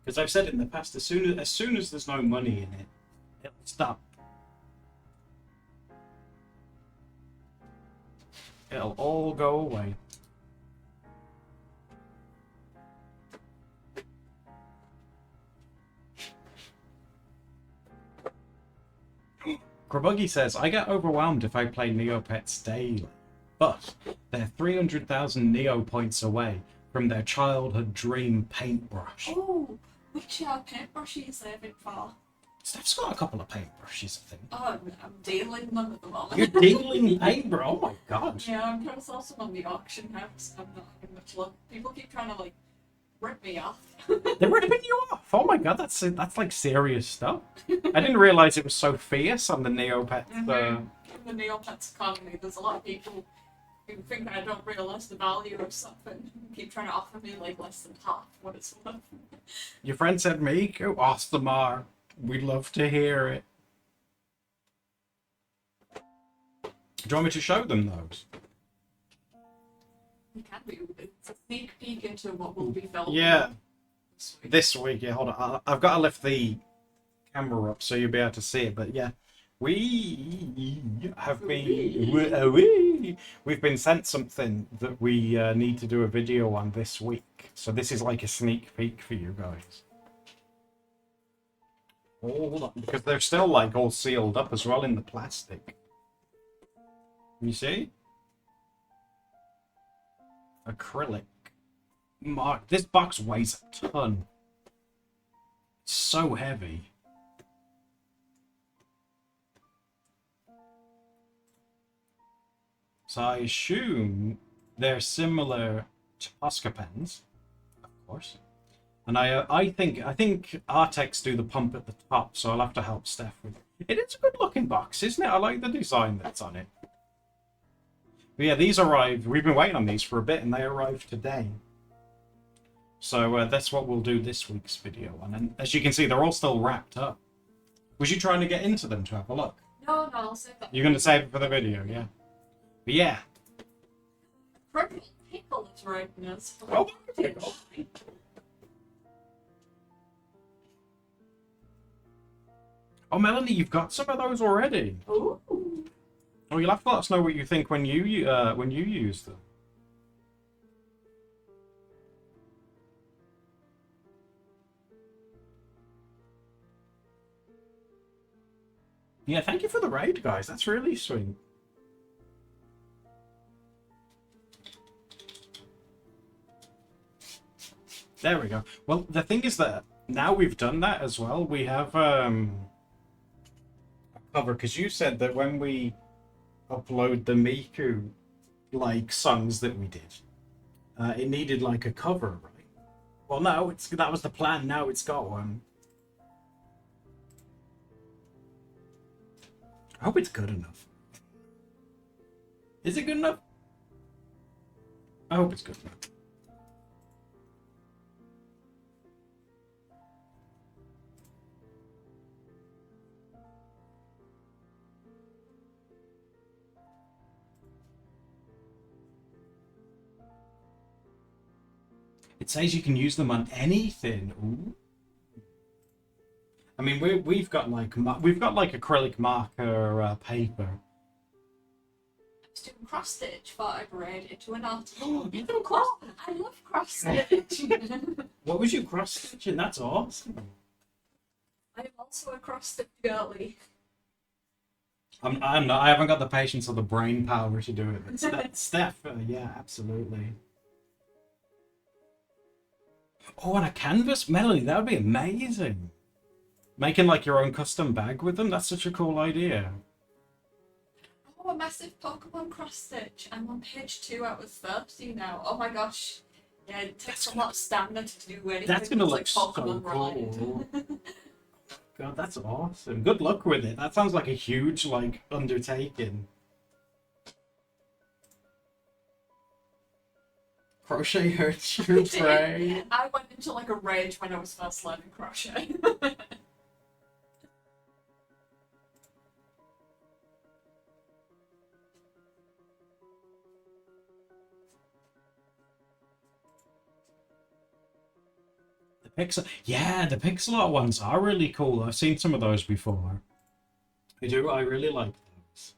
Because I've said in the past, as soon as there's no money in it, it'll stop. It'll all go away. Krabuggy says, I get overwhelmed if I play Neopets daily, but they're 300,000 Neo points away from their childhood dream paintbrush. Oh, which paintbrush are you saving for? Steph's got a couple of paintbrushes, I think. Oh, I'm dealing them at the moment. You're dealing paintbrush? Oh my god. Yeah, I'm trying to sell some on the auction house. I'm not having much luck. People keep trying to, like, rip me off. They're ripping you off. Oh my god, that's like serious stuff. I didn't realize it was so fierce on the Neopets. In the Neopets economy, there's a lot of people who think I don't realise the value of something and keep trying to offer me, like, less than half what it's worth. Your friend said, Miku, Ostamar. We'd love to hear it. Do you want me to show them those? You can do. It's a sneak peek into what will be filmed. Yeah. This week. This week, yeah, hold on. I've got to lift the camera up so you'll be able to see it. But yeah, we have been we've been sent something that we need to do a video on this week. So this is like a sneak peek for you guys. Hold on, because they're still like all sealed up as well in the plastic. You see? Acrylic. Mark, this box weighs a ton. It's so heavy. So I assume they're similar to Posca pens, of course. And I think Artex do the pump at the top, so I'll have to help Steph with it. It is a good looking box, isn't it? I like the design that's on it. But yeah, these arrived. We've been waiting on these for a bit, and they arrived today. So that's what we'll do this week's video on. And as you can see, they're all still wrapped up. Was you trying to get into them to have a look? No, I'll save that. You're going to save it for the video, yeah? But yeah. Purple pickle is ripeness. Oh, pickle. Oh, Melanie, you've got some of those already. Ooh. Oh, you'll have to let us know what you think when you use them. Yeah, thank you for the raid, guys. That's really sweet. There we go. Well, the thing is that now we've done that as well, we have a cover, because you said that when we upload the Miku like songs that we did, it needed like a cover, right? Well, no, that was the plan. Now it's got one. I hope it's good enough. Is it good enough? I hope it's good enough. It says you can use them on anything. Ooh. I mean, we've got like acrylic marker paper. I was doing cross stitch, thought I'd braid into an article. I love cross stitch. What was you cross stitching? That's awesome. I'm also a cross stitch girly. I'm not. I haven't got the patience or the brain power to do it. But Steph, yeah, absolutely. Oh, on a canvas, Melanie, that would be amazing. Making like your own custom bag with them. That's such a cool idea. Oh, a massive Pokemon cross stitch. I'm on page 2 out of 30 now. Oh my gosh. Yeah, it takes a lot of stamina to do anything. That's gonna that's, look like so Pokemon cool. related. God, that's awesome. Good luck with it. That sounds like a huge like undertaking. Crochet hurts your brain. I went into like a rage when I was first learning crochet. Yeah, the pixel art ones are really cool. I've seen some of those before. I really like those.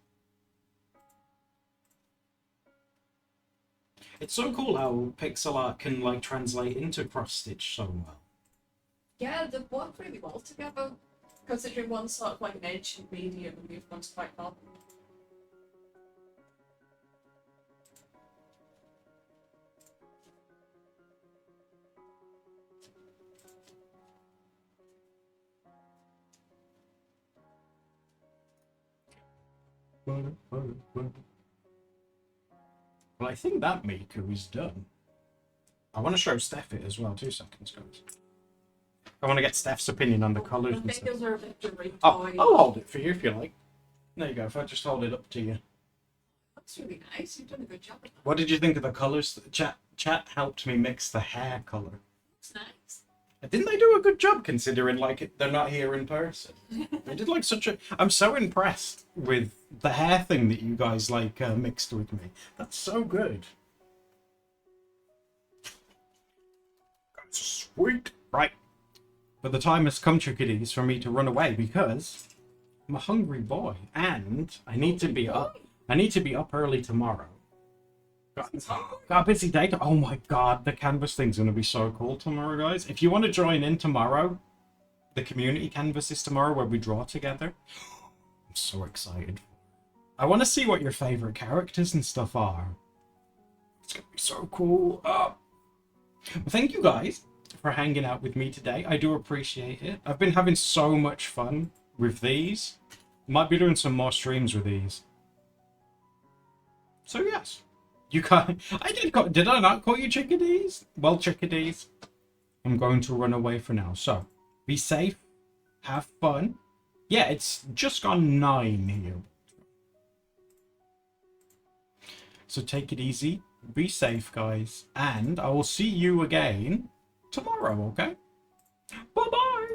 It's so cool how pixel art can like translate into cross stitch so well. Yeah, they work really well together. Considering one's sort of like an ancient medium and the other one's quite modern. Well, I think that Miku is done. I want to show Steph it as well. 2 seconds, guys. I want to get Steph's opinion on the colours The and stuff. fingers are a bit dirty. Oh, I'll hold it for you if you like. There you go. If I just hold it up to you. That's really nice. You've done a good job of that. What did you think of the colours? Chat helped me mix the hair colour. That's nice. Didn't they do a good job considering like they're not here in person? They did like such a. I'm so impressed with the hair thing that you guys like mixed with me. That's so good. That's sweet. Right. But the time has come, chickadees, for me to run away because I'm a hungry boy and I need to be up. I need to be up early tomorrow. Got a busy day. Oh my god, the canvas thing's going to be so cool tomorrow, guys. If you want to join in tomorrow, the community canvas is tomorrow where we draw together. I'm so excited. I want to see what your favorite characters and stuff are. It's going to be so cool. Well, thank you guys for hanging out with me today. I do appreciate it. I've been having so much fun with these. Might be doing some more streams with these. So yes. You can't. Did I not call you chickadees? Well, chickadees, I'm going to run away for now. So, be safe, have fun. Yeah, it's just gone 9 here. So take it easy, be safe, guys, and I will see you again tomorrow. Okay? Bye bye.